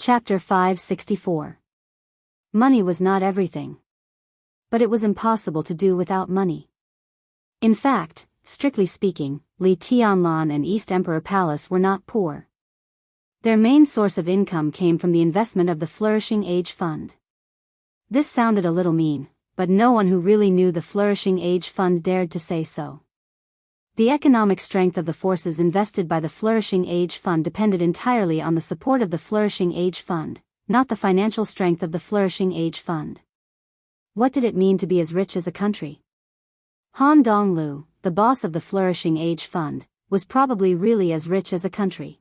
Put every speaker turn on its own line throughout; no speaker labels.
Chapter 564. Money was not everything. But it was impossible to do without money. In fact, strictly speaking, Li Tianlan and East Emperor Palace were not poor. Their main source of income came from the investment of the Flourishing Age Fund. This sounded a little mean, but no one who really knew the Flourishing Age Fund dared to say so. The economic strength of the forces invested by the Flourishing Age Fund depended entirely on the support of the Flourishing Age Fund, not the financial strength of the Flourishing Age Fund. What did it mean to be as rich as a country? Han Donglu, the boss of the Flourishing Age Fund, was probably really as rich as a country.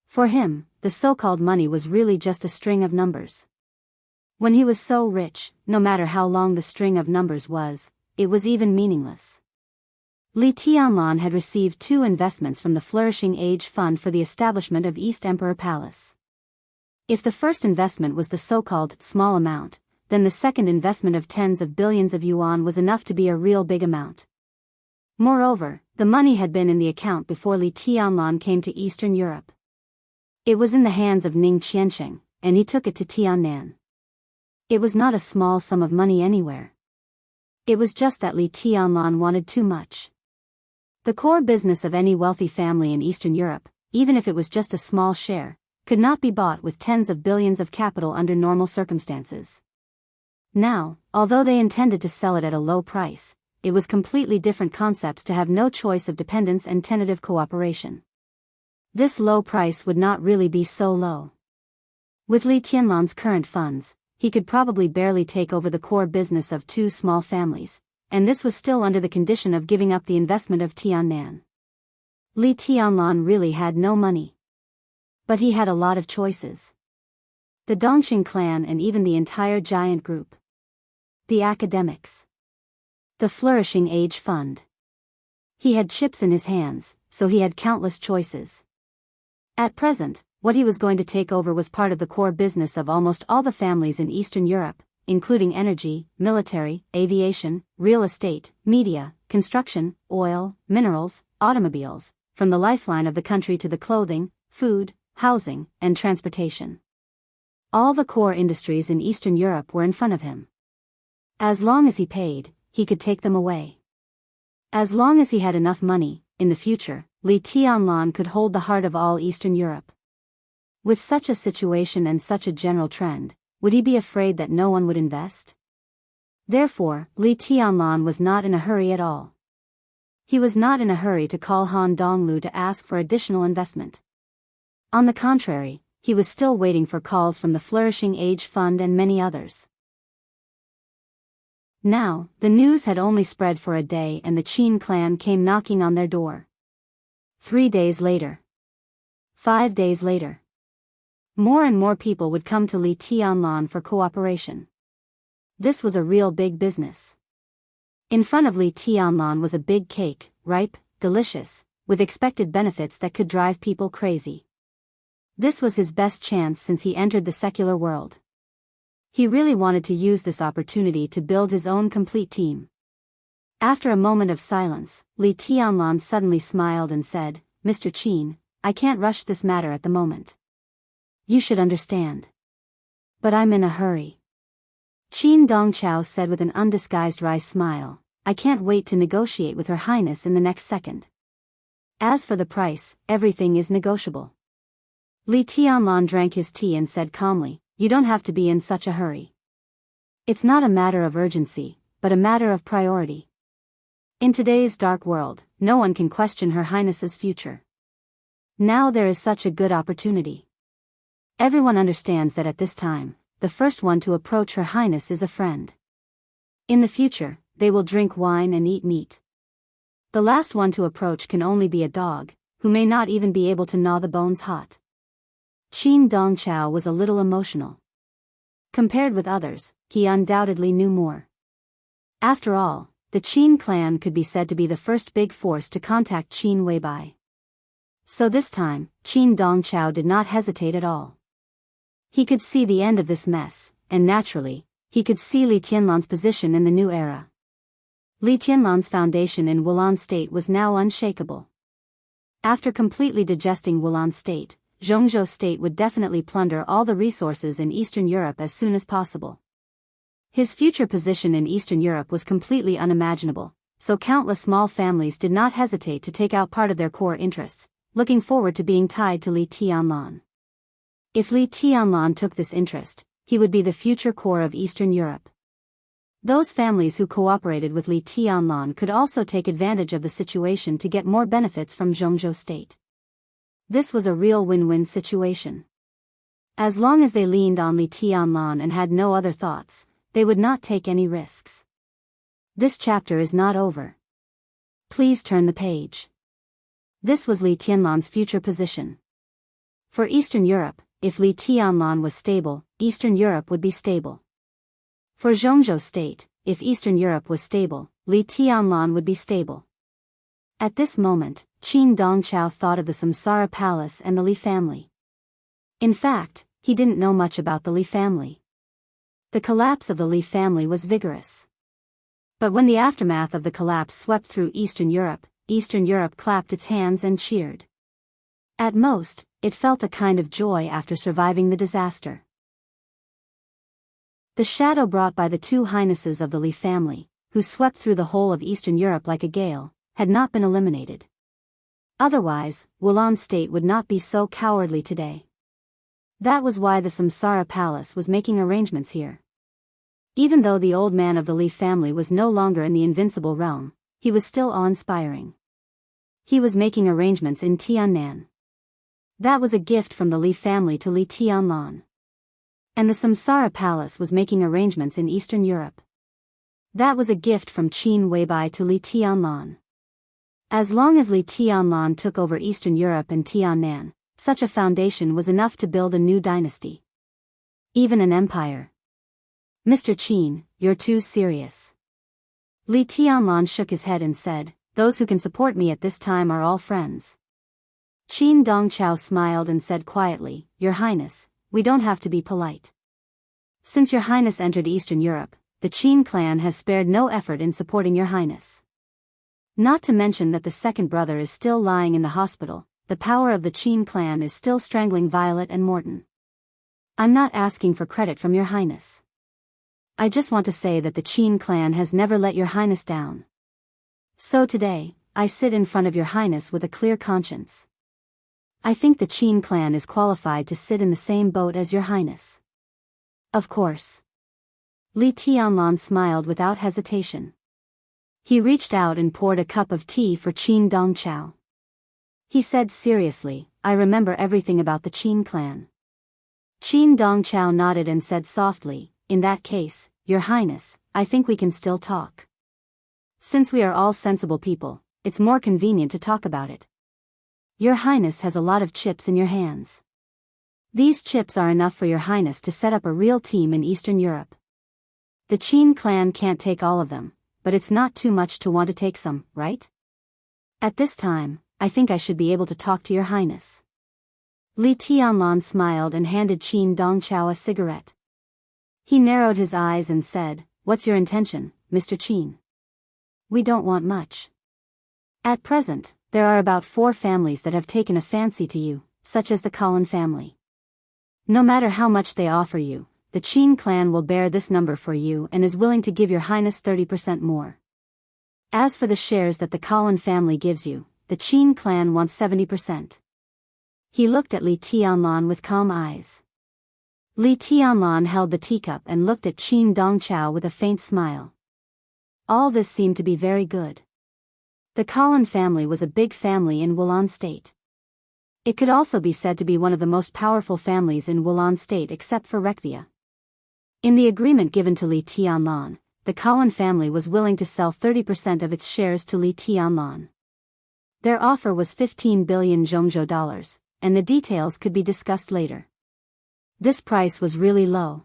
For him, the so-called money was really just a string of numbers. When he was so rich, no matter how long the string of numbers was, it was even meaningless. Li Tianlan had received 2 investments from the Flourishing Age Fund for the establishment of East Emperor Palace. If the first investment was the so-called small amount, then the second investment of tens of billions of yuan was enough to be a real big amount. Moreover, the money had been in the account before Li Tianlan came to Eastern Europe. It was in the hands of Ning Qiansheng, and he took it to Tiannan. It was not a small sum of money anywhere. It was just that Li Tianlan wanted too much. The core business of any wealthy family in Eastern Europe, even if it was just a small share, could not be bought with tens of billions of capital under normal circumstances. Now, although they intended to sell it at a low price, it was completely different concepts to have no choice of dependence and tentative cooperation. This low price would not really be so low. With Li Tianlan's current funds, he could probably barely take over the core business of 2 small families, and this was still under the condition of giving up the investment of Tiannan. Li Tianlan really had no money. But he had a lot of choices. The Dongxing clan and even the entire giant group. The academics. The Flourishing Age Fund. He had chips in his hands, so he had countless choices. At present, what he was going to take over was part of the core business of almost all the families in Eastern Europe, including energy, military, aviation, real estate, media, construction, oil, minerals, automobiles, from the lifeline of the country to the clothing, food, housing, and transportation. All the core industries in Eastern Europe were in front of him. As long as he paid, he could take them away. As long as he had enough money, in the future, Li Tianlan could hold the heart of all Eastern Europe. With such a situation and such a general trend, would he be afraid that no one would invest? Therefore, Li Tianlan was not in a hurry at all. He was not in a hurry to call Han Donglu to ask for additional investment. On the contrary, he was still waiting for calls from the Flourishing Age Fund and many others. Now, the news had only spread for a day and the Qin clan came knocking on their door. 3 days later. 5 days later. More and more people would come to Li Tianlan for cooperation. This was a real big business. In front of Li Tianlan was a big cake, ripe, delicious, with expected benefits that could drive people crazy. This was his best chance since he entered the secular world. He really wanted to use this opportunity to build his own complete team. After a moment of silence, Li Tianlan suddenly smiled and said, "Mr. Qin, I can't rush this matter at the moment. You should understand. But I'm in a hurry." Qin Dongqiao said with an undisguised wry smile, "I can't wait to negotiate with Her Highness in the next second. As for the price, everything is negotiable." Li Tianlan drank his tea and said calmly, "You don't have to be in such a hurry. It's not a matter of urgency, but a matter of priority. In today's dark world, no one can question Her Highness's future. Now there is such a good opportunity. Everyone understands that at this time, the first one to approach Her Highness is a friend. In the future, they will drink wine and eat meat. The last one to approach can only be a dog, who may not even be able to gnaw the bones hot." Qin Dongqiao was a little emotional. Compared with others, he undoubtedly knew more. After all, the Qin clan could be said to be the first big force to contact Qin Weibai. So this time, Qin Dongqiao did not hesitate at all. He could see the end of this mess, and naturally, he could see Li Tianlan's position in the new era. Li Tianlan's foundation in Wulan State was now unshakable. After completely digesting Wulan State, Jianghu state would definitely plunder all the resources in Eastern Europe as soon as possible. His future position in Eastern Europe was completely unimaginable, so countless small families did not hesitate to take out part of their core interests, looking forward to being tied to Li Tianlan. If Li Tianlan took this interest, he would be the future core of Eastern Europe. Those families who cooperated with Li Tianlan could also take advantage of the situation to get more benefits from Jianghu state. This was a real win-win situation. As long as they leaned on Li Tianlan and had no other thoughts, they would not take any risks. This chapter is not over. Please turn the page. This was Li Tianlan's future position. For Eastern Europe, if Li Tianlan was stable, Eastern Europe would be stable. For Jianghu state, if Eastern Europe was stable, Li Tianlan would be stable. At this moment, Qin Dongqiao thought of the Samsara Palace and the Li family. In fact, he didn't know much about the Li family. The collapse of the Li family was vigorous. But when the aftermath of the collapse swept through Eastern Europe clapped its hands and cheered. At most, it felt a kind of joy after surviving the disaster. The shadow brought by the two highnesses of the Li family, who swept through the whole of Eastern Europe like a gale, had not been eliminated. Otherwise, Wulan state would not be so cowardly today. That was why the Samsara Palace was making arrangements here. Even though the old man of the Li family was no longer in the invincible realm, he was still awe-inspiring. He was making arrangements in Tiannan. That was a gift from the Li family to Li Tianlan. And the Samsara Palace was making arrangements in Eastern Europe. That was a gift from Qin Weibai to Li Tianlan. As long as Li Tianlan took over Eastern Europe and Tiannan, such a foundation was enough to build a new dynasty. Even an empire. Mr. Qin, you're too serious. Li Tianlan shook his head and said, those who can support me at this time are all friends. Qin Dongqiao smiled and said quietly, Your Highness, we don't have to be polite. Since Your Highness entered Eastern Europe, the Qin clan has spared no effort in supporting Your Highness. Not to mention that the second brother is still lying in the hospital, the power of the Qin clan is still strangling Violet and Morton. I'm not asking for credit from Your Highness. I just want to say that the Qin clan has never let Your Highness down. So today, I sit in front of Your Highness with a clear conscience. I think the Qin clan is qualified to sit in the same boat as Your Highness. Of course. Li Tianlan smiled without hesitation. He reached out and poured a cup of tea for Qin Dongqiao. He said seriously, I remember everything about the Qin clan. Qin Dongqiao nodded and said softly, in that case, Your Highness, I think we can still talk. Since we are all sensible people, it's more convenient to talk about it. Your Highness has a lot of chips in your hands. These chips are enough for Your Highness to set up a real team in Eastern Europe. The Qin clan can't take all of them, but it's not too much to want to take some, right? At this time, I think I should be able to talk to Your Highness. Li Tianlan smiled and handed Qin Dongqiao a cigarette. He narrowed his eyes and said, What's your intention, Mr. Qin? We don't want much. At present, there are about 4 families that have taken a fancy to you, such as the Cullen family. No matter how much they offer you, the Qin clan will bear this number for you and is willing to give Your Highness 30% more. As for the shares that the Cullen family gives you, the Qin clan wants 70%. He looked at Li Tianlan with calm eyes. Li Tianlan held the teacup and looked at Qin Dongqiao with a faint smile. All this seemed to be very good. The Cullen family was a big family in Wulan state. It could also be said to be one of the most powerful families in Wulan state except for Rekvia. In the agreement given to Li Tianlan, the Cullen family was willing to sell 30% of its shares to Li Tianlan. Their offer was 15 billion Jianghu dollars, and the details could be discussed later. This price was really low.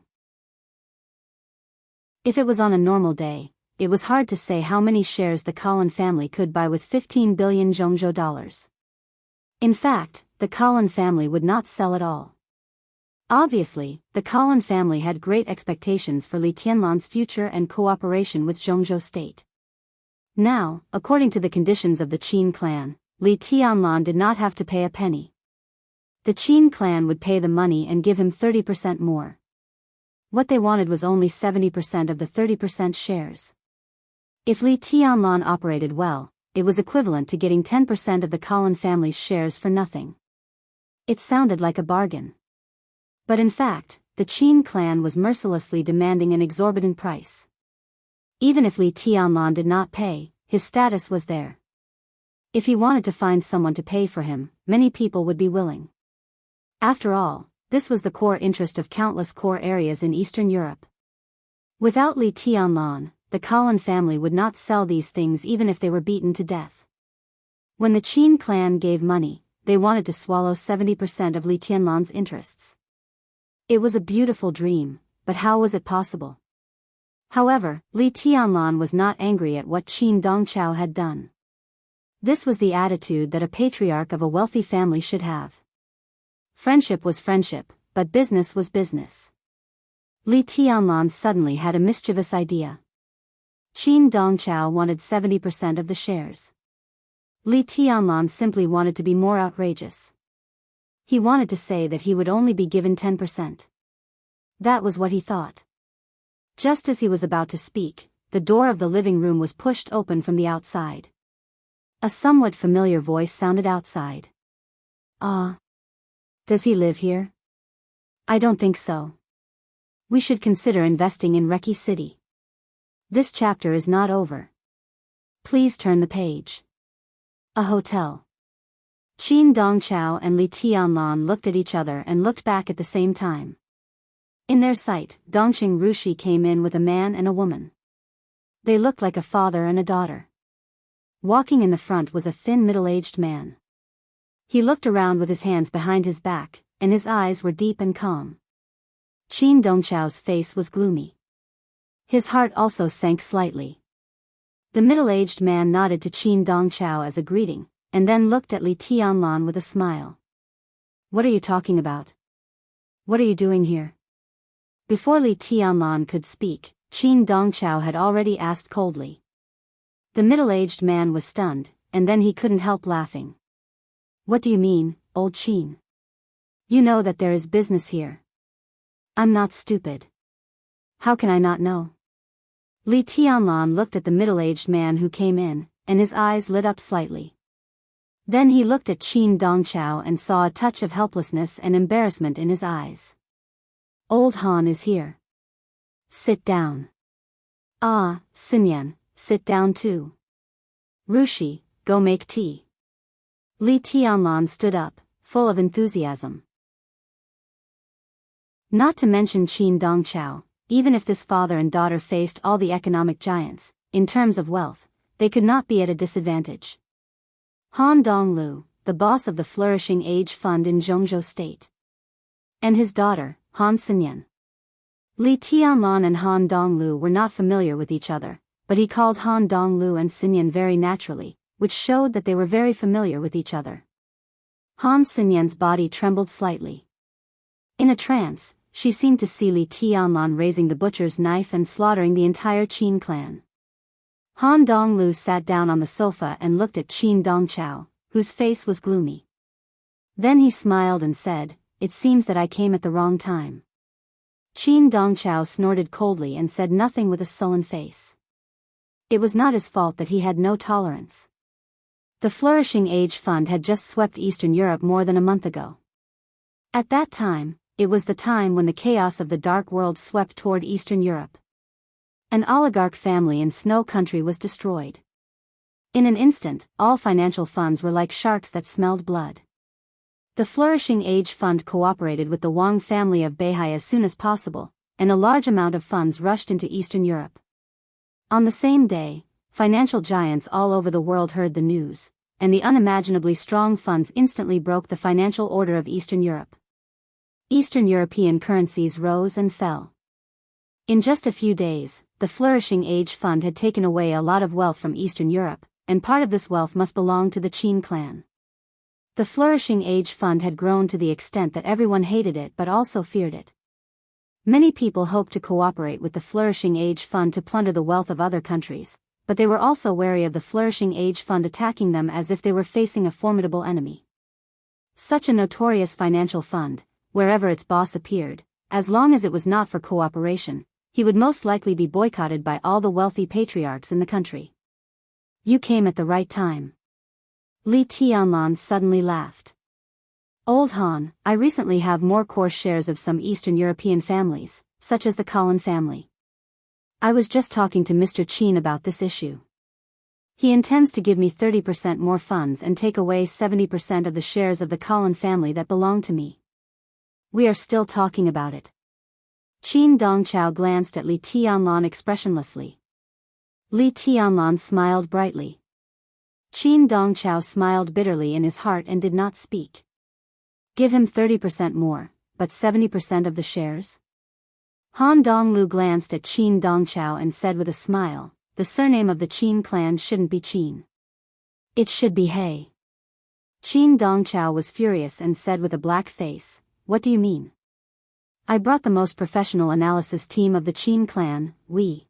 If it was on a normal day, it was hard to say how many shares the Cullen family could buy with 15 billion Jianghu dollars. In fact, the Cullen family would not sell at all. Obviously, the Cullen family had great expectations for Li Tianlan's future and cooperation with Jianghu state. Now, according to the conditions of the Qin clan, Li Tianlan did not have to pay a penny. The Qin clan would pay the money and give him 30% more. What they wanted was only 70% of the 30% shares. If Li Tianlan operated well, it was equivalent to getting 10% of the Colin family's shares for nothing. It sounded like a bargain. But in fact, the Qin clan was mercilessly demanding an exorbitant price. Even if Li Tianlan did not pay, his status was there. If he wanted to find someone to pay for him, many people would be willing. After all, this was the core interest of countless core areas in Eastern Europe. Without Li Tianlan, the Colin family would not sell these things even if they were beaten to death. When the Qin clan gave money, they wanted to swallow 70% of Li Tianlan's interests. It was a beautiful dream, but how was it possible? However, Li Tianlan was not angry at what Qin Dongqiao had done. This was the attitude that a patriarch of a wealthy family should have. Friendship was friendship, but business was business. Li Tianlan suddenly had a mischievous idea. Qin Dongqiao wanted 70% of the shares. Li Tianlan simply wanted to be more outrageous. He wanted to say that he would only be given 10%. That was what he thought. Just as he was about to speak, the door of the living room was pushed open from the outside. A somewhat familiar voice sounded outside. "Ah. Does he live here? I don't think so. We should consider investing in Reki City. This chapter is not over. Please turn the page." A hotel. Qin Dongqiao and Li Tianlan looked at each other and looked back at the same time. In their sight, Dongqing Rushi came in with a man and a woman. They looked like a father and a daughter. Walking in the front was a thin middle-aged man. He looked around with his hands behind his back, and his eyes were deep and calm. Qin Dongqiao's face was gloomy. His heart also sank slightly. The middle-aged man nodded to Qin Dongqiao as a greeting, and then looked at Li Tianlan with a smile. "What are you talking about? What are you doing here?" Before Li Tianlan could speak, Qin Dongqiao had already asked coldly. The middle-aged man was stunned, and then he couldn't help laughing. "What do you mean, old Qin? You know that there is business here." "I'm not stupid. How can I not know?" Li Tianlan looked at the middle-aged man who came in, and his eyes lit up slightly. Then he looked at Qin Dongqiao and saw a touch of helplessness and embarrassment in his eyes. "Old Han is here. Sit down." "Ah, Xinyan, sit down too. Rushi, go make tea." Li Tianlan stood up, full of enthusiasm. Not to mention Qin Dongqiao, even if this father and daughter faced all the economic giants, in terms of wealth, they could not be at a disadvantage. Han Donglu, the boss of the Flourishing Age Fund in Jianghu State. And his daughter, Han Xinyan. Li Tianlan and Han Donglu were not familiar with each other, but he called Han Donglu and Xinyan very naturally, which showed that they were very familiar with each other. Han Xinyan's body trembled slightly. In a trance, she seemed to see Li Tianlan raising the butcher's knife and slaughtering the entire Qin clan. Han Donglu sat down on the sofa and looked at Qin Dongqiao, whose face was gloomy. Then he smiled and said, "It seems that I came at the wrong time." Qin Dongqiao snorted coldly and said nothing with a sullen face. It was not his fault that he had no tolerance. The Flourishing Age Fund had just swept Eastern Europe more than a month ago. At that time, it was the time when the chaos of the Dark World swept toward Eastern Europe. An oligarch family in Snow Country was destroyed. In an instant, all financial funds were like sharks that smelled blood. The Flourishing Age Fund cooperated with the Wang family of Beihai as soon as possible, and a large amount of funds rushed into Eastern Europe. On the same day, financial giants all over the world heard the news, and the unimaginably strong funds instantly broke the financial order of Eastern Europe. Eastern European currencies rose and fell. In just a few days, the Flourishing Age Fund had taken away a lot of wealth from Eastern Europe, and part of this wealth must belong to the Qin clan. The Flourishing Age Fund had grown to the extent that everyone hated it but also feared it. Many people hoped to cooperate with the Flourishing Age Fund to plunder the wealth of other countries, but they were also wary of the Flourishing Age Fund attacking them as if they were facing a formidable enemy. Such a notorious financial fund, wherever its boss appeared, as long as it was not for cooperation, he would most likely be boycotted by all the wealthy patriarchs in the country. You came at the right time. Li Tianlan suddenly laughed. Old Han, I recently have more coarse shares of some Eastern European families, such as the Colin family. I was just talking to Mr. Qin about this issue. He intends to give me 30% more funds and take away 70% of the shares of the Colin family that belong to me. We are still talking about it. Qin Dongchao glanced at Li Tianlan expressionlessly. Li Tianlan smiled brightly. Qin Dongchao smiled bitterly in his heart and did not speak. Give him 30% more, but 70% of the shares? Han Donglu glanced at Qin Dongchao and said with a smile, the surname of the Qin clan shouldn't be Qin. It should be He. Qin Dongchao was furious and said with a black face, what do you mean? I brought the most professional analysis team of the Qin clan, we.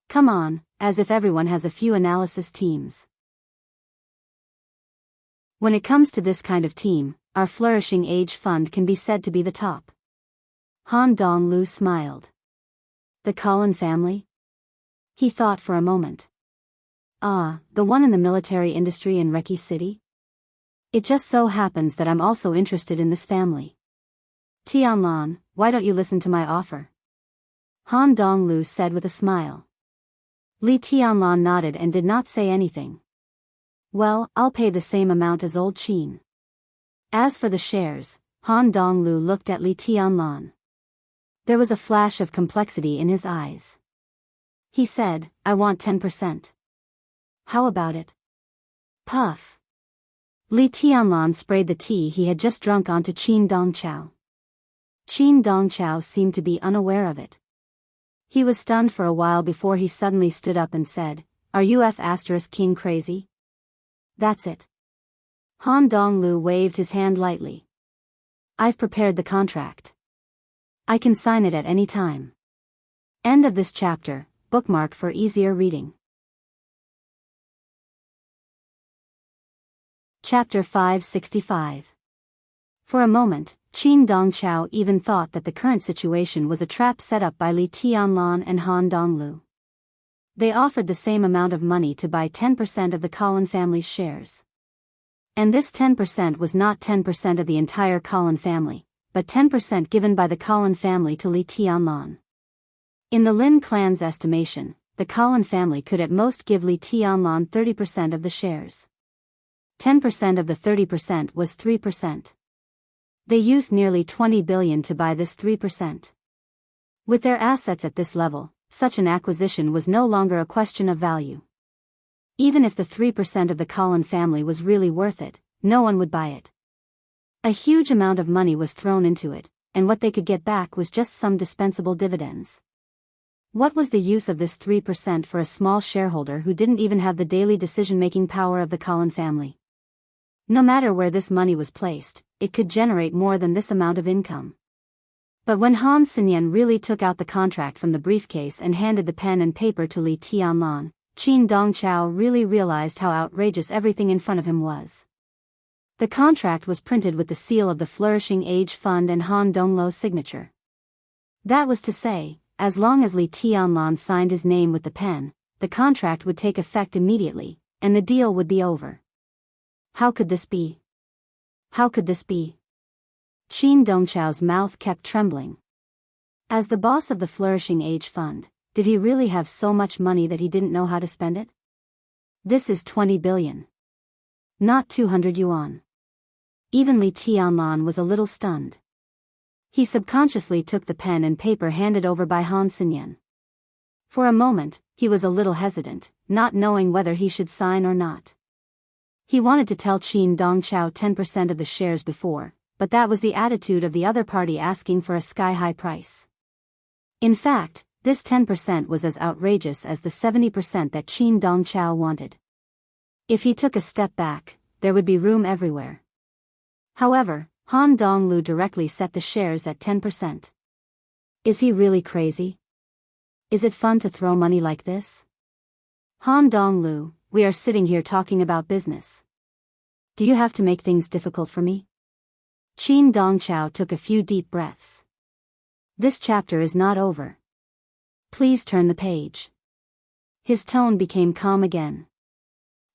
Come on, as if everyone has a few analysis teams. When it comes to this kind of team, our Flourishing Age Fund can be said to be the top. Han Donglu smiled. The Colin family? He thought for a moment. Ah, the one in the military industry in Reki City? It just so happens that I'm also interested in this family. Tianlan, why don't you listen to my offer? Han Donglu said with a smile. Li Tianlan nodded and did not say anything. Well, I'll pay the same amount as old Qin. As for the shares, Han Donglu looked at Li Tianlan. There was a flash of complexity in his eyes. He said, I want 10%. How about it? Puff. Li Tianlan sprayed the tea he had just drunk onto Qin Dongchao. Qin Dongchao seemed to be unaware of it. He was stunned for a while before he suddenly stood up and said, Are you King crazy? That's it. Han Donglu waved his hand lightly. I've prepared the contract. I can sign it at any time. End of this chapter, bookmark for easier reading. Chapter 565. For a moment, Qin Dongchao even thought that the current situation was a trap set up by Li Tianlan and Han Donglu. They offered the same amount of money to buy 10% of the Colin family's shares. And this 10% was not 10% of the entire Colin family, but 10% given by the Colin family to Li Tianlan. In the Lin clan's estimation, the Colin family could at most give Li Tianlan 30% of the shares. 10% of the 30% was 3%. They used nearly 20 billion to buy this 3%. With their assets at this level, such an acquisition was no longer a question of value. Even if the 3% of the Colin family was really worth it, no one would buy it. A huge amount of money was thrown into it, and what they could get back was just some dispensable dividends. What was the use of this 3% for a small shareholder who didn't even have the daily decision-making power of the Colin family? No matter where this money was placed, it could generate more than this amount of income. But when Han Xinyan really took out the contract from the briefcase and handed the pen and paper to Li Tianlan, Qin Dongchao really realized how outrageous everything in front of him was. The contract was printed with the seal of the Flourishing Age Fund and Han Donglu's signature. That was to say, as long as Li Tianlan signed his name with the pen, the contract would take effect immediately, and the deal would be over. How could this be? How could this be? Qin Dongchao's mouth kept trembling. As the boss of the Flourishing Age Fund, did he really have so much money that he didn't know how to spend it? This is 20 billion. Not 200 yuan. Even Li Tianlan was a little stunned. He subconsciously took the pen and paper handed over by Han Xinyan. For a moment, he was a little hesitant, not knowing whether he should sign or not. He wanted to tell Qin Dongchao 10% of the shares before, but that was the attitude of the other party asking for a sky-high price. In fact, this 10% was as outrageous as the 70% that Qin Dongchao wanted. If he took a step back, there would be room everywhere. However, Han Donglu directly set the shares at 10%. Is he really crazy? Is it fun to throw money like this? Han Donglu, we are sitting here talking about business. Do you have to make things difficult for me? Qin Dongqiao took a few deep breaths. This chapter is not over. Please turn the page. His tone became calm again.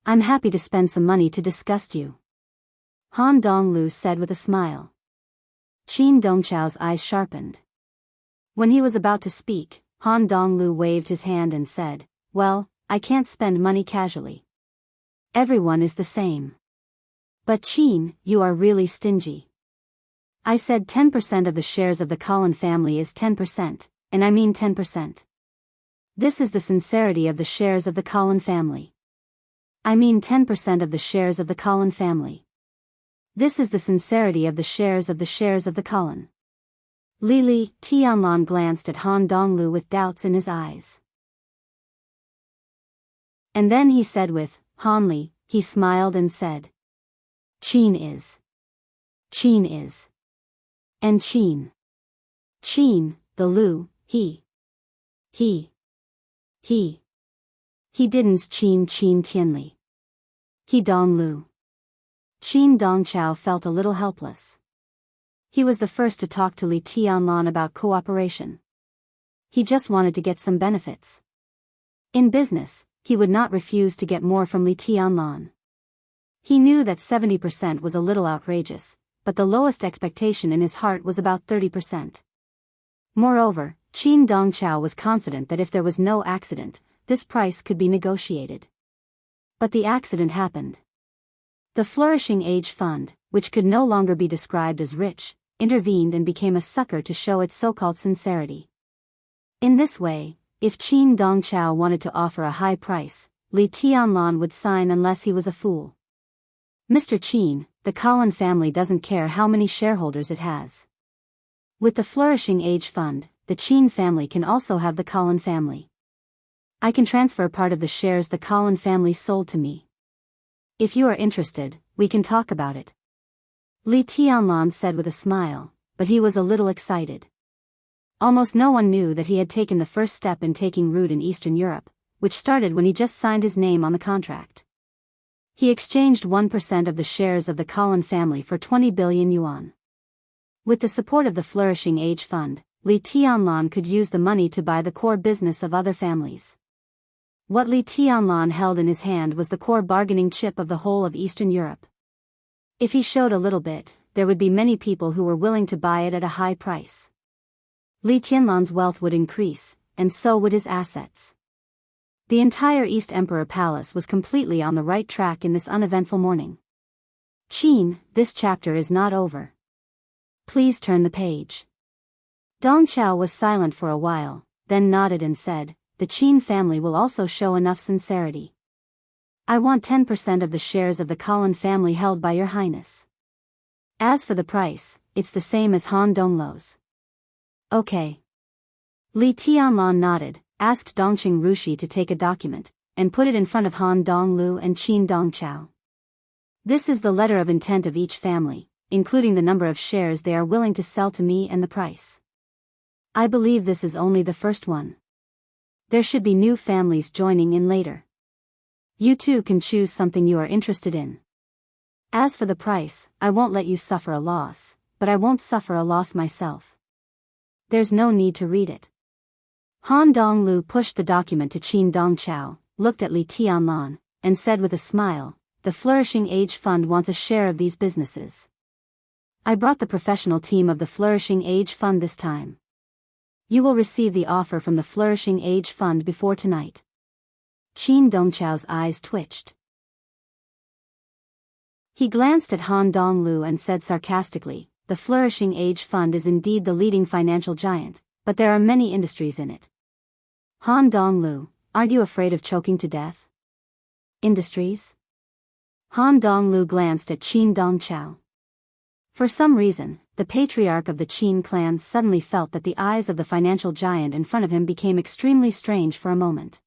I'm happy to spend some money to disgust you. Han Donglu said with a smile. Qin Dongqiao's eyes sharpened. When he was about to speak, Han Donglu waved his hand and said, well, I can't spend money casually. Everyone is the same. But Qin, you are really stingy. I said 10% of the shares of the Colin family is 10%, and I mean 10%. This is the sincerity of the shares of the Colin family. I mean 10% of the shares of the Colin family. This is the sincerity of the shares of the Colin. Li Tianlan glanced at Han Donglu with doubts in his eyes. And then he said with, Han Li, he smiled and said. Qin is. And Qin, the Lu, he didn't Qin Tianli. He Dong Lu. Qin Dongqiao felt a little helpless. He was the first to talk to Li Tianlan about cooperation. He just wanted to get some benefits. In business, he would not refuse to get more from Li Tianlan. He knew that 70% was a little outrageous, but the lowest expectation in his heart was about 30%. Moreover, Qin Dongqiao was confident that if there was no accident, this price could be negotiated. But the accident happened. The Flourishing Age Fund, which could no longer be described as rich, intervened and became a sucker to show its so-called sincerity. In this way, if Qin Dongqiao wanted to offer a high price, Li Tianlan would sign unless he was a fool. Mr. Qin, the Colin family doesn't care how many shareholders it has. With the Flourishing Age Fund, the Qin family can also have the Colin family. I can transfer part of the shares the Colin family sold to me. If you are interested, we can talk about it. Li Tianlan said with a smile, but he was a little excited. Almost no one knew that he had taken the first step in taking root in Eastern Europe, which started when he just signed his name on the contract. He exchanged 1% of the shares of the Colin family for 20 billion yuan. With the support of the Flourishing Age Fund, Li Tianlan could use the money to buy the core business of other families. What Li Tianlan held in his hand was the core bargaining chip of the whole of Eastern Europe. If he showed a little bit, there would be many people who were willing to buy it at a high price. Li Tianlan's wealth would increase, and so would his assets. The entire East Emperor Palace was completely on the right track in this uneventful morning. Qin, this chapter is not over. Please turn the page. Dongqiao was silent for a while, then nodded and said, the Qin family will also show enough sincerity. I want 10% of the shares of the Colin family held by your highness. As for the price, it's the same as Han Donglu's. Okay. Li Tianlan nodded, asked Dongqing Rushi to take a document, and put it in front of Han Donglu and Qin Dongqiao. This is the letter of intent of each family, including the number of shares they are willing to sell to me and the price. I believe this is only the first one. There should be new families joining in later. You too can choose something you are interested in. As for the price, I won't let you suffer a loss, but I won't suffer a loss myself. There's no need to read it. Han Donglu pushed the document to Qin Dongqiao, looked at Li Tianlan, and said with a smile, the Flourishing Age Fund wants a share of these businesses. I brought the professional team of the Flourishing Age Fund this time. You will receive the offer from the Flourishing Age Fund before tonight. Qin Dongqiao's eyes twitched. He glanced at Han Donglu and said sarcastically, the Flourishing Age Fund is indeed the leading financial giant, but there are many industries in it. Han Donglu, aren't you afraid of choking to death? Industries? Han Donglu glanced at Qin Dongqiao. For some reason, the patriarch of the Qin clan suddenly felt that the eyes of the financial giant in front of him became extremely strange for a moment.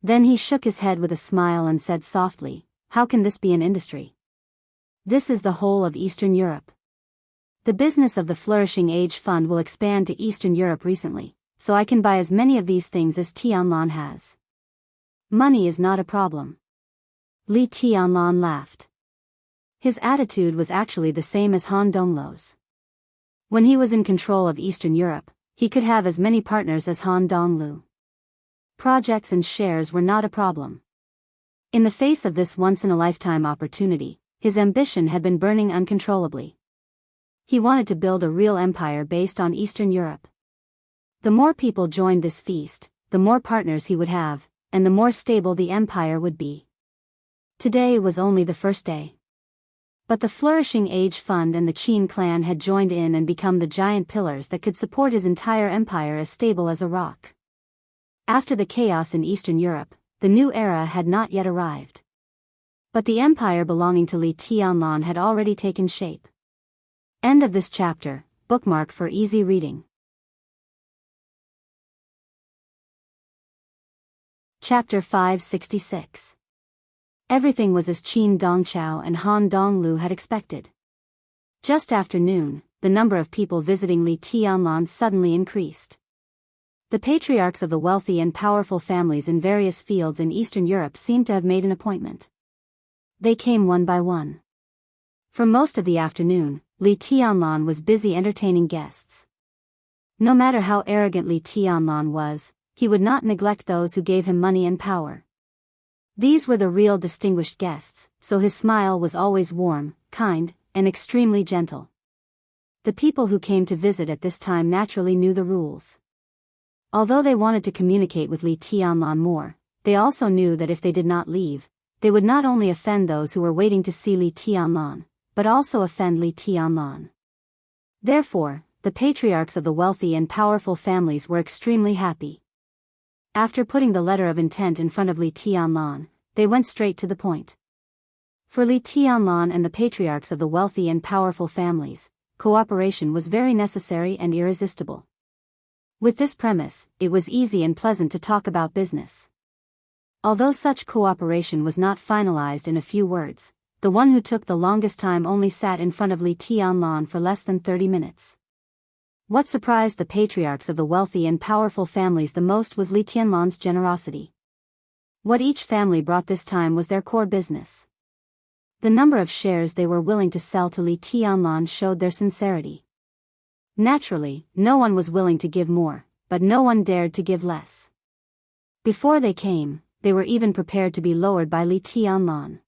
Then he shook his head with a smile and said softly, how can this be an industry? This is the whole of Eastern Europe. The business of the Flourishing Age Fund will expand to Eastern Europe recently, so I can buy as many of these things as Tianlan has. Money is not a problem. Li Tianlan laughed. His attitude was actually the same as Han Dongluo's. When he was in control of Eastern Europe, he could have as many partners as Han Dongluo. Projects and shares were not a problem. In the face of this once-in-a-lifetime opportunity, his ambition had been burning uncontrollably. He wanted to build a real empire based on Eastern Europe. The more people joined this feast, the more partners he would have, and the more stable the empire would be. Today was only the first day. But the flourishing Age Fund and the Qin clan had joined in and become the giant pillars that could support his entire empire as stable as a rock. After the chaos in Eastern Europe, the new era had not yet arrived. But the empire belonging to Li Tianlan had already taken shape. End of this chapter, bookmark for easy reading. Chapter 566. Everything was as Qin Dongchao and Han Dongluo had expected. Just after noon, the number of people visiting Li Tianlan suddenly increased. The patriarchs of the wealthy and powerful families in various fields in Eastern Europe seemed to have made an appointment. They came one by one. For most of the afternoon, Li Tianlan was busy entertaining guests. No matter how arrogant Li Tianlan was, he would not neglect those who gave him money and power. These were the real distinguished guests, so his smile was always warm, kind, and extremely gentle. The people who came to visit at this time naturally knew the rules. Although they wanted to communicate with Li Tianlan more, they also knew that if they did not leave, they would not only offend those who were waiting to see Li Tianlan, but also offend Li Tianlan. Therefore, the patriarchs of the wealthy and powerful families were extremely happy. After putting the letter of intent in front of Li Tianlan, they went straight to the point. For Li Tianlan and the patriarchs of the wealthy and powerful families, cooperation was very necessary and irresistible. With this premise, it was easy and pleasant to talk about business. Although such cooperation was not finalized in a few words, the one who took the longest time only sat in front of Li Tianlan for less than 30 minutes. What surprised the patriarchs of the wealthy and powerful families the most was Li Tianlan's generosity. What each family brought this time was their core business. The number of shares they were willing to sell to Li Tianlan showed their sincerity. Naturally, no one was willing to give more, but no one dared to give less. Before they came, they were even prepared to be lowered by Li Tianlan.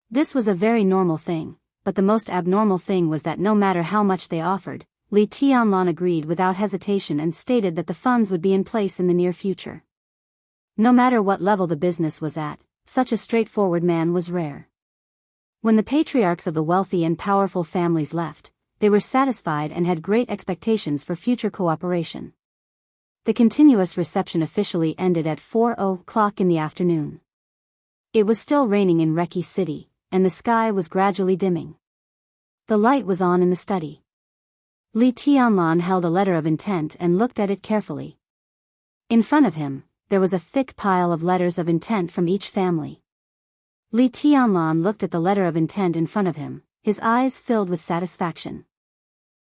This was a very normal thing, but the most abnormal thing was that no matter how much they offered, Li Tianlan agreed without hesitation and stated that the funds would be in place in the near future. No matter what level the business was at, such a straightforward man was rare. When the patriarchs of the wealthy and powerful families left, they were satisfied and had great expectations for future cooperation. The continuous reception officially ended at 4:00 in the afternoon. It was still raining in Reki City, and the sky was gradually dimming. The light was on in the study. Li Tianlan held a letter of intent and looked at it carefully. In front of him, there was a thick pile of letters of intent from each family. Li Tianlan looked at the letter of intent in front of him, his eyes filled with satisfaction.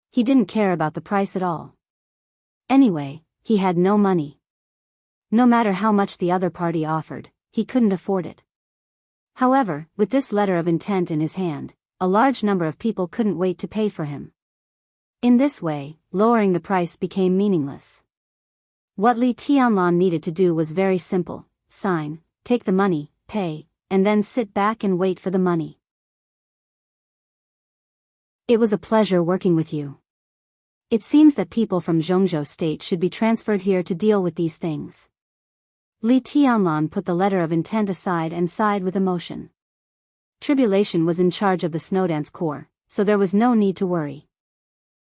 He didn't care about the price at all. Anyway, he had no money. No matter how much the other party offered, he couldn't afford it. However, with this letter of intent in his hand, a large number of people couldn't wait to pay for him. In this way, lowering the price became meaningless. What Li Tianlan needed to do was very simple: sign, take the money, pay, and then sit back and wait for the money. It was a pleasure working with you. It seems that people from Jianghu state should be transferred here to deal with these things. Li Tianlan put the letter of intent aside and sighed with emotion. Tribulation was in charge of the Snowdance Corps, so there was no need to worry.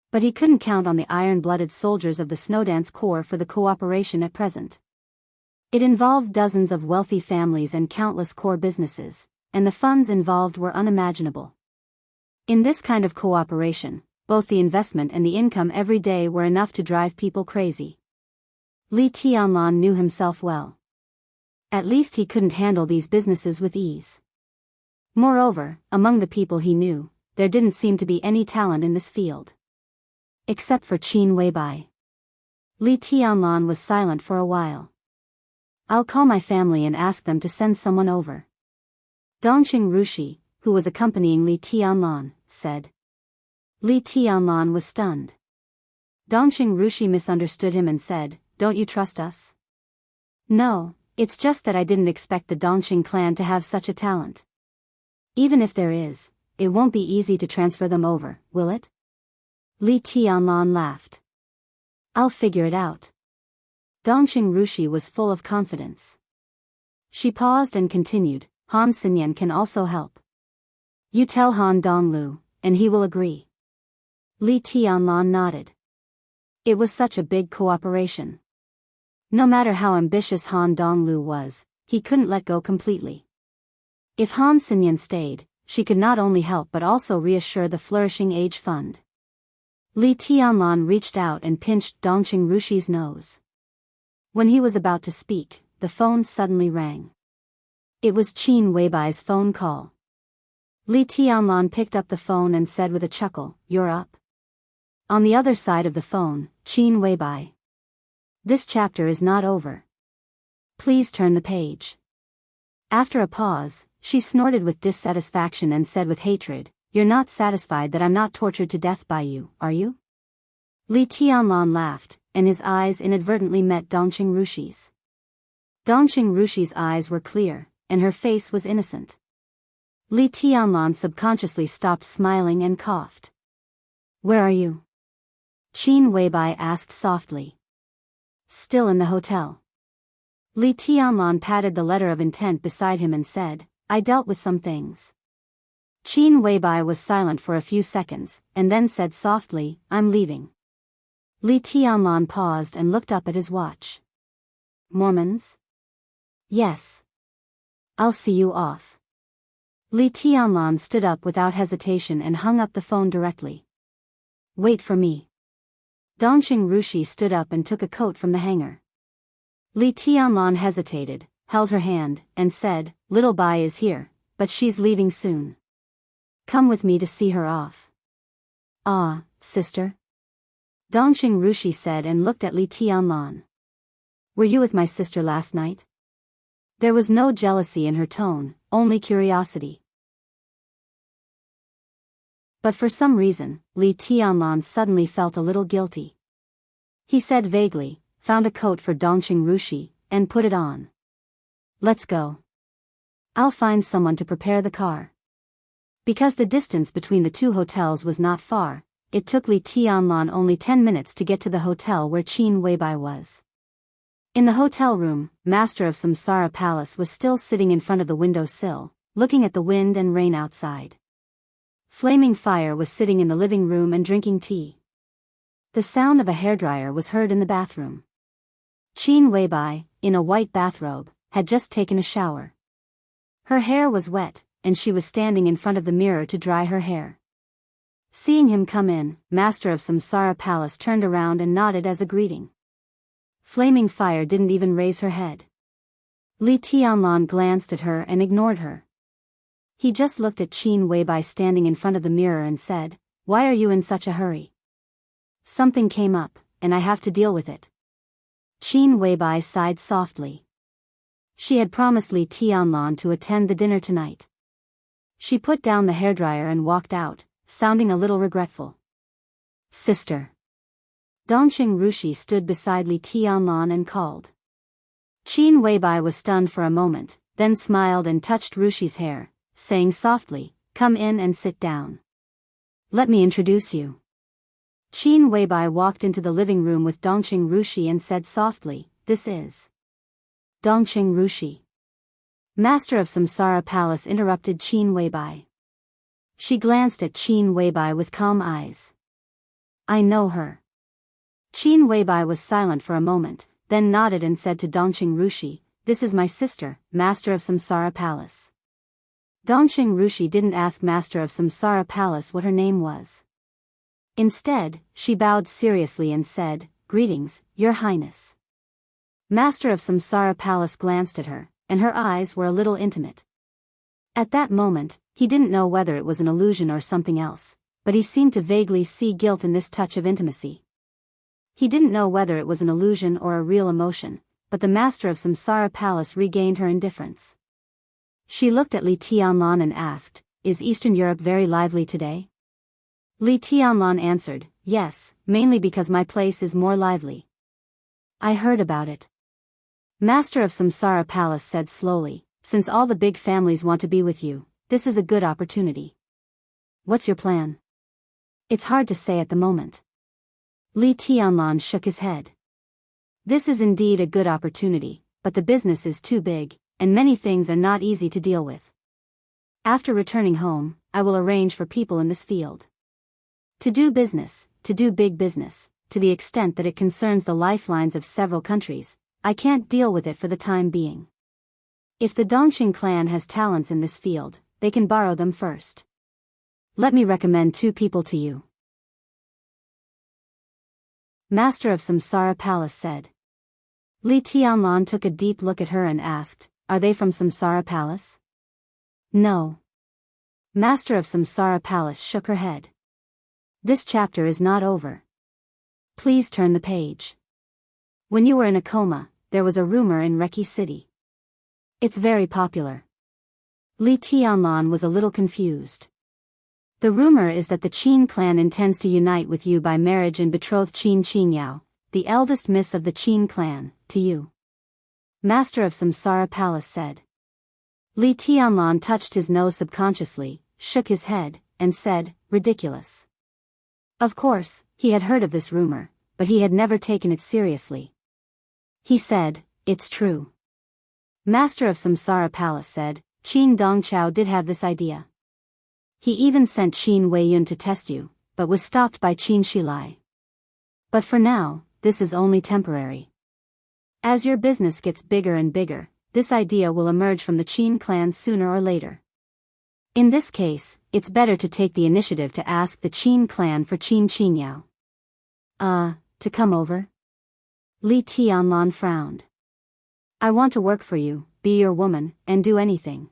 But he couldn't count on the iron-blooded soldiers of the Snowdance Corps for the cooperation at present. It involved dozens of wealthy families and countless core businesses, and the funds involved were unimaginable. In this kind of cooperation, both the investment and the income every day were enough to drive people crazy. Li Tianlan knew himself well. At least he couldn't handle these businesses with ease. Moreover, among the people he knew, there didn't seem to be any talent in this field. Except for Qin Weibai. Li Tianlan was silent for a while. I'll call my family and ask them to send someone over. Dongxing Rushi, who was accompanying Li Tianlan, said. Li Tianlan was stunned. Dongqing Rushi misunderstood him and said, "Don't you trust us?" "No, it's just that I didn't expect the Dongqing clan to have such a talent. Even if there is, it won't be easy to transfer them over, will it?" Li Tianlan laughed. "I'll figure it out." Dongqing Rushi was full of confidence. She paused and continued, "Han Xinyan can also help. You tell Han Donglu, and he will agree." Li Tianlan nodded. It was such a big cooperation. No matter how ambitious Han Donglu was, he couldn't let go completely. If Han Xinyan stayed, she could not only help but also reassure the flourishing age fund. Li Tianlan reached out and pinched Dongqing Rushi's nose. When he was about to speak, the phone suddenly rang. It was Qin Weibai's phone call. Li Tianlan picked up the phone and said with a chuckle, "You're up." On the other side of the phone, Qin Weibai. "This chapter is not over. Please turn the page." After a pause, she snorted with dissatisfaction and said with hatred, "You're not satisfied that I'm not tortured to death by you, are you?" Li Tianlan laughed, and his eyes inadvertently met Dongqing Rushi's. Dongqing Rushi's eyes were clear, and her face was innocent. Li Tianlan subconsciously stopped smiling and coughed. "Where are you?" Qin Weibai asked softly. "Still in the hotel." Li Tianlan patted the letter of intent beside him and said, "I dealt with some things." Qin Weibai was silent for a few seconds, and then said softly, "I'm leaving." Li Tianlan paused and looked up at his watch. "Mormons?" "Yes." "I'll see you off." Li Tianlan stood up without hesitation and hung up the phone directly. "Wait for me." Dongqing Rushi stood up and took a coat from the hanger. Li Tianlan hesitated, held her hand, and said, "Little Bai is here, but she's leaving soon. Come with me to see her off." "Ah, sister?" Dongqing Rushi said and looked at Li Tianlan. "Were you with my sister last night?" There was no jealousy in her tone, only curiosity. But for some reason, Li Tianlan suddenly felt a little guilty. He said vaguely, "Found a coat for Dongqing Rushi, and put it on. Let's go. I'll find someone to prepare the car." Because the distance between the two hotels was not far, it took Li Tianlan only 10 minutes to get to the hotel where Qin Weibai was. In the hotel room, Master of Samsara Palace was still sitting in front of the window sill, looking at the wind and rain outside. Flaming Fire was sitting in the living room and drinking tea. The sound of a hairdryer was heard in the bathroom. Qin Weibai, in a white bathrobe, had just taken a shower. Her hair was wet, and she was standing in front of the mirror to dry her hair. Seeing him come in, Master of Samsara Palace turned around and nodded as a greeting. Flaming Fire didn't even raise her head. Li Tianlan glanced at her and ignored her. He just looked at Qin Weibai standing in front of the mirror and said, "Why are you in such a hurry?" "Something came up, and I have to deal with it." Qin Weibai sighed softly. She had promised Li Tianlan to attend the dinner tonight. She put down the hairdryer and walked out, sounding a little regretful. "Sister." Dongqing Rushi stood beside Li Tianlan and called. Qin Weibai was stunned for a moment, then smiled and touched Rushi's hair, saying softly, "Come in and sit down. Let me introduce you." Qin Weibai walked into the living room with Dongqing Rushi and said softly, "This is Dongqing Rushi." Master of Samsara Palace interrupted Qin Weibai. She glanced at Qin Weibai with calm eyes. "I know her." Qin Weibai was silent for a moment, then nodded and said to Dongqing Rushi, "This is my sister, Master of Samsara Palace." Dongqing Rushi didn't ask Master of Samsara Palace what her name was. Instead, she bowed seriously and said, "Greetings, Your Highness." Master of Samsara Palace glanced at her, and her eyes were a little intimate. At that moment, he didn't know whether it was an illusion or something else, but he seemed to vaguely see guilt in this touch of intimacy. He didn't know whether it was an illusion or a real emotion, but the Master of Samsara Palace regained her indifference. She looked at Li Tianlan and asked, is Eastern Europe very lively today? Li Tianlan answered, yes, mainly because my place is more lively. I heard about it. Master of Samsara Palace said slowly, since all the big families want to be with you, this is a good opportunity. What's your plan? It's hard to say at the moment. Li Tianlan shook his head. This is indeed a good opportunity, but the business is too big, and many things are not easy to deal with. After returning home, I will arrange for people in this field to do business, to do big business, to the extent that it concerns the lifelines of several countries. I can't deal with it for the time being. If the Dongqing clan has talents in this field, they can borrow them first. Let me recommend 2 people to you. Master of Samsara Palace said. Li Tianlan took a deep look at her and asked, are they from Samsara Palace? No. Master of Samsara Palace shook her head. This chapter is not over. Please turn the page. When you were in a coma, there was a rumor in Reki City. It's very popular. Li Tianlan was a little confused. The rumor is that the Qin clan intends to unite with you by marriage and betroth Qin Xianxia, the eldest miss of the Qin clan, to you. Master of Samsara Palace said. Li Tianlan touched his nose subconsciously, shook his head, and said, ridiculous. Of course, he had heard of this rumor, but he had never taken it seriously. He said, it's true. Master of Samsara Palace said, Qin Dongqiao did have this idea. He even sent Qin Weiyun to test you, but was stopped by Qin Shilai. But for now, this is only temporary. As your business gets bigger and bigger, this idea will emerge from the Qin clan sooner or later. In this case, it's better to take the initiative to ask the Qin clan for Qin Xianxiao. To come over? Li Tianlan frowned. I want to work for you, be your woman, and do anything.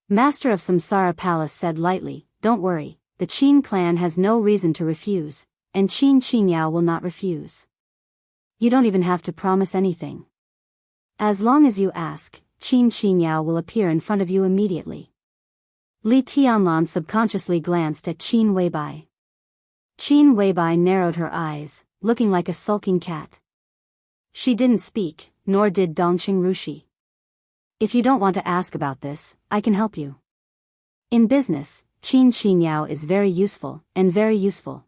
Master of Samsara Palace said lightly, don't worry, the Qin clan has no reason to refuse, and Qin Xianxiao will not refuse. You don't even have to promise anything. As long as you ask, Qin Xianxiao will appear in front of you immediately. Li Tianlan subconsciously glanced at Qin Weibai. Qin Weibai narrowed her eyes, looking like a sulking cat. She didn't speak, nor did Dongqing Rushi. If you don't want to ask about this, I can help you. In business, Qin Xianxiao is very useful, and very useful.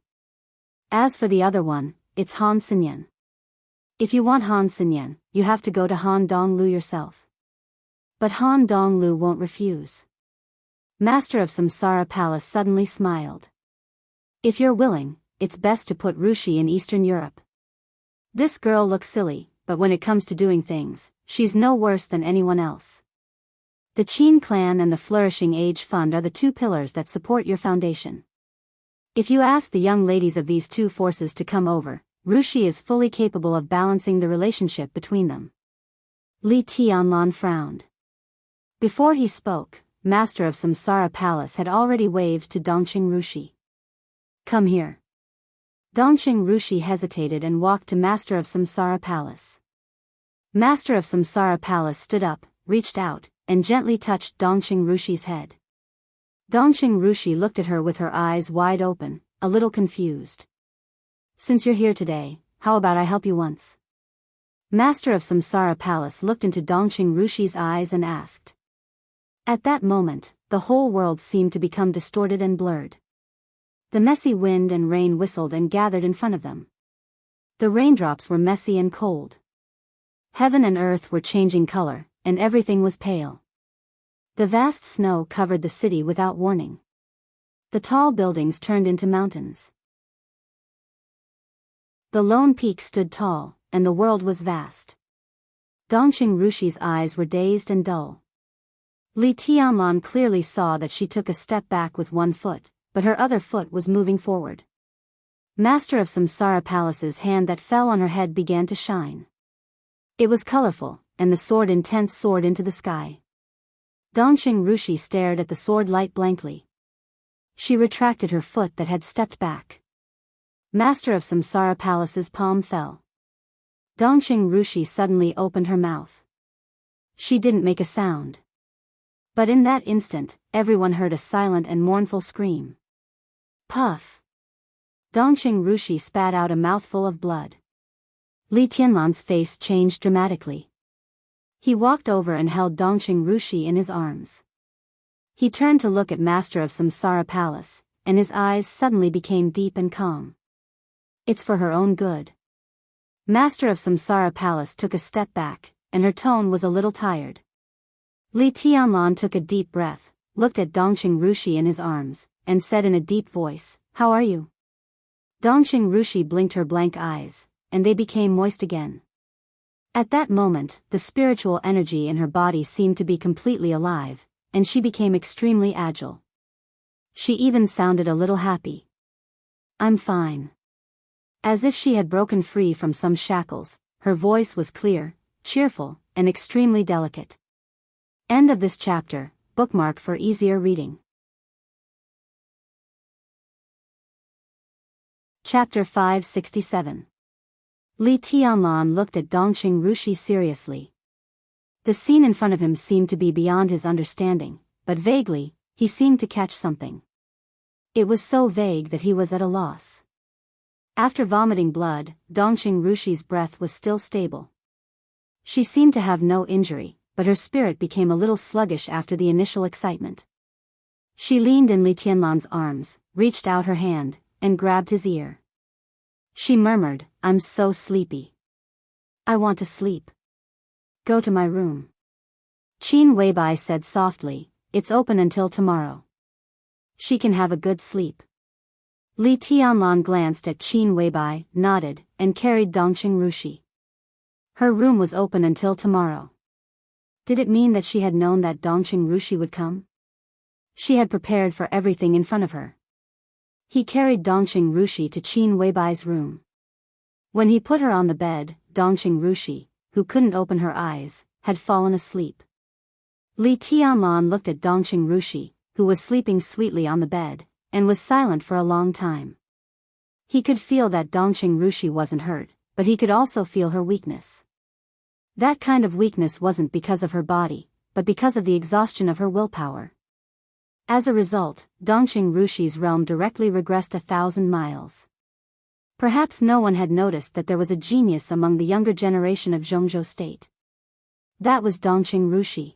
As for the other one, it's Han Sinyan. If you want Han Sinyan, you have to go to Han Donglu yourself. But Han Donglu won't refuse. Master of Samsara Palace suddenly smiled. If you're willing, it's best to put Rushi in Eastern Europe. This girl looks silly, but when it comes to doing things, she's no worse than anyone else. The Qin clan and the Flourishing Age Fund are the 2 pillars that support your foundation. If you ask the young ladies of these 2 forces to come over, Rushi is fully capable of balancing the relationship between them. Li Tianlan frowned. Before he spoke, Master of Samsara Palace had already waved to Dongqing Rushi. Come here. Dongqing Rushi hesitated and walked to Master of Samsara Palace. Master of Samsara Palace stood up, reached out, and gently touched Dongqing Rushi's head. Dongqing Rushi looked at her with her eyes wide open, a little confused. Since you're here today, how about I help you once? Master of Samsara Palace looked into Dongqing Rushi's eyes and asked. At that moment, the whole world seemed to become distorted and blurred. The messy wind and rain whistled and gathered in front of them. The raindrops were messy and cold. Heaven and earth were changing color, and everything was pale. The vast snow covered the city without warning. The tall buildings turned into mountains. The lone peak stood tall, and the world was vast. Dongqing Rushi's eyes were dazed and dull. Li Tianlan clearly saw that she took a step back with one foot, but her other foot was moving forward. Master of Samsara Palace's hand that fell on her head began to shine. It was colorful, and the sword intent soared into the sky. Dongqing Rushi stared at the sword light blankly. She retracted her foot that had stepped back. Master of Samsara Palace's palm fell. Dongqing Rushi suddenly opened her mouth. She didn't make a sound. But in that instant, everyone heard a silent and mournful scream. Puff! Dongqing Rushi spat out a mouthful of blood. Li Tianlan's face changed dramatically. He walked over and held Dongqing Rushi in his arms. He turned to look at Master of Samsara Palace, and his eyes suddenly became deep and calm. It's for her own good. Master of Samsara Palace took a step back, and her tone was a little tired. Li Tianlan took a deep breath, looked at Dongqing Rushi in his arms, and said in a deep voice, "How are you?" Dongqing Rushi blinked her blank eyes, and they became moist again. At that moment, the spiritual energy in her body seemed to be completely alive, and she became extremely agile. She even sounded a little happy. "I'm fine." As if she had broken free from some shackles, her voice was clear, cheerful, and extremely delicate. End of this chapter. Bookmark for easier reading. Chapter 567. Li Tianlan looked at Dongqing Rushi seriously. The scene in front of him seemed to be beyond his understanding, but vaguely, he seemed to catch something. It was so vague that he was at a loss. After vomiting blood, Dongqing Rushi's breath was still stable. She seemed to have no injury, but her spirit became a little sluggish after the initial excitement. She leaned in Li Tianlan's arms, reached out her hand, and grabbed his ear. She murmured, "I'm so sleepy. I want to sleep. Go to my room." Qin Weibai said softly, "It's open until tomorrow. She can have a good sleep." Li Tianlan glanced at Qin Weibai, nodded, and carried Dongqing Rushi. Her room was open until tomorrow. Did it mean that she had known that Dongqing Rushi would come? She had prepared for everything in front of her. He carried Dongqing Rushi to Qin Weibai's room. When he put her on the bed, Dongqing Rushi, who couldn't open her eyes, had fallen asleep. Li Tianlan looked at Dongqing Rushi, who was sleeping sweetly on the bed, and was silent for a long time. He could feel that Dongqing Rushi wasn't hurt, but he could also feel her weakness. That kind of weakness wasn't because of her body, but because of the exhaustion of her willpower. As a result, Dongqing Rushi's realm directly regressed 1,000 miles. Perhaps no one had noticed that there was a genius among the younger generation of Zhongzhou state. That was Dongqing Rushi.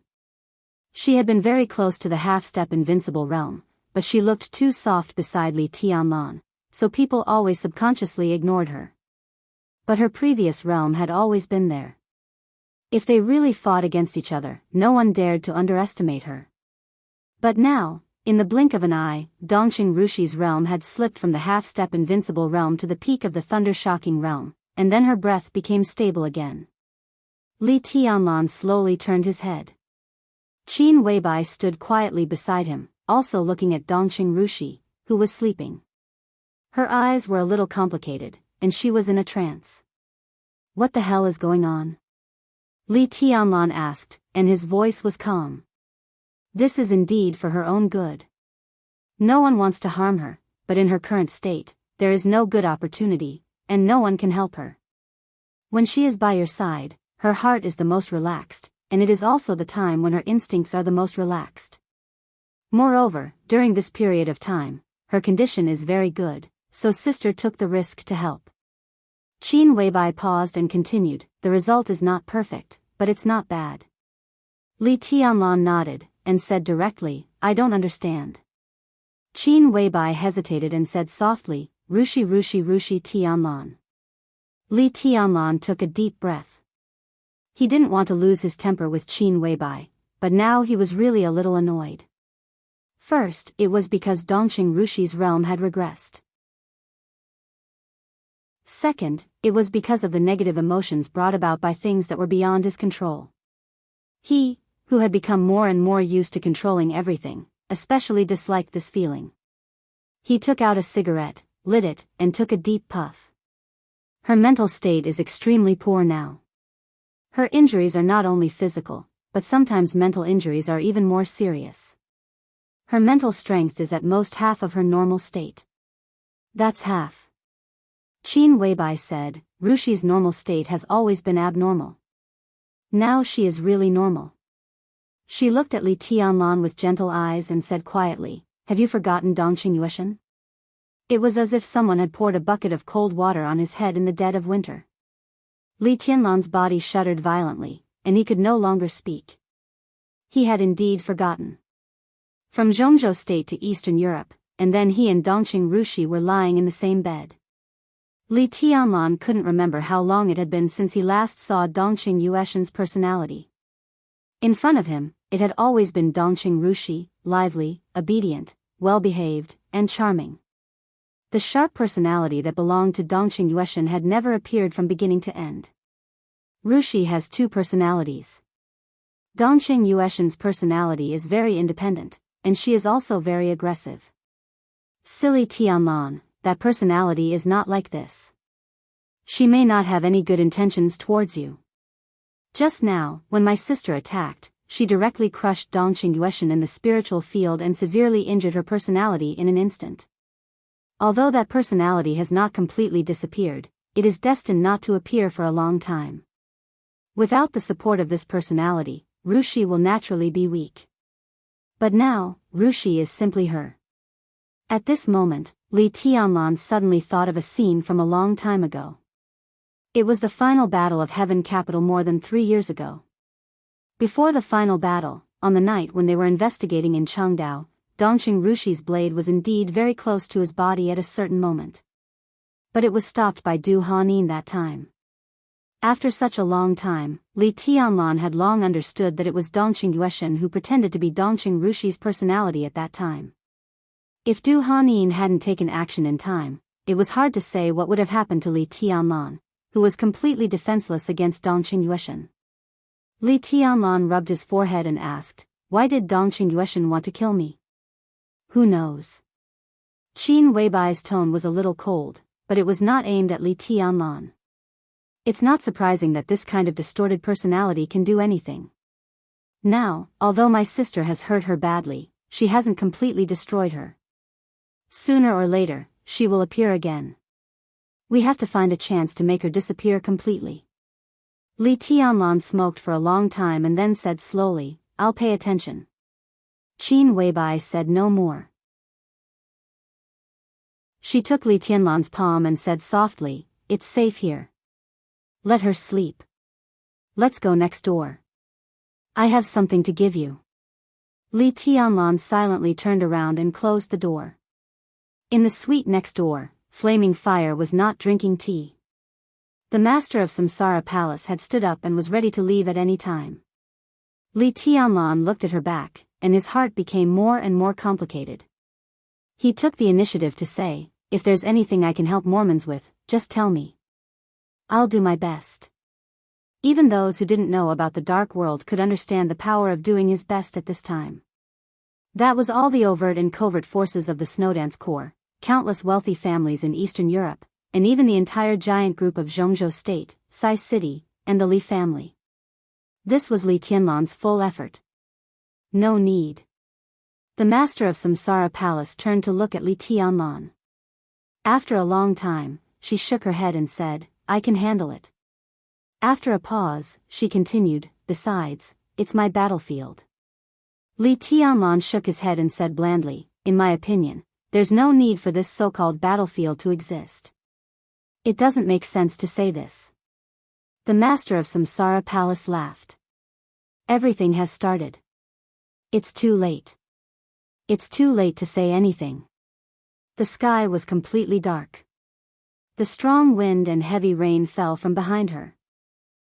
She had been very close to the half-step invincible realm, but she looked too soft beside Li Tianlan, so people always subconsciously ignored her. But her previous realm had always been there. If they really fought against each other, no one dared to underestimate her. But now, in the blink of an eye, Dongqing Rushi's realm had slipped from the half-step invincible realm to the peak of the thunder-shocking realm, and then her breath became stable again. Li Tianlan slowly turned his head. Qin Weibai stood quietly beside him, also looking at Dongqing Rushi, who was sleeping. Her eyes were a little complicated, and she was in a trance. "What the hell is going on?" Li Tianlan asked, and his voice was calm. "This is indeed for her own good. No one wants to harm her, but in her current state, there is no good opportunity, and no one can help her. When she is by your side, her heart is the most relaxed, and it is also the time when her instincts are the most relaxed. Moreover, during this period of time, her condition is very good, so sister took the risk to help." Qin Weibai paused and continued, "The result is not perfect, but it's not bad." Li Tianlan nodded, and said directly, "I don't understand." Qin Weibai hesitated and said softly, "Rushi Rushi Rushi Tianlan." Li Tianlan took a deep breath. He didn't want to lose his temper with Qin Weibai, but now he was really a little annoyed. First, it was because Dongqing Rushi's realm had regressed. Second, it was because of the negative emotions brought about by things that were beyond his control. He, who had become more and more used to controlling everything, especially disliked this feeling. He took out a cigarette, lit it, and took a deep puff. Her mental state is extremely poor now. Her injuries are not only physical, but sometimes mental injuries are even more serious. Her mental strength is at most half of her normal state. That's half. Qin Weibai said, "Rushi's normal state has always been abnormal. Now she is really normal. She looked at Li Tianlan with gentle eyes and said quietly, "Have you forgotten Dongqing Yueshan?" It was as if someone had poured a bucket of cold water on his head in the dead of winter. Li Tianlan's body shuddered violently, and he could no longer speak. He had indeed forgotten. From Jianghu state to Eastern Europe, and then he and Dongqing Rushi were lying in the same bed. Li Tianlan couldn't remember how long it had been since he last saw Dongqing Yueshan's personality. In front of him, it had always been Dongqing Rushi, lively, obedient, well-behaved, and charming. The sharp personality that belonged to Dongqing Yueshan had never appeared from beginning to end. Rushi has two personalities. Dongqing Yueshan's personality is very independent, and she is also very aggressive. Silly Tianlan, that personality is not like this. She may not have any good intentions towards you. Just now, when my sister attacked, she directly crushed Dongqing Yueshan in the spiritual field and severely injured her personality in an instant. Although that personality has not completely disappeared, it is destined not to appear for a long time. Without the support of this personality, Rushi will naturally be weak. But now, Rushi is simply her. At this moment, Li Tianlan suddenly thought of a scene from a long time ago. It was the final battle of Heaven Capital more than 3 years ago. Before the final battle, on the night when they were investigating in Changdao, Dongqing Rushi's blade was indeed very close to his body at a certain moment. But it was stopped by Du Hanin that time. After such a long time, Li Tianlan had long understood that it was Dongqing Yueshan who pretended to be Dongqing Rushi's personality at that time. If Du Hanin hadn't taken action in time, it was hard to say what would have happened to Li Tianlan, who was completely defenseless against Dongqing Yueshan. Li Tianlan rubbed his forehead and asked, "Why did Dongqing Yueshan want to kill me?" "Who knows?" Qin Weibai's tone was a little cold, but it was not aimed at Li Tianlan. It's not surprising that this kind of distorted personality can do anything. Now, although my sister has hurt her badly, she hasn't completely destroyed her. Sooner or later, she will appear again. We have to find a chance to make her disappear completely. Li Tianlan smoked for a long time and then said slowly, "I'll pay attention." Qin Weibai said no more. She took Li Tianlan's palm and said softly, "It's safe here. Let her sleep. Let's go next door. I have something to give you." Li Tianlan silently turned around and closed the door. In the suite next door, Flaming Fire was not drinking tea. The master of Samsara Palace had stood up and was ready to leave at any time. Li Tianlan looked at her back, and his heart became more and more complicated. He took the initiative to say, "If there's anything I can help Mormons with, just tell me. I'll do my best." Even those who didn't know about the dark world could understand the power of doing his best at this time. That was all the overt and covert forces of the Snowdance Corps, countless wealthy families in Eastern Europe, and even the entire giant group of Jianghu State, Sai City, and the Li family. This was Li Tianlan's full effort. No need. The master of Samsara Palace turned to look at Li Tianlan. After a long time, she shook her head and said, "I can handle it." After a pause, she continued, "Besides, it's my battlefield." Li Tianlan shook his head and said blandly, "In my opinion, there's no need for this so-called battlefield to exist. It doesn't make sense to say this." The master of Samsara Palace laughed. "Everything has started. It's too late. It's too late to say anything." The sky was completely dark. The strong wind and heavy rain fell from behind her.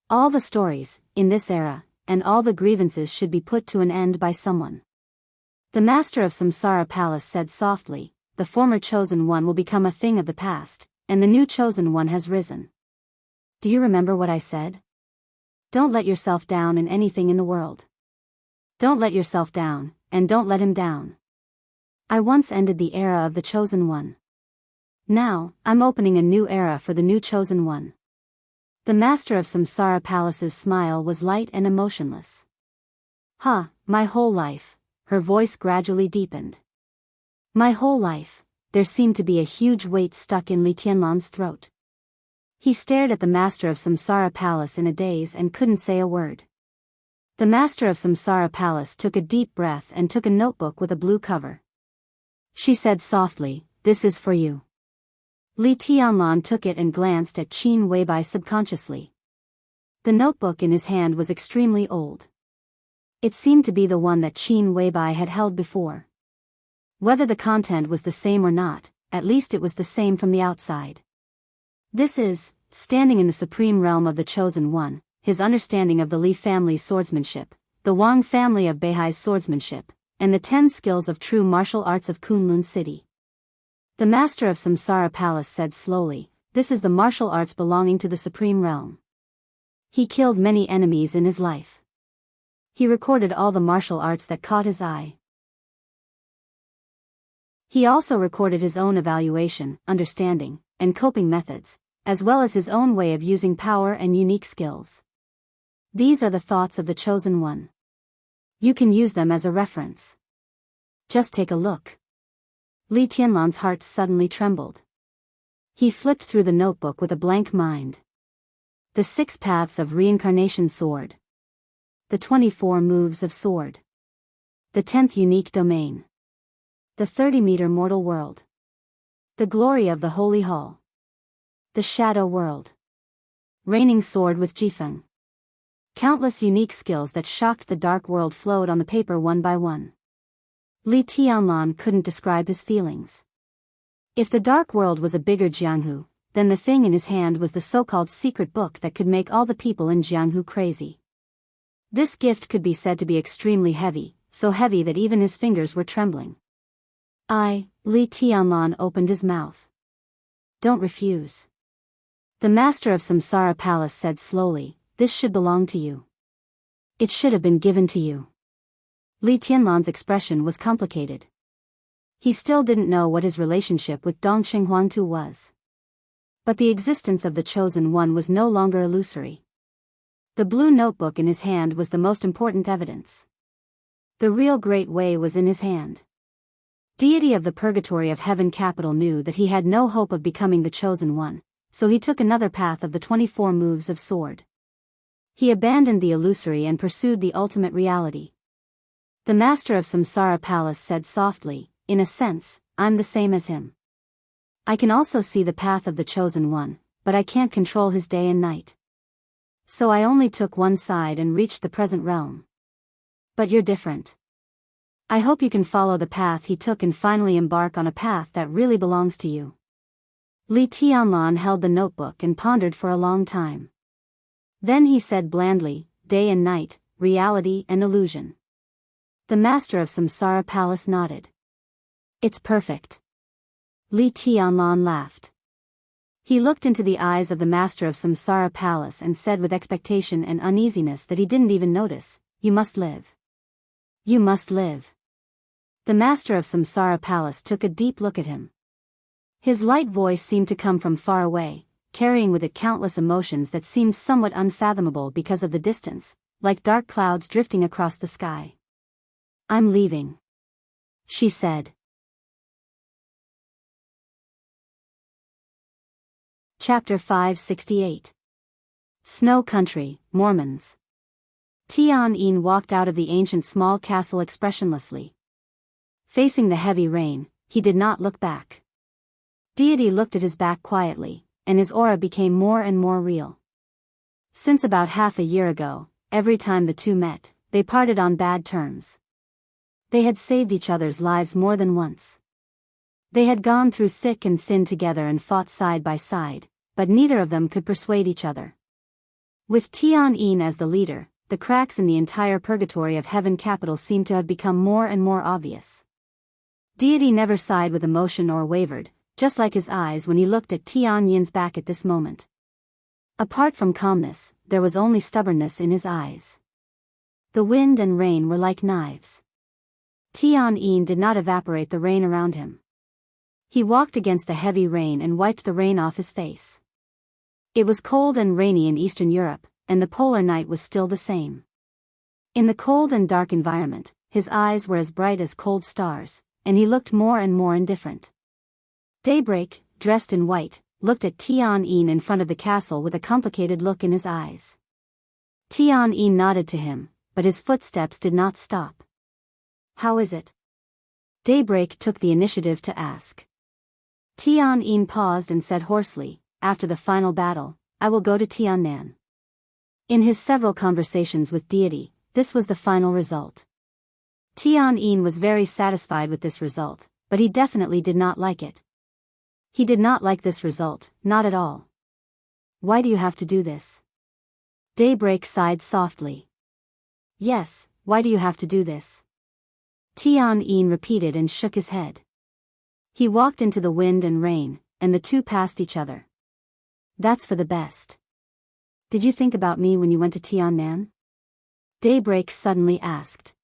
All the stories, in this era, and all the grievances should be put to an end by someone. The master of Samsara Palace said softly, "The former chosen one will become a thing of the past, and the new chosen one has risen. Do you remember what I said? Don't let yourself down in anything in the world. Don't let yourself down, and don't let him down. I once ended the era of the chosen one. Now, I'm opening a new era for the new chosen one." The master of Samsara Palace's smile was light and emotionless. My whole life," her voice gradually deepened. "My whole life," there seemed to be a huge weight stuck in Li Tianlan's throat. He stared at the master of Samsara Palace in a daze and couldn't say a word. The master of Samsara Palace took a deep breath and took a notebook with a blue cover. She said softly, "This is for you." Li Tianlan took it and glanced at Qin Weibai subconsciously. The notebook in his hand was extremely old. It seemed to be the one that Qin Weibai had held before. Whether the content was the same or not, at least it was the same from the outside. This is, standing in the supreme realm of the Chosen One, his understanding of the Li family's swordsmanship, the Wang family of Beihai's swordsmanship, and the 10 skills of true martial arts of Kunlun City. The master of Samsara Palace said slowly, "This is the martial arts belonging to the supreme realm." He killed many enemies in his life. He recorded all the martial arts that caught his eye. He also recorded his own evaluation, understanding, and coping methods, as well as his own way of using power and unique skills. These are the thoughts of the Chosen One. You can use them as a reference. Just take a look. Li Tianlan's heart suddenly trembled. He flipped through the notebook with a blank mind. The 6 paths of reincarnation sword. The 24 moves of sword. The 10th unique domain. The 30-meter mortal world. The glory of the holy hall. The shadow world. Raining sword with Jifeng. Countless unique skills that shocked the dark world flowed on the paper one by one. Li Tianlan couldn't describe his feelings. If the dark world was a bigger Jianghu, then the thing in his hand was the so-called secret book that could make all the people in Jianghu crazy. This gift could be said to be extremely heavy, so heavy that even his fingers were trembling. Li Tianlan opened his mouth. "Don't refuse." The master of Samsara Palace said slowly, "This should belong to you. It should have been given to you." Li Tianlan's expression was complicated. He still didn't know what his relationship with Dongqing Huangtu was. But the existence of the Chosen One was no longer illusory. The blue notebook in his hand was the most important evidence. The real Great Way was in his hand. Deity of the Purgatory of Heaven Capital knew that he had no hope of becoming the Chosen One, so he took another path of the 24 moves of sword. He abandoned the illusory and pursued the ultimate reality. The master of Samsara Palace said softly, "In a sense, I'm the same as him. I can also see the path of the Chosen One, but I can't control his day and night. So I only took one side and reached the present realm. But you're different. I hope you can follow the path he took and finally embark on a path that really belongs to you." Li Tianlan held the notebook and pondered for a long time. Then he said blandly, "Day and night, reality and illusion." The master of Samsara Palace nodded. "It's perfect." Li Tianlan laughed. He looked into the eyes of the master of Samsara Palace and said with expectation and uneasiness that he didn't even notice, "You must live. You must live." The master of Samsara Palace took a deep look at him. His light voice seemed to come from far away, carrying with it countless emotions that seemed somewhat unfathomable because of the distance, like dark clouds drifting across the sky. "I'm leaving," she said. Chapter 568. Snow Country, Mormons. Tian walked out of the ancient small castle expressionlessly. Facing the heavy rain, he did not look back. Deity looked at his back quietly, and his aura became more and more real. Since about half a year ago, every time the two met, they parted on bad terms. They had saved each other's lives more than once. They had gone through thick and thin together and fought side by side, but neither of them could persuade each other. With Tian as the leader, the cracks in the entire purgatory of Heaven Capital seemed to have become more and more obvious. Deity never sighed with emotion or wavered, just like his eyes when he looked at Tian's back at this moment. Apart from calmness, there was only stubbornness in his eyes. The wind and rain were like knives. Tian did not evaporate the rain around him. He walked against the heavy rain and wiped the rain off his face. It was cold and rainy in Eastern Europe, and the polar night was still the same. In the cold and dark environment, his eyes were as bright as cold stars, and he looked more and more indifferent. Daybreak, dressed in white, looked at Tian in front of the castle with a complicated look in his eyes. Tian nodded to him, but but his footsteps did not stop. How is it? Daybreak took the initiative to ask. Tian paused and said hoarsely, after the final battle, I will go to Tiannan. In his several conversations with deity, this was the final result. Tian was very satisfied with this result, but he definitely did not like it. He did not like this result, not at all. Why do you have to do this? Daybreak sighed softly. Yes, why do you have to do this? Tian repeated and shook his head. He walked into the wind and rain, and the two passed each other. That's for the best. Did you think about me when you went to Tiannan? Daybreak suddenly asked.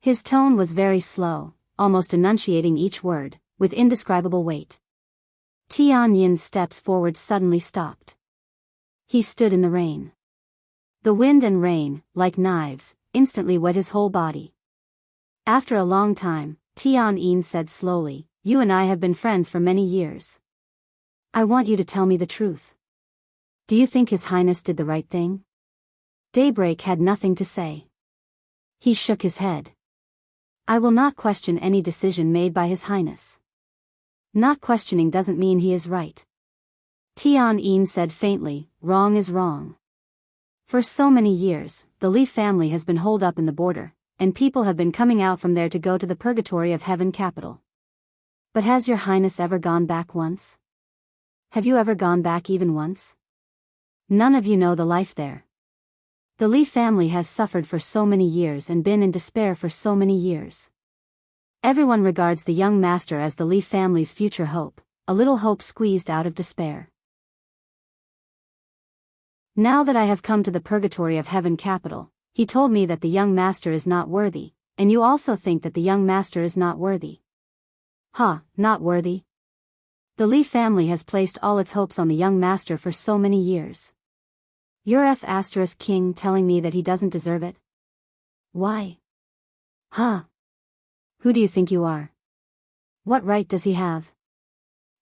His tone was very slow, almost enunciating each word, with indescribable weight. Tian's steps forward suddenly stopped. He stood in the rain. The wind and rain, like knives, instantly wet his whole body. After a long time, Tian said slowly, You and I have been friends for many years. I want you to tell me the truth. Do you think His Highness did the right thing? Daybreak had nothing to say. He shook his head. I will not question any decision made by His Highness. Not questioning doesn't mean he is right. Tian said faintly, Wrong is wrong. For so many years, the Li family has been holed up in the border, and people have been coming out from there to go to the purgatory of heaven capital. But has your highness ever gone back once? Have you ever gone back even once? None of you know the life there. The Li family has suffered for so many years and been in despair for so many years. Everyone regards the young master as the Li family's future hope, a little hope squeezed out of despair. Now that I have come to the purgatory of heaven capital, he told me that the young master is not worthy, and you also think that the young master is not worthy. Not worthy? The Li family has placed all its hopes on the young master for so many years. You're King telling me that he doesn't deserve it? Why? Who do you think you are? What right does he have?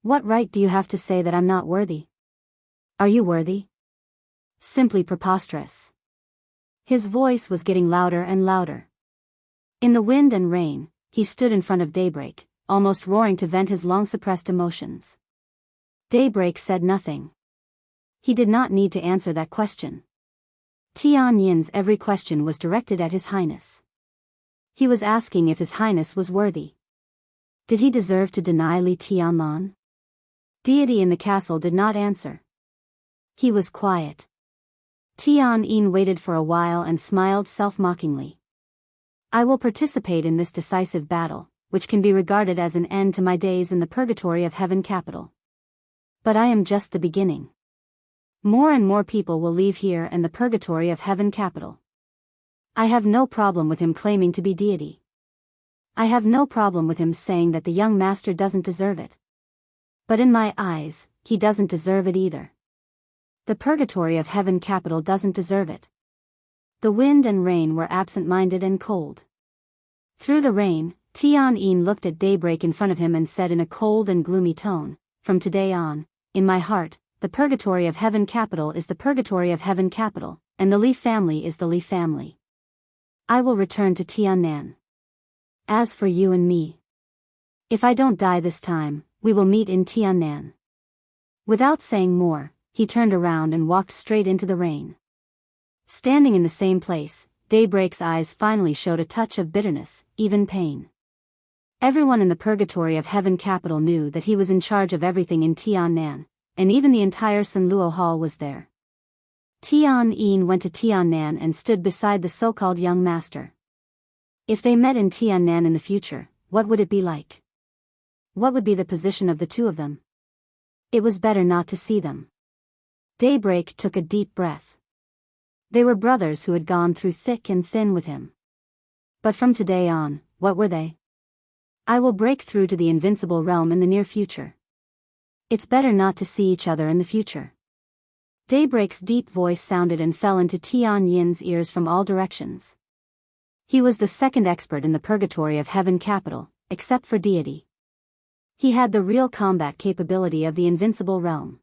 What right do you have to say that I'm not worthy? Are you worthy? Simply preposterous. His voice was getting louder and louder. In the wind and rain, he stood in front of Daybreak, almost roaring to vent his long-suppressed emotions. Daybreak said nothing. He did not need to answer that question. Tian's every question was directed at His Highness. He was asking if His Highness was worthy. Did he deserve to deny Li Tianlan? Deity in the castle did not answer. He was quiet. Tian waited for a while and smiled self-mockingly. I will participate in this decisive battle, which can be regarded as an end to my days in the purgatory of heaven capital. But I am just the beginning. More and more people will leave here and the purgatory of heaven capital. I have no problem with him claiming to be deity. I have no problem with him saying that the young master doesn't deserve it. But in my eyes, he doesn't deserve it either. The purgatory of heaven capital doesn't deserve it. The wind and rain were absent-minded and cold. Through the rain, Tian looked at Daybreak in front of him and said in a cold and gloomy tone, From today on, in my heart, the purgatory of heaven capital is the purgatory of heaven capital, and the Li family is the Li family. I will return to Tiannan. As for you and me, if I don't die this time, we will meet in Tiannan. Without saying more, he turned around and walked straight into the rain. Standing in the same place, Daybreak's eyes finally showed a touch of bitterness, even pain. Everyone in the purgatory of heaven capital knew that he was in charge of everything in Tiannan, and even the entire Sunluo Hall was there. Tian went to Tiannan and stood beside the so-called young master. If they met in Tiannan in the future, what would it be like? What would be the position of the two of them? It was better not to see them. Daybreak took a deep breath. They were brothers who had gone through thick and thin with him. But from today on, what were they? I will break through to the invincible realm in the near future. It's better not to see each other in the future. Daybreak's deep voice sounded and fell into Tian's ears from all directions. He was the second expert in the purgatory of heaven capital, except for deity. He had the real combat capability of the invincible realm.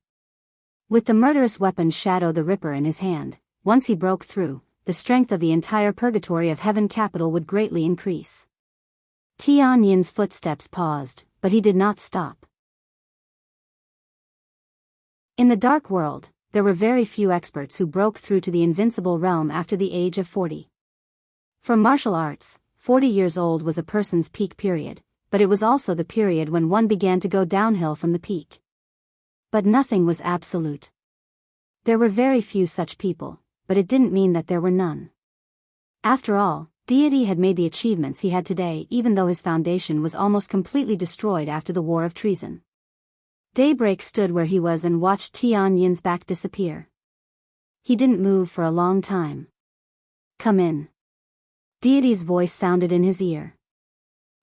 With the murderous weapon Shadow the Ripper in his hand, once he broke through, the strength of the entire purgatory of heaven capital would greatly increase. Tian Yin's footsteps paused, but he did not stop. In the dark world, there were very few experts who broke through to the invincible realm after the age of 40. For martial arts, 40 years old was a person's peak period, but it was also the period when one began to go downhill from the peak. But nothing was absolute. There were very few such people, but it didn't mean that there were none. After all, deity had made the achievements he had today even though his foundation was almost completely destroyed after the War of Treason. Daybreak stood where he was and watched Tian Yin's back disappear. He didn't move for a long time. "Come in." Deity's voice sounded in his ear.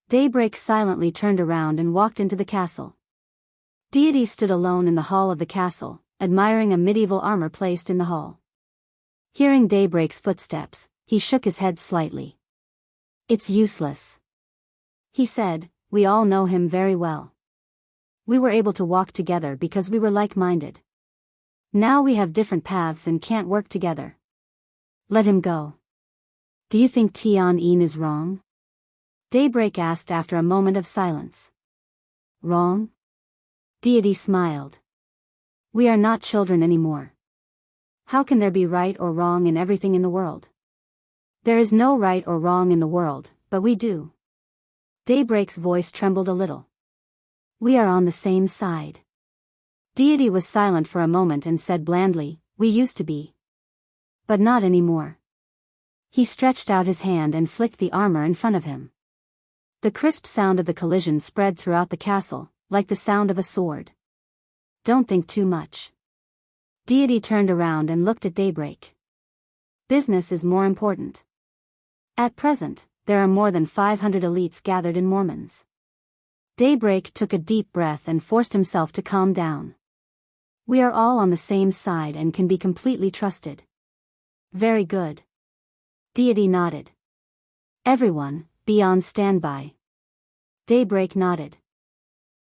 Daybreak silently turned around and walked into the castle. Deity stood alone in the hall of the castle, admiring a medieval armor placed in the hall. Hearing Daybreak's footsteps, he shook his head slightly. "It's useless," he said. "We all know him very well. We were able to walk together because we were like-minded. Now we have different paths and can't work together. Let him go." "Do you think Tian Yin is wrong?" Daybreak asked after a moment of silence. "Wrong?" Deity smiled. "We are not children anymore. How can there be right or wrong in everything in the world? There is no right or wrong in the world, but we do." Daybreak's voice trembled a little. "We are on the same side." Deity was silent for a moment and said blandly, "We used to be. But not anymore." He stretched out his hand and flicked the armor in front of him. The crisp sound of the collision spread throughout the castle, like the sound of a sword. "Don't think too much." Deity turned around and looked at Daybreak. "Business is more important. At present, there are more than 500 elites gathered in Mormons." Daybreak took a deep breath and forced himself to calm down. "We are all on the same side and can be completely trusted." "Very good." Deity nodded. "Everyone, be on standby." Daybreak nodded.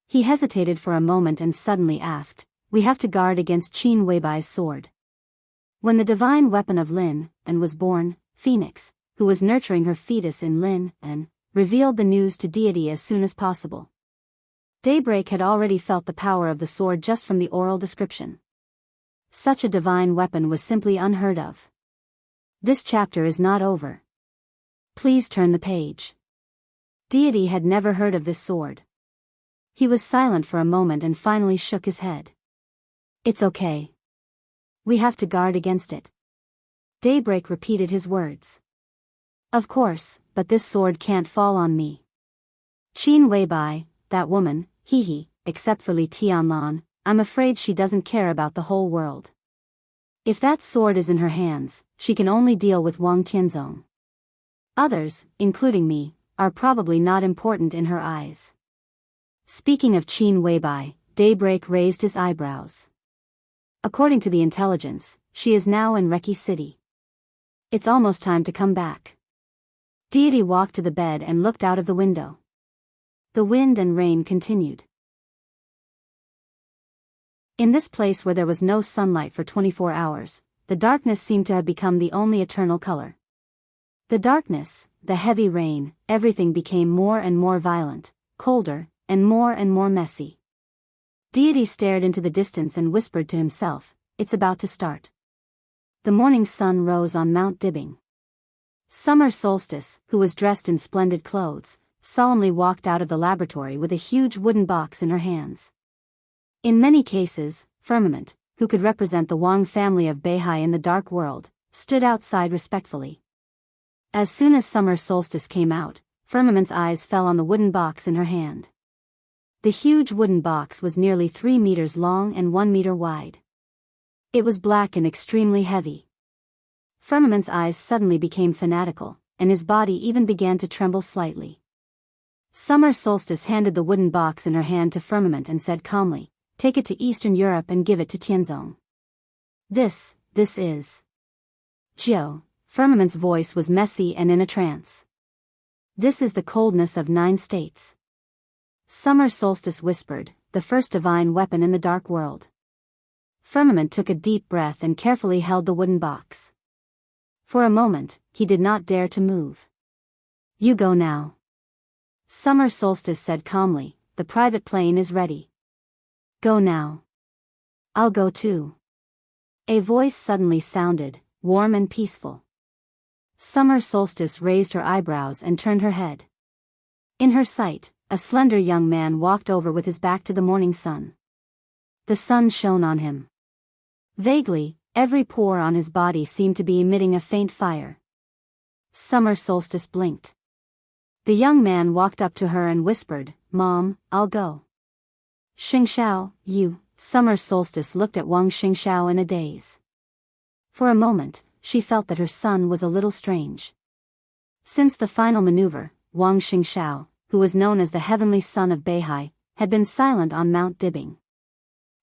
He hesitated for a moment and suddenly asked, "We have to guard against Qin Weibai's sword." When the divine weapon of Lin, and was born, Phoenix, who was nurturing her fetus in Lin, and revealed the news to Deity as soon as possible. Daybreak had already felt the power of the sword just from the oral description. Such a divine weapon was simply unheard of. This chapter is not over. Please turn the page. Deity had never heard of this sword. He was silent for a moment and finally shook his head. "It's okay. We have to guard against it." Daybreak repeated his words. "Of course, but this sword can't fall on me. Qin Weibai, that woman, except for Li Tianlan, I'm afraid she doesn't care about the whole world. If that sword is in her hands, she can only deal with Wang Tianzong. Others, including me, are probably not important in her eyes." Speaking of Qin Weibai, Daybreak raised his eyebrows. "According to the intelligence, she is now in Reki City. It's almost time to come back." Deity walked to the bed and looked out of the window. The wind and rain continued. In this place where there was no sunlight for 24 hours, the darkness seemed to have become the only eternal color. The darkness, the heavy rain, everything became more and more violent, colder, and more messy. Deity stared into the distance and whispered to himself, "It's about to start." The morning sun rose on Mount Dibbing. Summer Solstice, who was dressed in splendid clothes, solemnly walked out of the laboratory with a huge wooden box in her hands. In many cases, Firmament, who could represent the Wang family of Beihai in the dark world, stood outside respectfully. As soon as Summer Solstice came out, Firmament's eyes fell on the wooden box in her hand. The huge wooden box was nearly 3 meters long and 1 meter wide. It was black and extremely heavy. Firmament's eyes suddenly became fanatical, and his body even began to tremble slightly. Summer Solstice handed the wooden box in her hand to Firmament and said calmly, "Take it to Eastern Europe and give it to Tianzong." This is... Jiao, Firmament's voice was messy and in a trance. "This is the coldness of 9 states." Summer Solstice whispered, "The first divine weapon in the dark world." Firmament took a deep breath and carefully held the wooden box. For a moment, he did not dare to move. You go now. Summer Solstice said calmly, the private plane is ready. Go now. I'll go too. A voice suddenly sounded, warm and peaceful. Summer Solstice raised her eyebrows and turned her head. In her sight, a slender young man walked over with his back to the morning sun. The sun shone on him. Vaguely, every pore on his body seemed to be emitting a faint fire. Summer Solstice blinked. The young man walked up to her and whispered, Mom, I'll go. Xianxiao, you. Summer Solstice looked at Wang Xianxiao in a daze. For a moment, she felt that her son was a little strange. Since the final maneuver, Wang Xianxiao, who was known as the heavenly son of Beihai, had been silent on Mount Dibbing.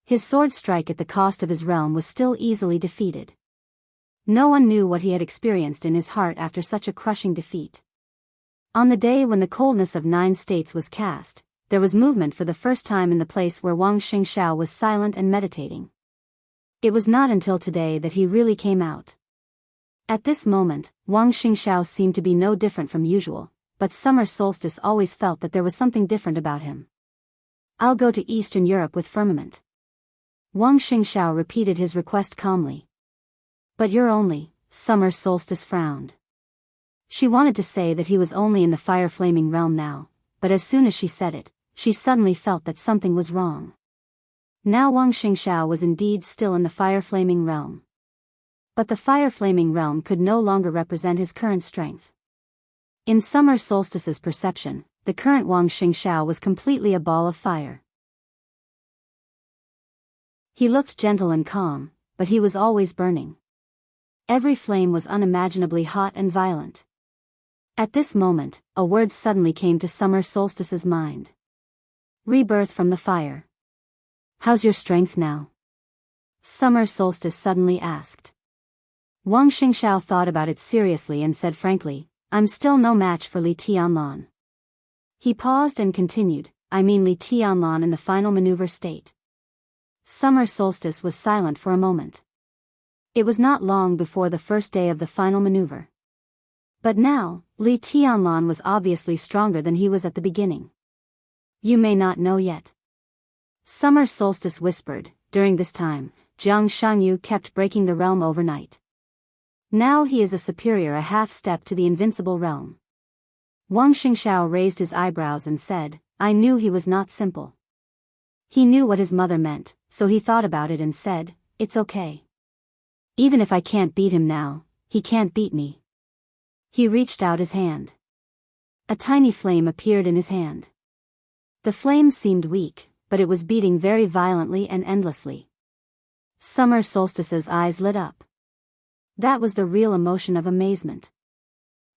His sword strike at the cost of his realm was still easily defeated. No one knew what he had experienced in his heart after such a crushing defeat. On the day when the coldness of 9 states was cast, there was movement for the first time in the place where Wang Xianxiao was silent and meditating. It was not until today that he really came out. At this moment, Wang Xianxiao seemed to be no different from usual, but Summer Solstice always felt that there was something different about him. I'll go to Eastern Europe with Firmament. Wang Xianxiao repeated his request calmly. But you're only, Summer Solstice frowned. She wanted to say that he was only in the fire-flaming realm now, but as soon as she said it, she suddenly felt that something was wrong. Now Wang Xianxiao was indeed still in the fire-flaming realm. But the fire-flaming realm could no longer represent his current strength. In Summer Solstice's perception, the current Wang Xianxiao was completely a ball of fire. He looked gentle and calm, but he was always burning. Every flame was unimaginably hot and violent. At this moment, a word suddenly came to Summer Solstice's mind. Rebirth from the fire. How's your strength now? Summer Solstice suddenly asked. Wang Xianxiao thought about it seriously and said frankly, I'm still no match for Li Tianlan. He paused and continued, I mean Li Tianlan in the final maneuver state. Summer Solstice was silent for a moment. It was not long before the first day of the final maneuver. But now, Li Tianlan was obviously stronger than he was at the beginning. You may not know yet. Summer Solstice whispered, during this time, Jianghu kept breaking the realm overnight. Now he is a superior a half-step to the invincible realm. Wang Xianxiao raised his eyebrows and said, I knew he was not simple. He knew what his mother meant, so he thought about it and said, it's okay. Even if I can't beat him now, he can't beat me. He reached out his hand. A tiny flame appeared in his hand. The flame seemed weak, but it was beating very violently and endlessly. Summer Solstice's eyes lit up. That was the real emotion of amazement.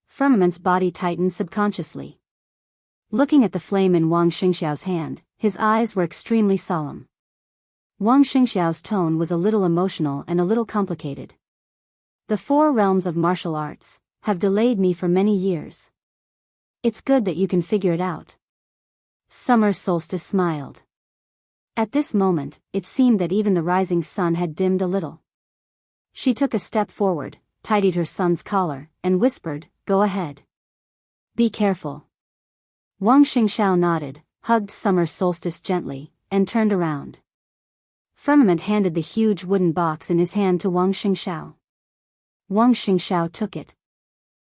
Firmament's body tightened subconsciously. Looking at the flame in Wang Xianxiao's hand, his eyes were extremely solemn. Wang Xianxiao's tone was a little emotional and a little complicated. The 4 realms of martial arts have delayed me for many years. It's good that you can figure it out. Summer Solstice smiled. At this moment, it seemed that even the rising sun had dimmed a little. She took a step forward, tidied her son's collar, and whispered, Go ahead. Be careful. Wang Xianxiao nodded, hugged Summer Solstice gently, and turned around. Firmament handed the huge wooden box in his hand to Wang Xianxiao. Wang Xianxiao took it.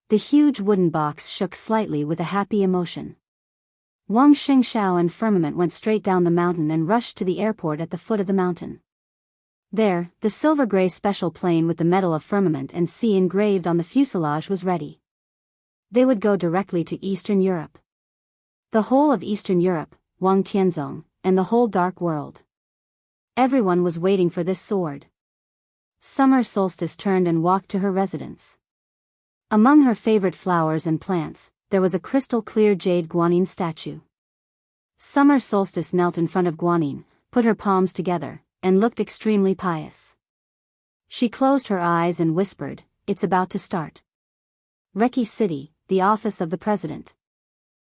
The huge wooden box shook slightly with a happy emotion. Wang Xianxiao and Firmament went straight down the mountain and rushed to the airport at the foot of the mountain. There, the silver-gray special plane with the medal of Firmament and C engraved on the fuselage was ready. They would go directly to Eastern Europe. The whole of Eastern Europe, Wang Tianzong, and the whole dark world. Everyone was waiting for this sword. Summer Solstice turned and walked to her residence. Among her favorite flowers and plants, there was a crystal-clear jade guanyin statue. Summer Solstice knelt in front of guanyin, put her palms together, and looked extremely pious. She closed her eyes and whispered, It's about to start. Reki City, the office of the president.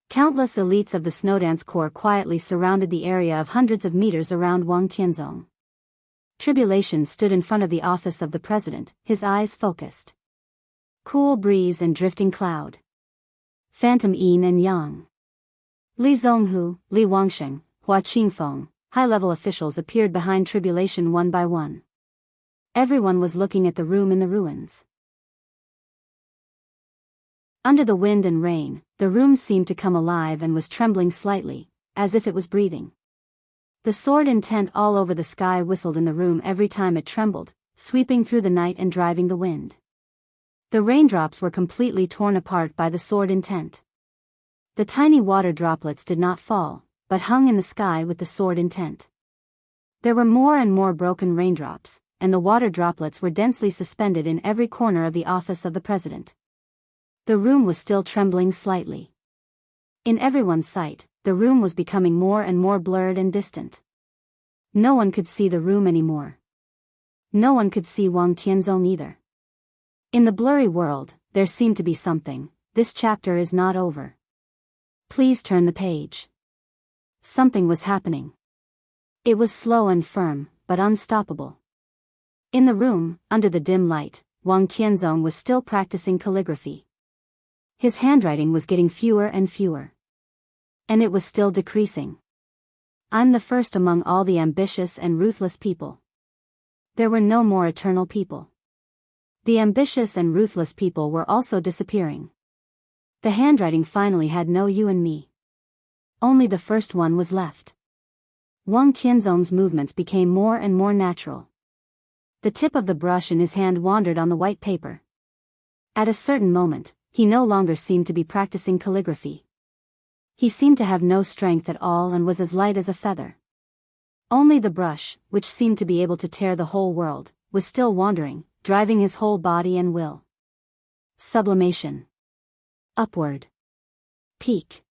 Countless elites of the Snowdance Corps quietly surrounded the area of hundreds of meters around Wang Tianzong. Tribulation stood in front of the office of the president, his eyes focused. Cool breeze and drifting cloud. Phantom yin and yang. Li Zonghu, Li Wangsheng, Hua Qingfeng, high-level officials appeared behind Tribulation one by one. Everyone was looking at the room in the ruins. Under the wind and rain, the room seemed to come alive and was trembling slightly, as if it was breathing. The sword intent all over the sky whistled in the room every time it trembled, sweeping through the night and driving the wind. The raindrops were completely torn apart by the sword intent. The tiny water droplets did not fall, but hung in the sky with the sword intent. There were more and more broken raindrops, and the water droplets were densely suspended in every corner of the office of the president. The room was still trembling slightly. In everyone's sight, the room was becoming more and more blurred and distant. No one could see the room anymore. No one could see Wang Tianzong either. In the blurry world, there seemed to be something. This chapter is not over. Please turn the page. Something was happening. It was slow and firm, but unstoppable. In the room, under the dim light, Wang Tianzong was still practicing calligraphy. His handwriting was getting fewer and fewer. And it was still decreasing. I'm the first among all the ambitious and ruthless people. There were no more eternal people. The ambitious and ruthless people were also disappearing. The handwriting finally had no you and me. Only the first one was left. Wang Tianzong's movements became more and more natural. The tip of the brush in his hand wandered on the white paper. At a certain moment, he no longer seemed to be practicing calligraphy. He seemed to have no strength at all and was as light as a feather. Only the brush, which seemed to be able to tear the whole world, was still wandering, driving his whole body and will. Sublimation. Upward. Peak.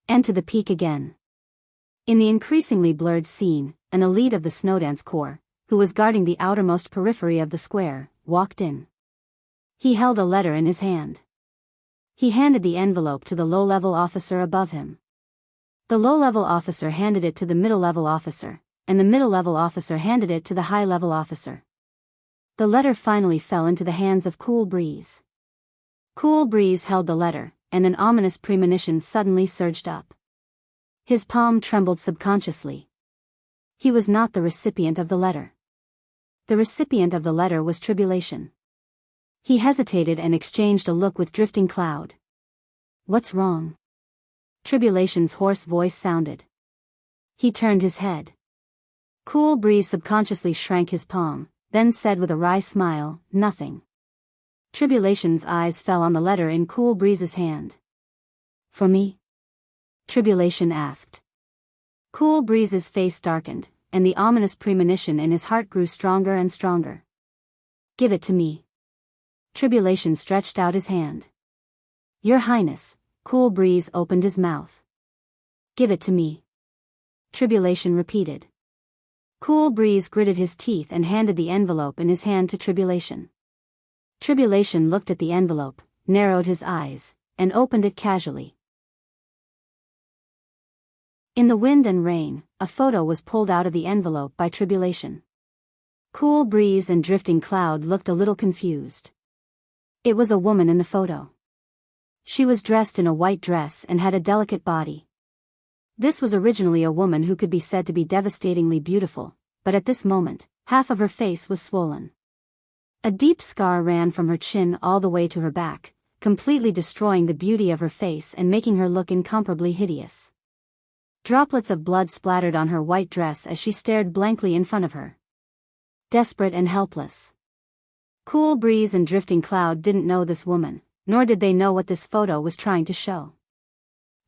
And to the peak again. In the increasingly blurred scene, an elite of the Snowdance Corps, who was guarding the outermost periphery of the square, walked in. He held a letter in his hand. He handed the envelope to the low-level officer above him. The low-level officer handed it to the middle-level officer, and the middle-level officer handed it to the high-level officer. The letter finally fell into the hands of Cool Breeze. Cool Breeze held the letter, and an ominous premonition suddenly surged up. His palm trembled subconsciously. He was not the recipient of the letter. The recipient of the letter was Tribulation. He hesitated and exchanged a look with Drifting Cloud. What's wrong? Tribulation's hoarse voice sounded. He turned his head. Cool Breeze subconsciously shrank his palm, then said with a wry smile, nothing. Tribulation's eyes fell on the letter in Cool Breeze's hand. For me? Tribulation asked. Cool Breeze's face darkened, and the ominous premonition in his heart grew stronger and stronger. Give it to me. Tribulation stretched out his hand. Your Highness, Cool Breeze opened his mouth. Give it to me. Tribulation repeated. Cool Breeze gritted his teeth and handed the envelope in his hand to Tribulation. Tribulation looked at the envelope, narrowed his eyes, and opened it casually. In the wind and rain, a photo was pulled out of the envelope by Tribulation. Cool Breeze and Drifting Cloud looked a little confused. It was a woman in the photo. She was dressed in a white dress and had a delicate body. This was originally a woman who could be said to be devastatingly beautiful, but at this moment, half of her face was swollen. A deep scar ran from her chin all the way to her back, completely destroying the beauty of her face and making her look incomparably hideous. Droplets of blood splattered on her white dress as she stared blankly in front of her. Desperate and helpless. Cool Breeze and Drifting Cloud didn't know this woman, nor did they know what this photo was trying to show.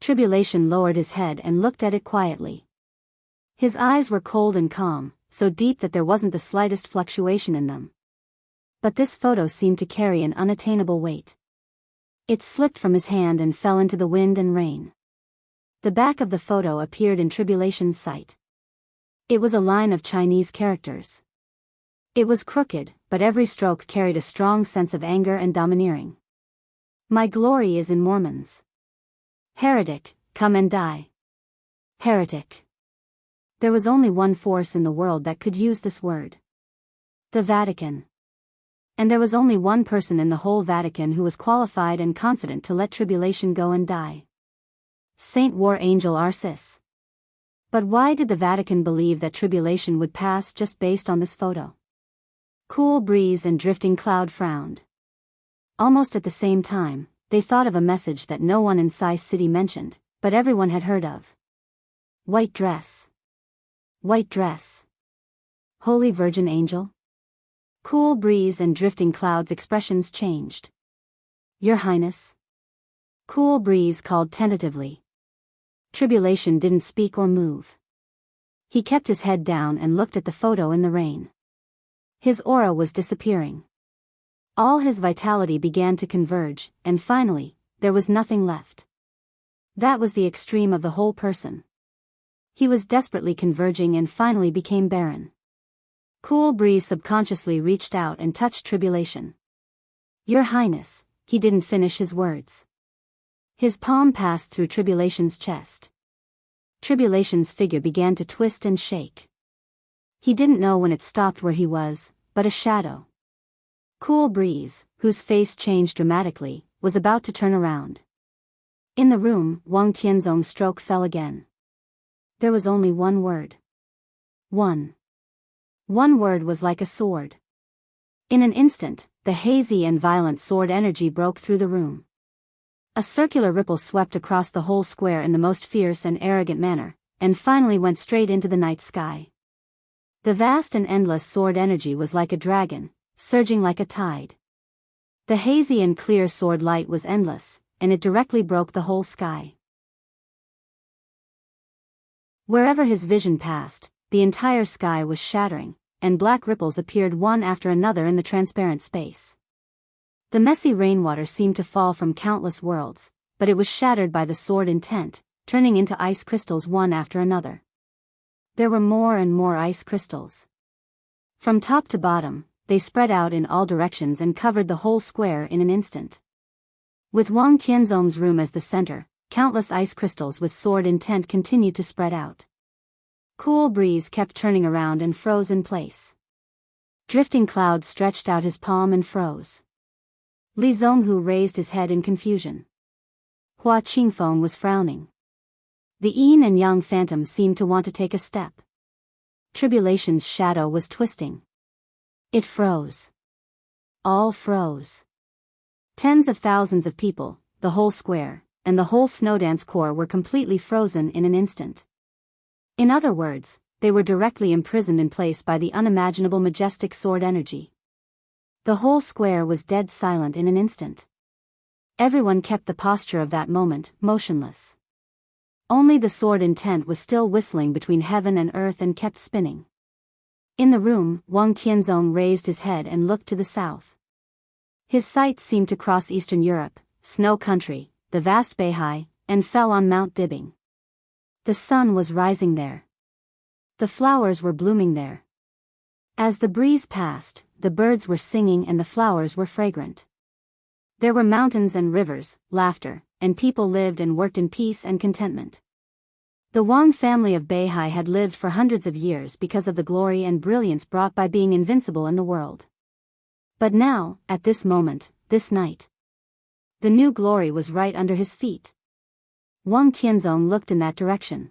Tribulation lowered his head and looked at it quietly. His eyes were cold and calm, so deep that there wasn't the slightest fluctuation in them. But this photo seemed to carry an unattainable weight. It slipped from his hand and fell into the wind and rain. The back of the photo appeared in Tribulation's sight. It was a line of Chinese characters. It was crooked, but every stroke carried a strong sense of anger and domineering. My glory is in Mormons. Heretic, come and die. Heretic. There was only one force in the world that could use this word. The Vatican. And there was only one person in the whole Vatican who was qualified and confident to let tribulation go and die. Saint War Angel Arcis. But why did the Vatican believe that tribulation would pass just based on this photo? Cool breeze and drifting cloud frowned. Almost at the same time, they thought of a message that no one in Sai City mentioned, but everyone had heard of. White dress. White dress. Holy Virgin Angel? Cool breeze and drifting clouds expressions changed. Your Highness? Cool breeze called tentatively. Tribulation didn't speak or move. He kept his head down and looked at the photo in the rain. His aura was disappearing. All his vitality began to converge, and finally, there was nothing left. That was the extreme of the whole person. He was desperately converging and finally became barren. Cool breeze subconsciously reached out and touched tribulation. Your Highness, he didn't finish his words. His palm passed through tribulation's chest. Tribulation's figure began to twist and shake. He didn't know when it stopped where he was, but a shadow. Cool breeze, whose face changed dramatically, was about to turn around. In the room, Wang Tianzong's stroke fell again. There was only one word. One. One word was like a sword. In an instant, the hazy and violent sword energy broke through the room. A circular ripple swept across the whole square in the most fierce and arrogant manner, and finally went straight into the night sky. The vast and endless sword energy was like a dragon, surging like a tide. The hazy and clear sword light was endless, and it directly broke the whole sky. Wherever his vision passed, the entire sky was shattering, and black ripples appeared one after another in the transparent space. The messy rainwater seemed to fall from countless worlds, but it was shattered by the sword intent, turning into ice crystals one after another. There were more and more ice crystals. From top to bottom, they spread out in all directions and covered the whole square in an instant. With Wang Tianzong's room as the center, countless ice crystals with sword intent continued to spread out. Cool breeze kept turning around and froze in place. Drifting clouds stretched out his palm and froze. Li Zonghu raised his head in confusion. Hua Qingfeng was frowning. The yin and yang phantom seemed to want to take a step. Tribulation's shadow was twisting. It froze. All froze. Tens of thousands of people, the whole square, and the whole Snowdance Corps were completely frozen in an instant. In other words, they were directly imprisoned in place by the unimaginable majestic sword energy. The whole square was dead silent in an instant. Everyone kept the posture of that moment, motionless. Only the sword intent was still whistling between heaven and earth and kept spinning. In the room, Wang Tianzong raised his head and looked to the south. His sight seemed to cross Eastern Europe, snow country, the vast Beihai, and fell on Mount Dibing. The sun was rising there. The flowers were blooming there. As the breeze passed, the birds were singing and the flowers were fragrant. There were mountains and rivers, laughter, and people lived and worked in peace and contentment. The Wang family of Beihai had lived for hundreds of years because of the glory and brilliance brought by being invincible in the world. But now, at this moment, this night, the new glory was right under his feet. Wang Tianzong looked in that direction.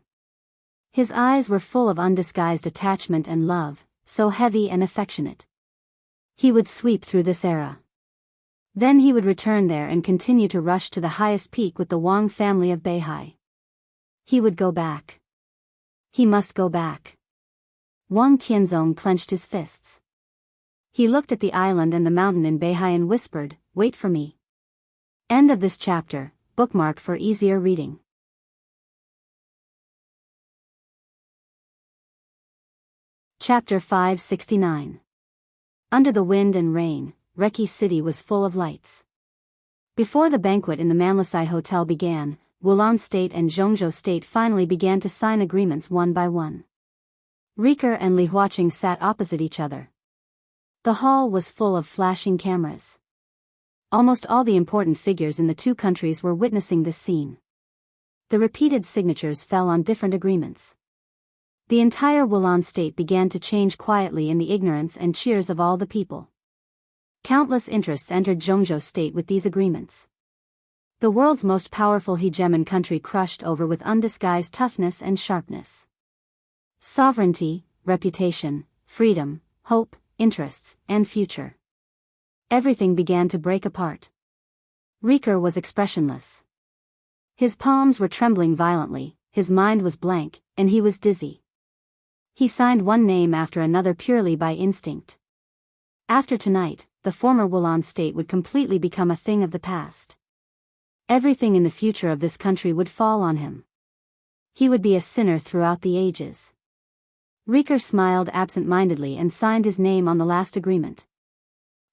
His eyes were full of undisguised attachment and love, so heavy and affectionate. He would sweep through this era. Then he would return there and continue to rush to the highest peak with the Wang family of Beihai. He would go back. He must go back. Wang Tianzong clenched his fists. He looked at the island and the mountain in Beihai and whispered, "Wait for me." End of this chapter, bookmark for easier reading. Chapter 569. Under the wind and rain, Reki City was full of lights. Before the banquet in the Manlisai Hotel began, Wulan State and Zhongzhou State finally began to sign agreements one by one. Riker and Li Huaqing sat opposite each other. The hall was full of flashing cameras. Almost all the important figures in the two countries were witnessing this scene. The repeated signatures fell on different agreements. The entire Wulan State began to change quietly in the ignorance and cheers of all the people. Countless interests entered Jianghu state with these agreements. The world's most powerful hegemon country crushed over with undisguised toughness and sharpness. Sovereignty, reputation, freedom, hope, interests, and future. Everything began to break apart. Rieker was expressionless. His palms were trembling violently, his mind was blank, and he was dizzy. He signed one name after another purely by instinct. After tonight, the former Wulan state would completely become a thing of the past. Everything in the future of this country would fall on him. He would be a sinner throughout the ages. Rieker smiled absent-mindedly and signed his name on the last agreement.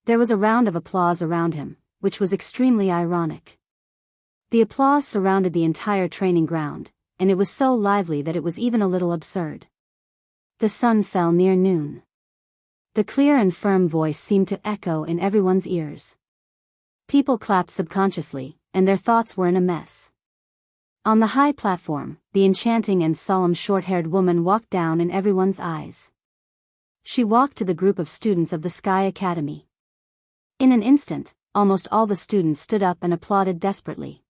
There was a round of applause around him, which was extremely ironic. The applause surrounded the entire training ground, and it was so lively that it was even a little absurd. The sun fell near noon. The clear and firm voice seemed to echo in everyone's ears. People clapped subconsciously, and their thoughts were in a mess. On the high platform, the enchanting and solemn short-haired woman walked down in everyone's eyes. She walked to the group of students of the Sky Academy. In an instant, almost all the students stood up and applauded desperately.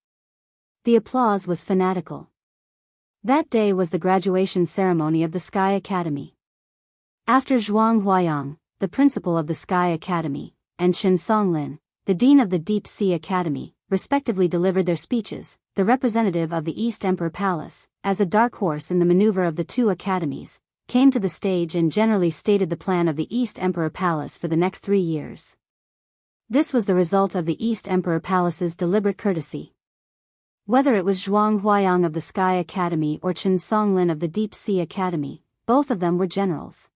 The applause was fanatical. That day was the graduation ceremony of the Sky Academy. After Zhuang Huayang, the principal of the Sky Academy, and Chen Songlin, the dean of the Deep Sea Academy, respectively delivered their speeches, the representative of the East Emperor Palace, as a dark horse in the maneuver of the two academies, came to the stage and generally stated the plan of the East Emperor Palace for the next 3 years. This was the result of the East Emperor Palace's deliberate courtesy. Whether it was Zhuang Huayang of the Sky Academy or Chen Songlin of the Deep Sea Academy, both of them were generals.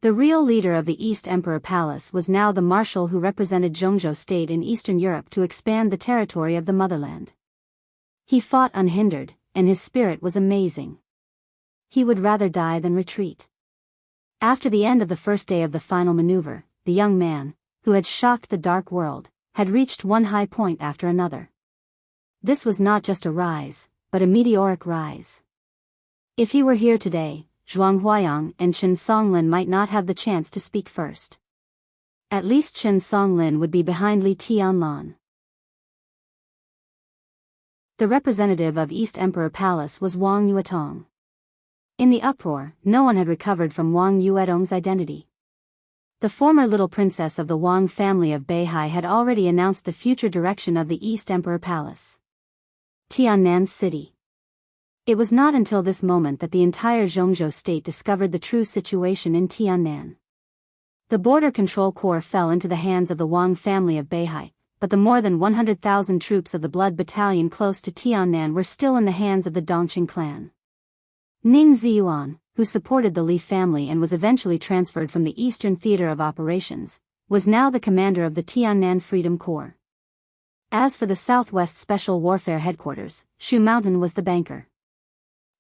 The real leader of the East Emperor Palace was now the marshal who represented Jianghu state in Eastern Europe to expand the territory of the motherland. He fought unhindered, and his spirit was amazing. He would rather die than retreat. After the end of the first day of the final maneuver, the young man, who had shocked the dark world, had reached one high point after another. This was not just a rise, but a meteoric rise. If he were here today, Zhuang Huayang and Chen Songlin might not have the chance to speak first. At least Chen Songlin would be behind Li Tianlan. The representative of East Emperor Palace was Wang Yuetong. In the uproar, no one had recovered from Wang Yuetong's identity. The former little princess of the Wang family of Beihai had already announced the future direction of the East Emperor Palace. Tiannan City. It was not until this moment that the entire Jianghu state discovered the true situation in Tiannan. The border control corps fell into the hands of the Wang family of Beihai, but the more than 100,000 troops of the Blood Battalion close to Tiannan were still in the hands of the Dongqing clan. Ning Ziyuan, who supported the Li family and was eventually transferred from the Eastern Theater of Operations, was now the commander of the Tiannan Freedom Corps. As for the Southwest Special Warfare Headquarters, Shu Mountain was the banker.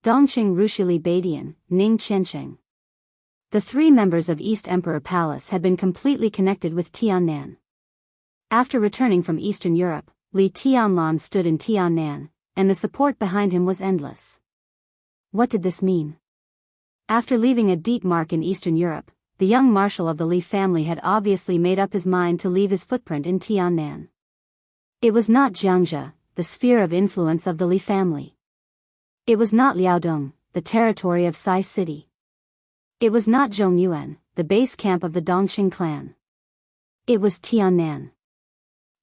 Dongqing Rushili Badian, Ning Qiansheng. The 3 members of East Emperor Palace had been completely connected with Tiannan. After returning from Eastern Europe, Li Tianlan stood in Tiannan, and the support behind him was endless. What did this mean? After leaving a deep mark in Eastern Europe, the young marshal of the Li family had obviously made up his mind to leave his footprint in Tiannan. It was not Jianghu, the sphere of influence of the Li family. It was not Liaodong, the territory of Sai City. It was not Zhongyuan, the base camp of the Dongqing clan. It was Tiannan.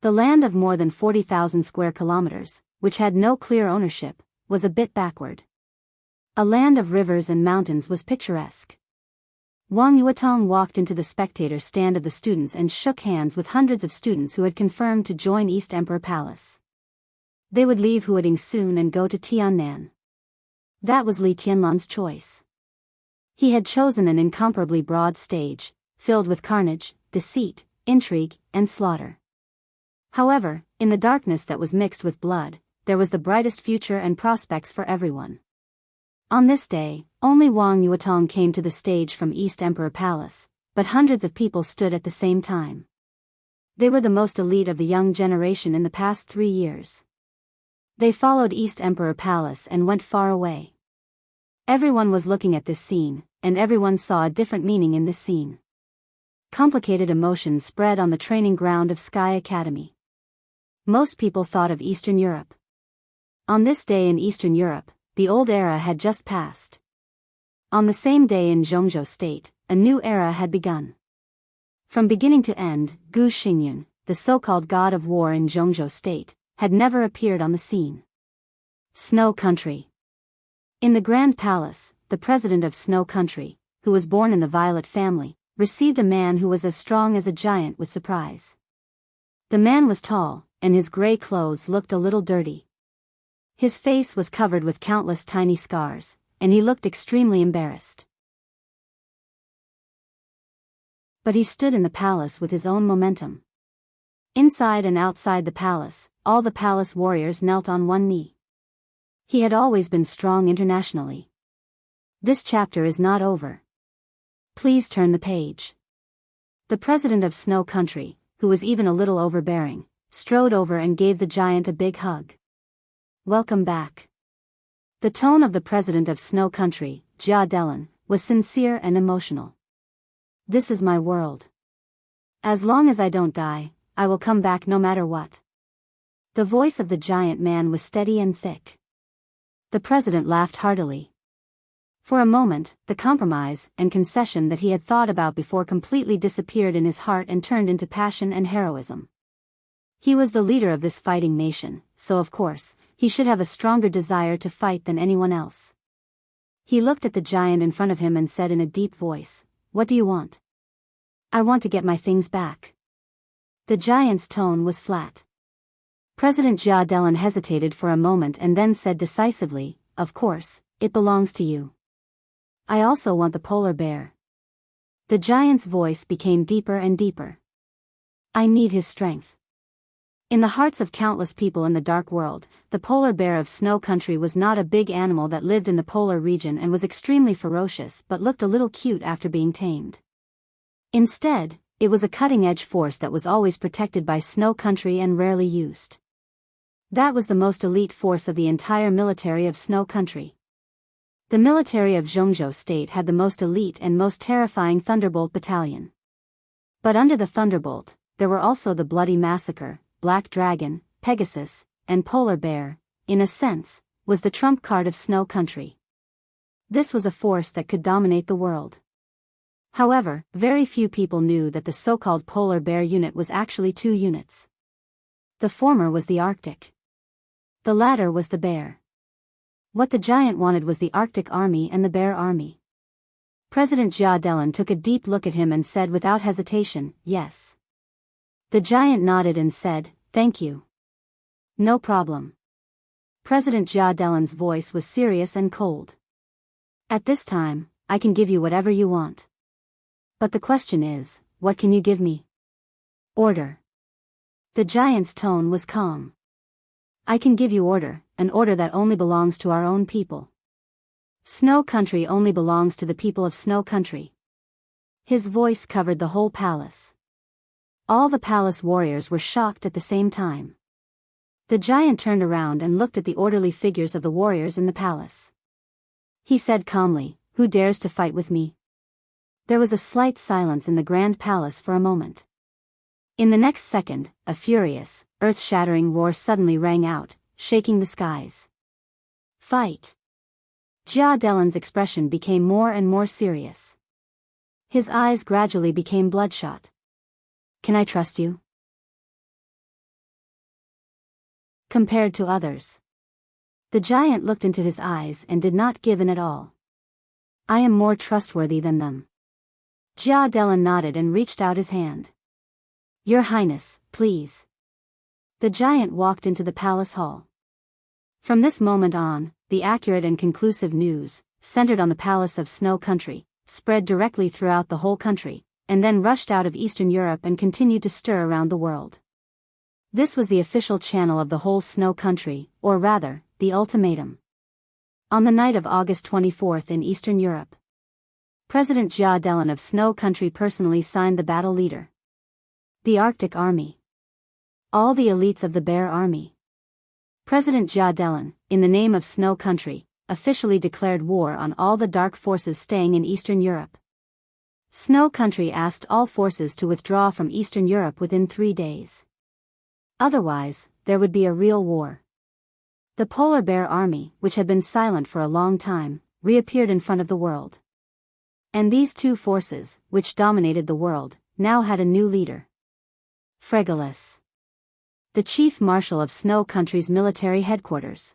The land of more than 40,000 square kilometers, which had no clear ownership, was a bit backward. A land of rivers and mountains was picturesque. Wang Yuetong walked into the spectator stand of the students and shook hands with hundreds of students who had confirmed to join East Emperor Palace. They would leave Huading soon and go to Tiannan. That was Li Tianlan's choice. He had chosen an incomparably broad stage, filled with carnage, deceit, intrigue, and slaughter. However, in the darkness that was mixed with blood, there was the brightest future and prospects for everyone. On this day, only Wang Yuetong came to the stage from East Emperor Palace, but hundreds of people stood at the same time. They were the most elite of the young generation in the past 3 years. They followed East Emperor Palace and went far away. Everyone was looking at this scene, and everyone saw a different meaning in this scene. complicated emotions spread on the training ground of Sky Academy. Most people thought of Eastern Europe. On this day in Eastern Europe, the old era had just passed. On the same day in Jianghu State, a new era had begun. From beginning to end, Gu Xingyun, the so-called god of war in Jianghu State, had never appeared on the scene. Snow Country. In the Grand Palace, the president of Snow Country, who was born in the Violet family, received a man who was as strong as a giant with surprise. The man was tall, and his gray clothes looked a little dirty. His face was covered with countless tiny scars, and he looked extremely embarrassed. But he stood in the palace with his own momentum. Inside and outside the palace, all the palace warriors knelt on one knee. He had always been strong internationally. This chapter is not over. Please turn the page. The president of Snow Country, who was even a little overbearing, strode over and gave the giant a big hug. Welcome back. The tone of the president of Snow Country, Jia Delan, was sincere and emotional. This is my world. As long as I don't die, I will come back no matter what. The voice of the giant man was steady and thick. The president laughed heartily. For a moment, the compromise and concession that he had thought about before completely disappeared in his heart and turned into passion and heroism. He was the leader of this fighting nation, so of course, he should have a stronger desire to fight than anyone else. He looked at the giant in front of him and said in a deep voice, "What do you want?" "I want to get my things back." The giant's tone was flat. President Jia Delan hesitated for a moment and then said decisively, "Of course, it belongs to you. I also want the polar bear." The giant's voice became deeper and deeper. "I need his strength." In the hearts of countless people in the dark world, the polar bear of Snow Country was not a big animal that lived in the polar region and was extremely ferocious but looked a little cute after being tamed. Instead, it was a cutting-edge force that was always protected by Snow Country and rarely used. That was the most elite force of the entire military of Snow Country. The military of Jianghu State had the most elite and most terrifying Thunderbolt Battalion. But under the Thunderbolt, there were also the Bloody Massacre, Black Dragon, Pegasus, and Polar Bear, in a sense, was the trump card of Snow Country. This was a force that could dominate the world. However, very few people knew that the so-called Polar Bear unit was actually two units. The former was the Arctic. The latter was the Bear. What the giant wanted was the Arctic Army and the Bear Army. President Jia Delan took a deep look at him and said without hesitation, "Yes." The giant nodded and said, "Thank you." "No problem." President Jia Delan's voice was serious and cold. "At this time, I can give you whatever you want. But the question is, what can you give me?" "Order." The giant's tone was calm. "I can give you order, an order that only belongs to our own people. Snow Country only belongs to the people of Snow Country." His voice covered the whole palace. All the palace warriors were shocked at the same time. The giant turned around and looked at the orderly figures of the warriors in the palace. He said calmly, "Who dares to fight with me?" There was a slight silence in the Grand Palace for a moment. In the next second, a furious, earth-shattering roar suddenly rang out, shaking the skies. "Fight!" Jia Delan's expression became more and more serious. His eyes gradually became bloodshot. "Can I trust you?" Compared to others. The giant looked into his eyes and did not give in at all. "I am more trustworthy than them." Jia Delan nodded and reached out his hand. "Your Highness, please." The giant walked into the palace hall. From this moment on, the accurate and conclusive news, centered on the palace of Snow Country, spread directly throughout the whole country, and then rushed out of Eastern Europe and continued to stir around the world. This was the official channel of the whole Snow Country, or rather, the ultimatum. On the night of August 24th in Eastern Europe, President Jia Delan of Snow Country personally signed the battle leader. The Arctic Army. All the elites of the Bear Army. President Jia Delan, in the name of Snow Country, officially declared war on all the dark forces staying in Eastern Europe. Snow Country asked all forces to withdraw from Eastern Europe within 3 days. Otherwise, there would be a real war. The Polar Bear Army, which had been silent for a long time, reappeared in front of the world. And these two forces, which dominated the world, now had a new leader. Fregalus, the chief marshal of Snow Country's military headquarters.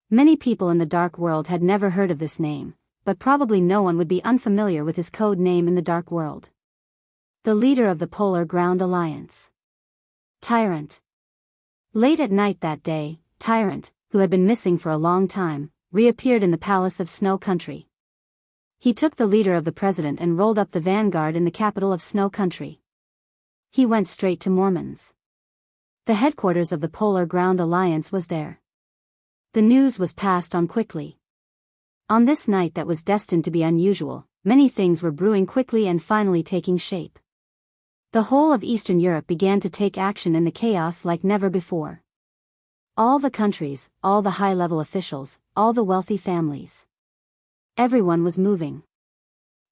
Many people in the Dark World had never heard of this name, but probably no one would be unfamiliar with his code name in the Dark World. The leader of the Polar Ground Alliance. Tyrant. Late at night that day, Tyrant, who had been missing for a long time, reappeared in the palace of Snow Country. He took the leader of the president and rolled up the vanguard in the capital of Snow Country. He went straight to Mormons. The headquarters of the Polar Ground Alliance was there. The news was passed on quickly. On this night that was destined to be unusual, many things were brewing quickly and finally taking shape. The whole of Eastern Europe began to take action in the chaos like never before. All the countries, all the high-level officials, all the wealthy families. Everyone was moving.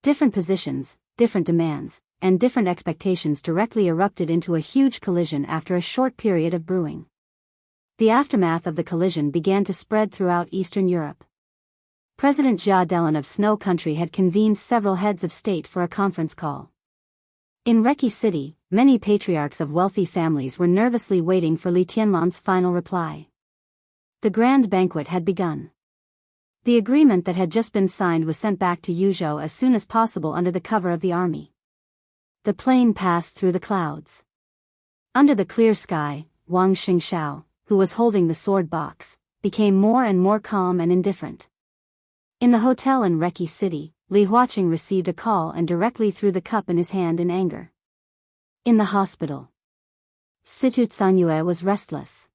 Different positions, different demands, and different expectations directly erupted into a huge collision after a short period of brewing. The aftermath of the collision began to spread throughout Eastern Europe. President Jia Delan of Snow Country had convened several heads of state for a conference call. In Reki City, many patriarchs of wealthy families were nervously waiting for Li Tianlan's final reply. The grand banquet had begun. The agreement that had just been signed was sent back to Yuzhou as soon as possible under the cover of the army. The plane passed through the clouds. Under the clear sky, Wang Xingxiao, who was holding the sword box, became more and more calm and indifferent. In the hotel in Reki City, Li Huaqing received a call and directly threw the cup in his hand in anger. In the hospital, Situ Tsanyue was restless.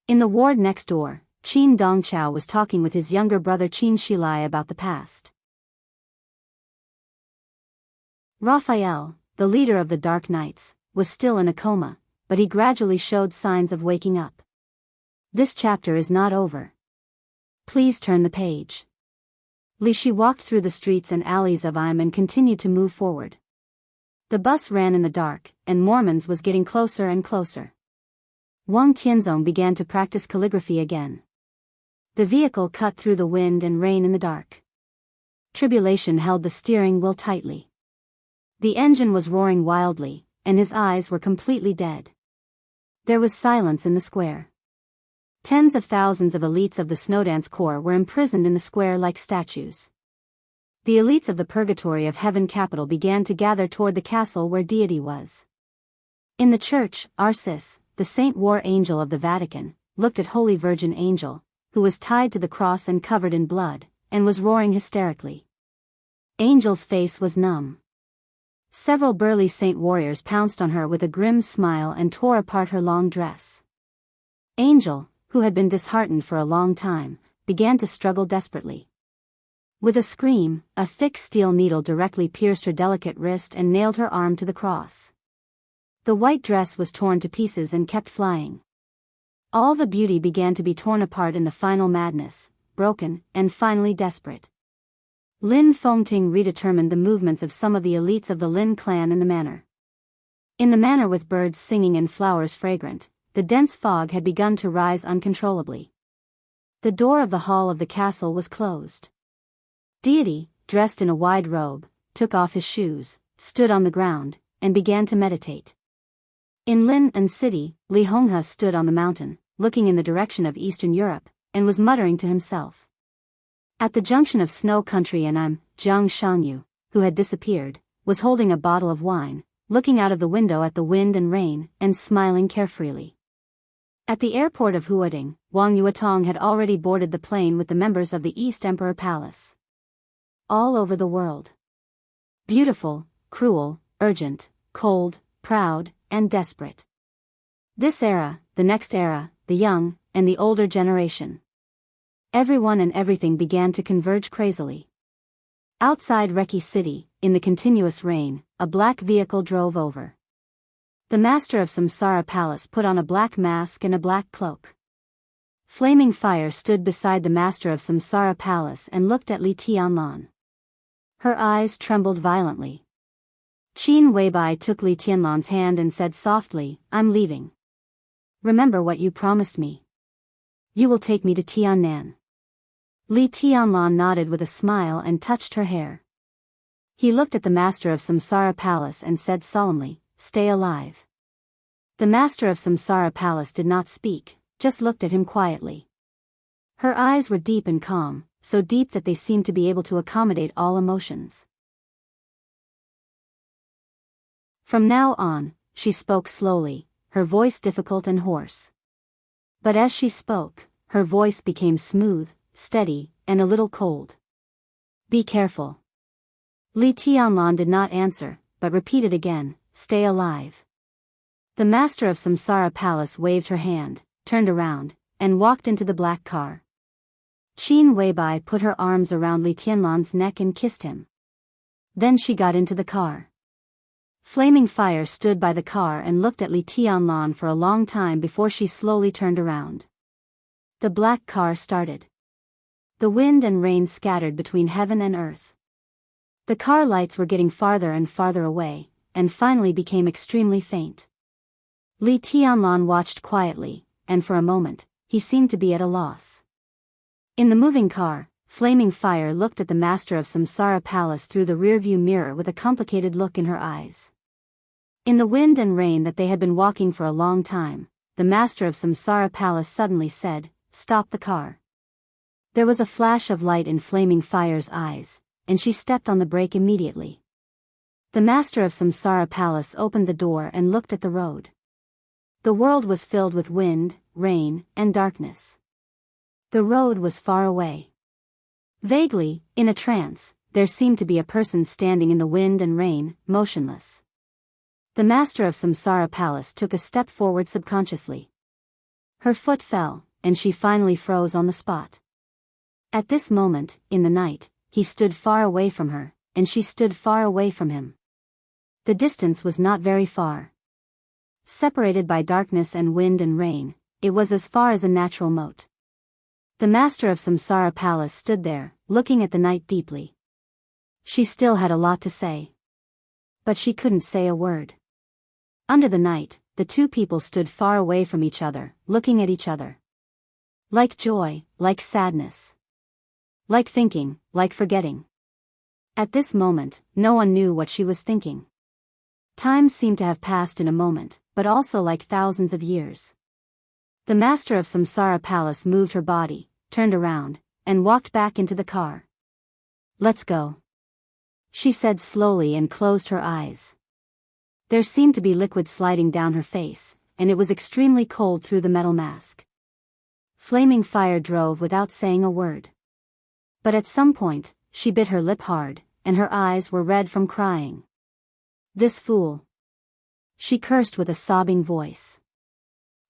In the ward next door, Qin Dongchao was talking with his younger brother Qin Shilai about the past. Raphael, the leader of the Dark Knights, was still in a coma, but he gradually showed signs of waking up. This chapter is not over. Please turn the page. Li Shi walked through the streets and alleys of Im and continued to move forward. The bus ran in the dark, and Mormons was getting closer and closer. Wang Tianzong began to practice calligraphy again. The vehicle cut through the wind and rain in the dark. Tribulation held the steering wheel tightly. The engine was roaring wildly, and his eyes were completely dead. There was silence in the square. Tens of thousands of elites of the Snowdance Corps were imprisoned in the square like statues. The elites of the Purgatory of Heaven capital began to gather toward the castle where deity was. In the church, Arcis, the Saint War Angel of the Vatican, looked at Holy Virgin Angel, who was tied to the cross and covered in blood, and was roaring hysterically. Angel's face was numb. Several burly saint warriors pounced on her with a grim smile and tore apart her long dress. Angel, who had been disheartened for a long time, began to struggle desperately. With a scream, a thick steel needle directly pierced her delicate wrist and nailed her arm to the cross. The white dress was torn to pieces and kept flying. All the beauty began to be torn apart in the final madness, broken, and finally desperate. Lin Fengting redetermined the movements of some of the elites of the Lin clan in the manor. In the manor with birds singing and flowers fragrant, the dense fog had begun to rise uncontrollably. The door of the hall of the castle was closed. Deity, dressed in a wide robe, took off his shoes, stood on the ground, and began to meditate. In Lin and City, Li Honghe stood on the mountain, looking in the direction of Eastern Europe, and was muttering to himself. At the junction of Snow Country and Jiang Shangyu, who had disappeared, was holding a bottle of wine, looking out of the window at the wind and rain, and smiling carefreely. At the airport of Huading, Wang Yuetong had already boarded the plane with the members of the East Emperor Palace. All over the world. Beautiful, cruel, urgent, cold, proud, and desperate. This era, the next era, the young, and the older generation. Everyone and everything began to converge crazily. Outside Reki City, in the continuous rain, a black vehicle drove over. The master of Samsara Palace put on a black mask and a black cloak. Flaming fire stood beside the master of Samsara Palace and looked at Li Tianlan. Her eyes trembled violently. Qin Weibai took Li Tianlan's hand and said softly, "I'm leaving. Remember what you promised me. You will take me to Tiannan." Li Tianlan nodded with a smile and touched her hair. He looked at the master of Samsara Palace and said solemnly, "Stay alive." The master of Samsara Palace did not speak, just looked at him quietly. Her eyes were deep and calm, so deep that they seemed to be able to accommodate all emotions. From now on, she spoke slowly, her voice difficult and hoarse. But as she spoke, her voice became smooth, steady, and a little cold. "Be careful." Li Tianlan did not answer, but repeated again, "Stay alive." The master of Samsara Palace waved her hand, turned around, and walked into the black car. Qin Weibai put her arms around Li Tianlan's neck and kissed him. Then she got into the car. Flaming Fire stood by the car and looked at Li Tianlan for a long time before she slowly turned around. The black car started. The wind and rain scattered between heaven and earth. The car lights were getting farther and farther away, and finally became extremely faint. Li Tianlan watched quietly, and for a moment, he seemed to be at a loss. In the moving car, Flaming Fire looked at the master of Samsara Palace through the rearview mirror with a complicated look in her eyes. In the wind and rain that they had been walking for a long time, the master of Samsara Palace suddenly said, "Stop the car." There was a flash of light in Flaming Fire's eyes, and she stepped on the brake immediately. The master of Samsara Palace opened the door and looked at the road. The world was filled with wind, rain, and darkness. The road was far away. Vaguely, in a trance, there seemed to be a person standing in the wind and rain, motionless. The master of Samsara Palace took a step forward subconsciously. Her foot fell, and she finally froze on the spot. At this moment, in the night, he stood far away from her, and she stood far away from him. The distance was not very far. Separated by darkness and wind and rain, it was as far as a natural moat. The master of Samsara Palace stood there, looking at the night deeply. She still had a lot to say. But she couldn't say a word. Under the night, the two people stood far away from each other, looking at each other. Like joy, like sadness. Like thinking, like forgetting. At this moment, no one knew what she was thinking. Time seemed to have passed in a moment, but also like thousands of years. The master of Samsara Palace moved her body, turned around, and walked back into the car. "Let's go," she said slowly and closed her eyes. There seemed to be liquid sliding down her face, and it was extremely cold through the metal mask. Flaming Fire drove without saying a word. But at some point, she bit her lip hard, and her eyes were red from crying. "This fool," she cursed with a sobbing voice.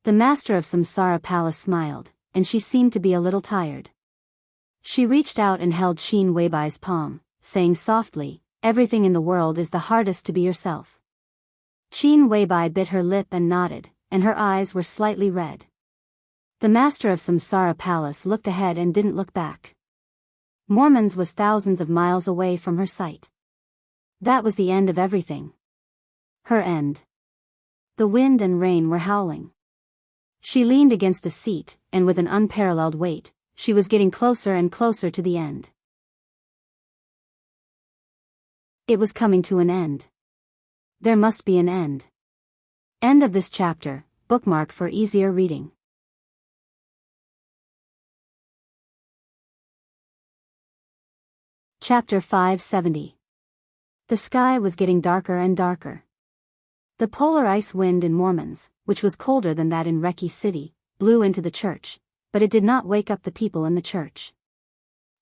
The master of Samsara Palace smiled, and she seemed to be a little tired. She reached out and held Qin Weibai's palm, saying softly, "Everything in the world is the hardest to be yourself." Qin Weibai bit her lip and nodded, and her eyes were slightly red. The master of Samsara Palace looked ahead and didn't look back. Mormons was thousands of miles away from her sight. That was the end of everything. Her end. The wind and rain were howling. She leaned against the seat, and with an unparalleled weight, she was getting closer and closer to the end. It was coming to an end. There must be an end. End of this chapter, bookmark for easier reading. Chapter 570. The sky was getting darker and darker. The polar ice wind in Mormons, which was colder than that in Reki City, blew into the church, but it did not wake up the people in the church.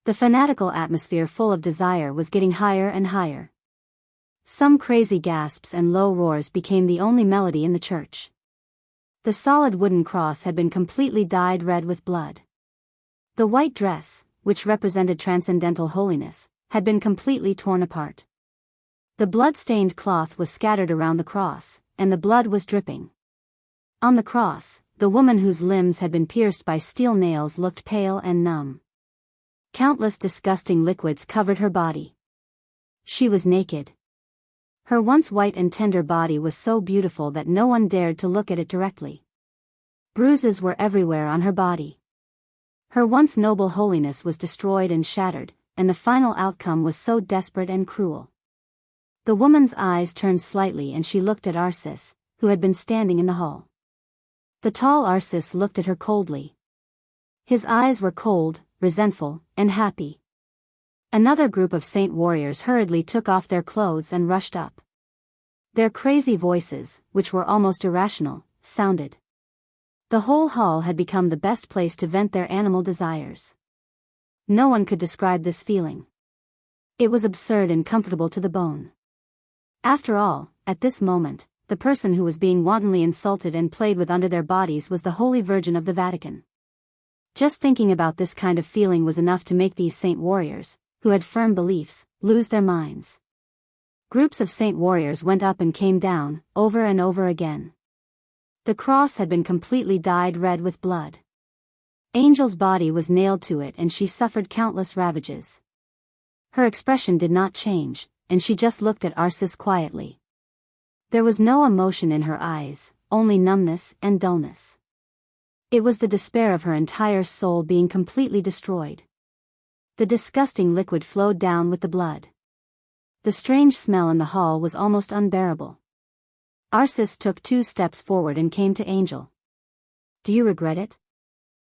The fanatical atmosphere full of desire was getting higher and higher. Some crazy gasps and low roars became the only melody in the church. The solid wooden cross had been completely dyed red with blood. The white dress, which represented transcendental holiness, had been completely torn apart. The blood-stained cloth was scattered around the cross, and the blood was dripping. On the cross, the woman whose limbs had been pierced by steel nails looked pale and numb. Countless disgusting liquids covered her body. She was naked. Her once white and tender body was so beautiful that no one dared to look at it directly. Bruises were everywhere on her body. Her once noble holiness was destroyed and shattered, and the final outcome was so desperate and cruel. The woman's eyes turned slightly and she looked at Arsis, who had been standing in the hall. The tall Arsis looked at her coldly. His eyes were cold, resentful, and happy. Another group of saint warriors hurriedly took off their clothes and rushed up. Their crazy voices, which were almost irrational, sounded. The whole hall had become the best place to vent their animal desires. No one could describe this feeling. It was absurd and comfortable to the bone. After all, at this moment, the person who was being wantonly insulted and played with under their bodies was the Holy Virgin of the Vatican. Just thinking about this kind of feeling was enough to make these saint warriors, who had firm beliefs, lose their minds. Groups of saint warriors went up and came down, over and over again. The cross had been completely dyed red with blood. Angel's body was nailed to it and she suffered countless ravages. Her expression did not change, and she just looked at Arsis quietly. There was no emotion in her eyes, only numbness and dullness. It was the despair of her entire soul being completely destroyed. The disgusting liquid flowed down with the blood. The strange smell in the hall was almost unbearable. Arsis took 2 steps forward and came to Angel. "Do you regret it?"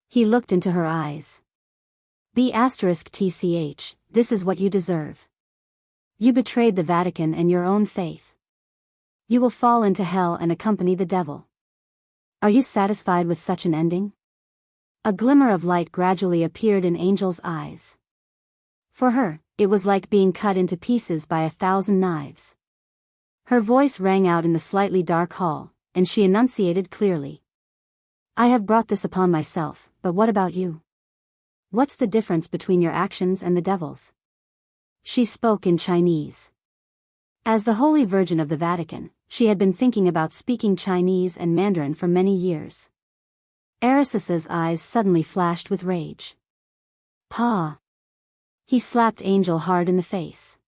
He looked into her eyes. B*TCH, this is what you deserve. You betrayed the Vatican and your own faith. You will fall into hell and accompany the devil. Are you satisfied with such an ending? A glimmer of light gradually appeared in Angel's eyes. For her, it was like being cut into pieces by 1,000 knives. Her voice rang out in the slightly dark hall, and she enunciated clearly. "I have brought this upon myself, but what about you? What's the difference between your actions and the devil's?" She spoke in Chinese. As the Holy Virgin of the Vatican, she had been thinking about speaking Chinese and Mandarin for many years. Arisis's eyes suddenly flashed with rage. "Pa!" He slapped Angel hard in the face.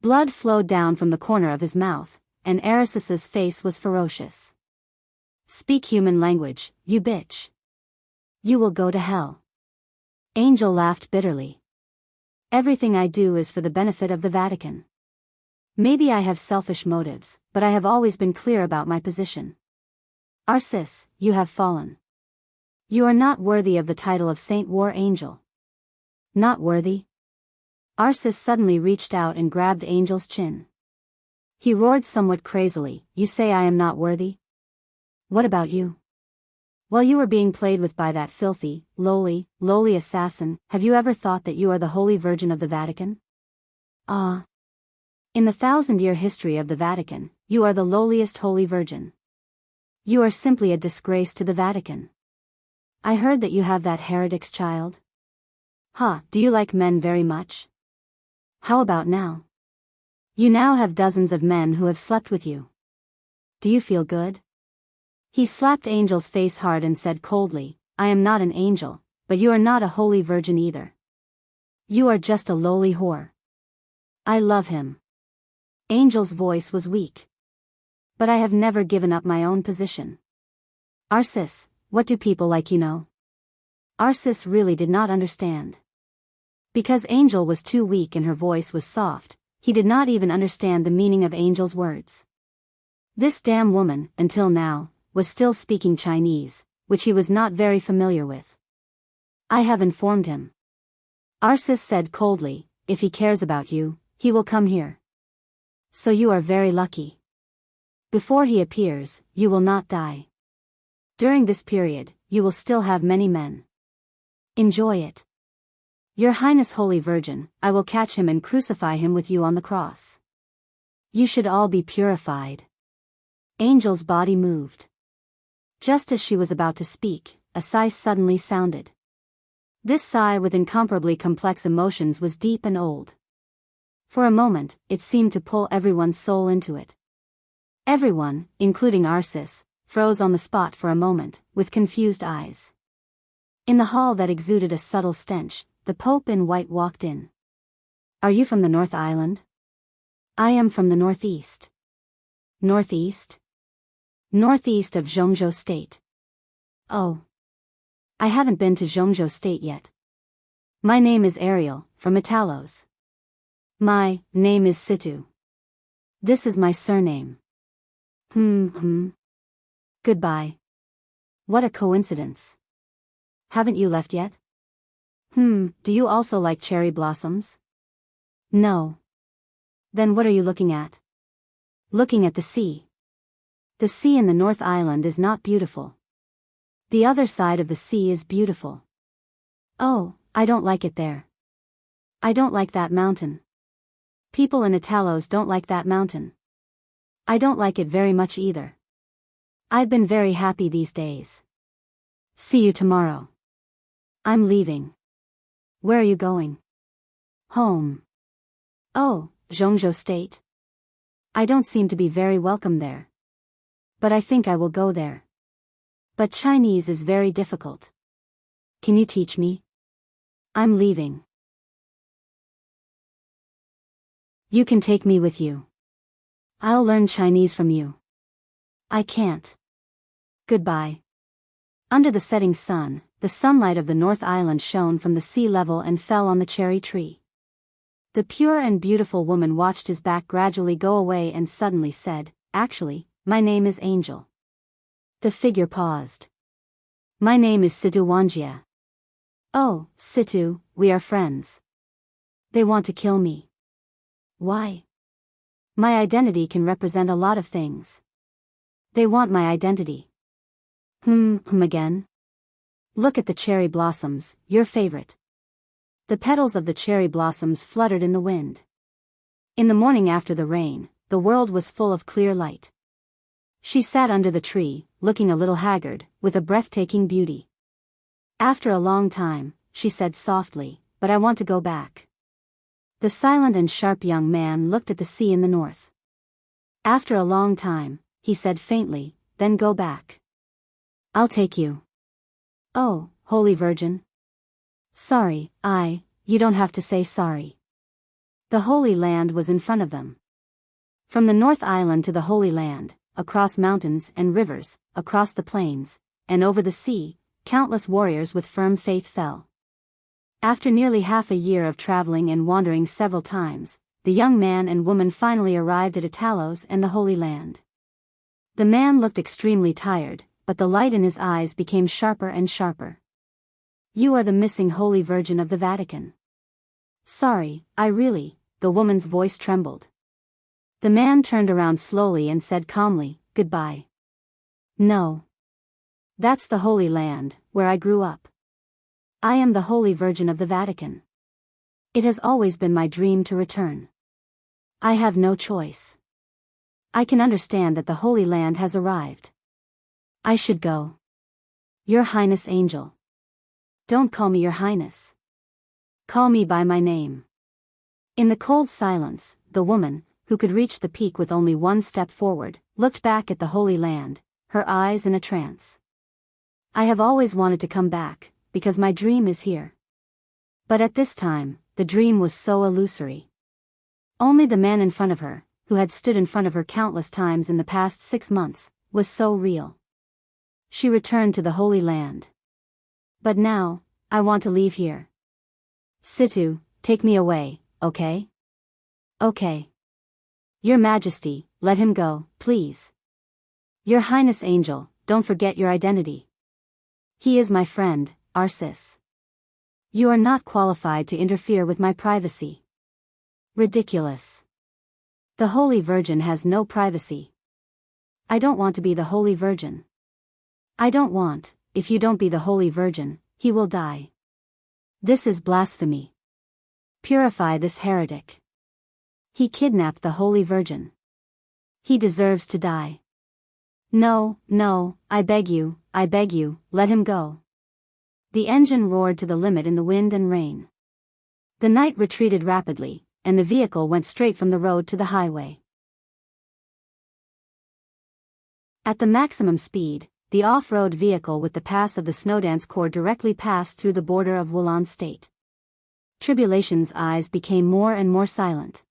Blood flowed down from the corner of his mouth, and Arisis's face was ferocious. "Speak human language, you bitch. You will go to hell." Angel laughed bitterly. "Everything I do is for the benefit of the Vatican. Maybe I have selfish motives, but I have always been clear about my position. Arsis, you have fallen. You are not worthy of the title of Saint War Angel." "Not worthy?" Arsis suddenly reached out and grabbed Angel's chin. He roared somewhat crazily, "You say I am not worthy? What about you? While you were being played with by that filthy, lowly assassin, have you ever thought that you are the Holy Virgin of the Vatican? Ah. In the 1,000-year history of the Vatican, you are the lowliest Holy Virgin. You are simply a disgrace to the Vatican. I heard that you have that heretic's child. Do you like men very much? How about now? You now have dozens of men who have slept with you. Do you feel good?" He slapped Angel's face hard and said coldly, "I am not an angel, but you are not a holy virgin either. You are just a lowly whore. I love him." Angel's voice was weak. "But I have never given up my own position. Arsis, what do people like you know?" Arsis really did not understand. Because Angel was too weak and her voice was soft, he did not even understand the meaning of Angel's words. This damn woman, until now, was still speaking Chinese, which he was not very familiar with. "I have informed him," Arsis said coldly. "If he cares about you, he will come here. So you are very lucky. Before he appears, you will not die. During this period, you will still have many men. Enjoy it. Your Highness Holy Virgin, I will catch him and crucify him with you on the cross. You should all be purified." Angel's body moved. Just as she was about to speak, a sigh suddenly sounded. This sigh with incomparably complex emotions was deep and old. For a moment, it seemed to pull everyone's soul into it. Everyone, including Arsis, froze on the spot for a moment, with confused eyes. In the hall that exuded a subtle stench, the Pope in white walked in. Are you from the North Island? I am from the Northeast. Northeast? Northeast of Jianghu State. Oh. I haven't been to Jianghu State yet. My name is Ariel, from Italos. My name is Situ. This is my surname. Goodbye. What a coincidence. Haven't you left yet? Do you also like cherry blossoms? No. Then what are you looking at? Looking at the sea. The sea in the North Island is not beautiful. The other side of the sea is beautiful. Oh, I don't like it there. I don't like that mountain. People in Italos don't like that mountain. I don't like it very much either. I've been very happy these days. See you tomorrow. I'm leaving. Where are you going? Home. Oh, Jianghu State. I don't seem to be very welcome there. But I think I will go there. But Chinese is very difficult. Can you teach me? I'm leaving. You can take me with you. I'll learn Chinese from you. I can't. Goodbye. Under the setting sun, the sunlight of the North Island shone from the sea level and fell on the cherry tree. The pure and beautiful woman watched his back gradually go away and suddenly said, "Actually, my name is Angel." The figure paused. "My name is Situ Wanjia." "Oh, Situ, we are friends." "They want to kill me." "Why?" "My identity can represent a lot of things." "They want my identity." Again? Look at the cherry blossoms, your favorite. The petals of the cherry blossoms fluttered in the wind. In the morning after the rain, the world was full of clear light. She sat under the tree, looking a little haggard, with a breathtaking beauty. After a long time, she said softly, "But I want to go back." The silent and sharp young man looked at the sea in the north. After a long time, he said faintly, "Then go back. I'll take you." "Oh, Holy Virgin." "Sorry, you don't have to say sorry." The Holy Land was in front of them. From the North Island to the Holy Land, across mountains and rivers, across the plains, and over the sea, countless warriors with firm faith fell. After nearly half a year of traveling and wandering several times, the young man and woman finally arrived at Italos and the Holy Land. The man looked extremely tired, but the light in his eyes became sharper and sharper. "You are the missing Holy Virgin of the Vatican." "Sorry, the woman's voice trembled. The man turned around slowly and said calmly, "Goodbye." "No. That's the Holy Land, where I grew up. I am the Holy Virgin of the Vatican. It has always been my dream to return. I have no choice. I can understand that the Holy Land has arrived. I should go." "Your Highness Angel." "Don't call me Your Highness. Call me by my name." In the cold silence, the woman, who could reach the peak with only one step forward, looked back at the Holy Land, her eyes in a trance. "I have always wanted to come back, because my dream is here." But at this time, the dream was so illusory. Only the man in front of her, who had stood in front of her countless times in the past 6 months, was so real. She returned to the Holy Land. "But now, I want to leave here. Situ, take me away, okay?" "Okay." "Your Majesty, let him go, please." "Your Highness Angel, don't forget your identity. He is my friend, Arsis. You are not qualified to interfere with my privacy." "Ridiculous. The Holy Virgin has no privacy." "I don't want to be the Holy Virgin." "I don't want, if you don't be the Holy Virgin, he will die. This is blasphemy. Purify this heretic. He kidnapped the Holy Virgin. He deserves to die. No, I beg you, let him go." The engine roared to the limit in the wind and rain. The night retreated rapidly, and the vehicle went straight from the road to the highway. At the maximum speed, the off-road vehicle with the pass of the Snowdance Corps directly passed through the border of Wulan State. Tribulation's eyes became more and more silent.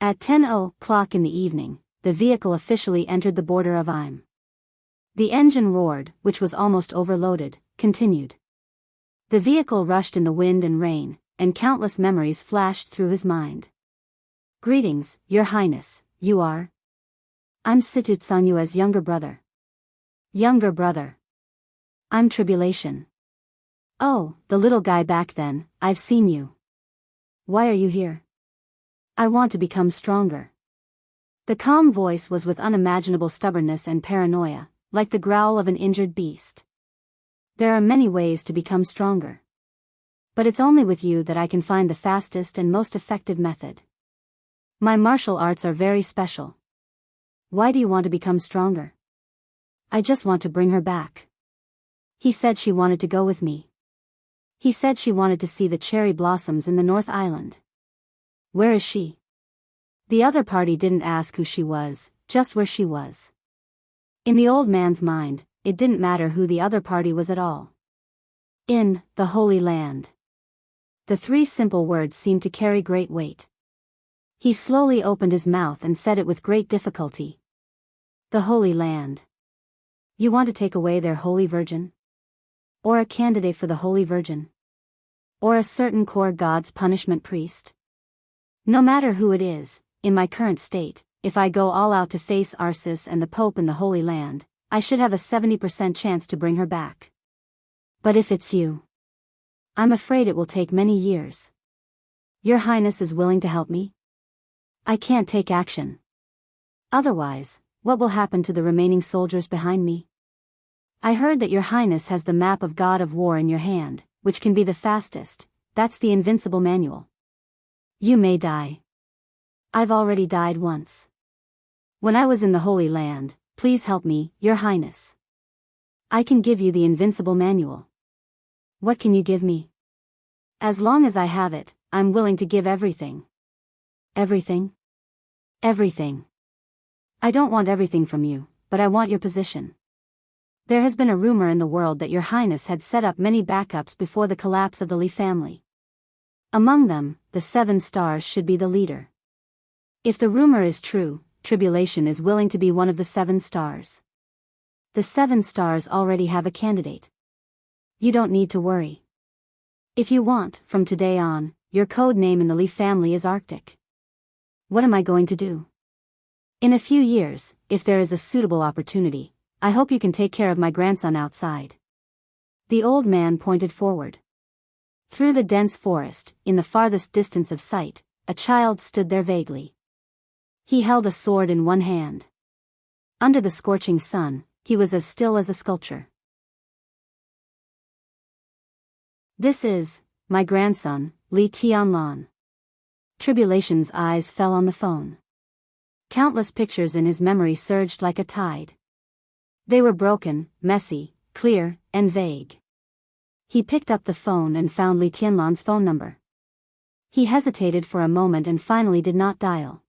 At 10:00 in the evening, the vehicle officially entered the border of Im. The engine roared, which was almost overloaded, continued. The vehicle rushed in the wind and rain, and countless memories flashed through his mind. Greetings, Your Highness, you are? I'm Situt Sanyue's younger brother. Younger brother. I'm Tribulation. Oh, the little guy back then, I've seen you. Why are you here? I want to become stronger. The calm voice was with unimaginable stubbornness and paranoia, like the growl of an injured beast. There are many ways to become stronger. But it's only with you that I can find the fastest and most effective method. My martial arts are very special. Why do you want to become stronger? I just want to bring her back. He said she wanted to go with me. He said she wanted to see the cherry blossoms in the North Island. Where is she? The other party didn't ask who she was, just where she was. In the old man's mind, it didn't matter who the other party was at all. In the Holy Land. The three simple words seemed to carry great weight. He slowly opened his mouth and said it with great difficulty. The Holy Land. You want to take away their Holy Virgin? Or a candidate for the Holy Virgin? Or a certain core god's punishment priest? No matter who it is, in my current state, if I go all out to face Arceus and the Pope in the Holy Land, I should have a 70% chance to bring her back. But if it's you, I'm afraid it will take many years. Your Highness is willing to help me? I can't take action. Otherwise, what will happen to the remaining soldiers behind me? I heard that Your Highness has the map of God of War in your hand, which can be the fastest. That's the invincible manual. You may die. I've already died once. When I was in the Holy Land, please help me, Your Highness. I can give you the invincible manual. What can you give me? As long as I have it, I'm willing to give everything. Everything? Everything. I don't want everything from you, but I want your position. There has been a rumor in the world that Your Highness had set up many backups before the collapse of the Li family. Among them, the 7 stars should be the leader. If the rumor is true, Tribulation is willing to be one of the 7 stars. The 7 stars already have a candidate. You don't need to worry. If you want, from today on, your code name in the Li family is Arctic. What am I going to do? In a few years, if there is a suitable opportunity, I hope you can take care of my grandson outside. The old man pointed forward. Through the dense forest, in the farthest distance of sight, a child stood there vaguely. He held a sword in one hand. Under the scorching sun, he was as still as a sculpture. This is my grandson, Li Tianlan. Tribulation's eyes fell on the phone. Countless pictures in his memory surged like a tide. They were broken, messy, clear, and vague. He picked up the phone and found Li Tianlan's phone number. He hesitated for a moment and finally did not dial.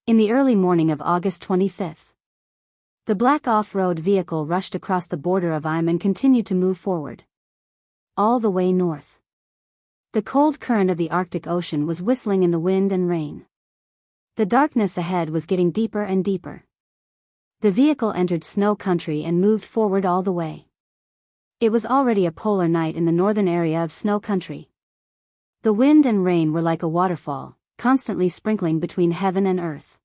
In the early morning of August 25th, the black off-road vehicle rushed across the border of Im and continued to move forward. All the way north. The cold current of the Arctic Ocean was whistling in the wind and rain. The darkness ahead was getting deeper and deeper. The vehicle entered snow country and moved forward all the way. It was already a polar night in the northern area of snow country. The wind and rain were like a waterfall, constantly sprinkling between heaven and earth.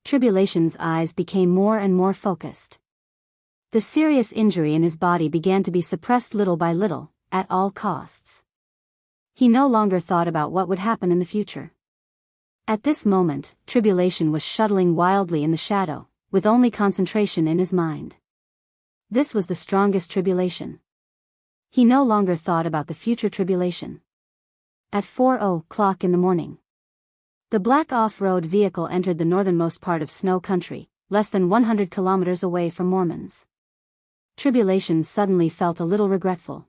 Tribulation's eyes became more and more focused. The serious injury in his body began to be suppressed little by little, at all costs. He no longer thought about what would happen in the future. At this moment, Tribulation was shuttling wildly in the shadow, with only concentration in his mind. This was the strongest tribulation. He no longer thought about the future tribulation. At 4:00 in the morning, the black off-road vehicle entered the northernmost part of snow country, less than 100 kilometers away from Mormons. Tribulation suddenly felt a little regretful.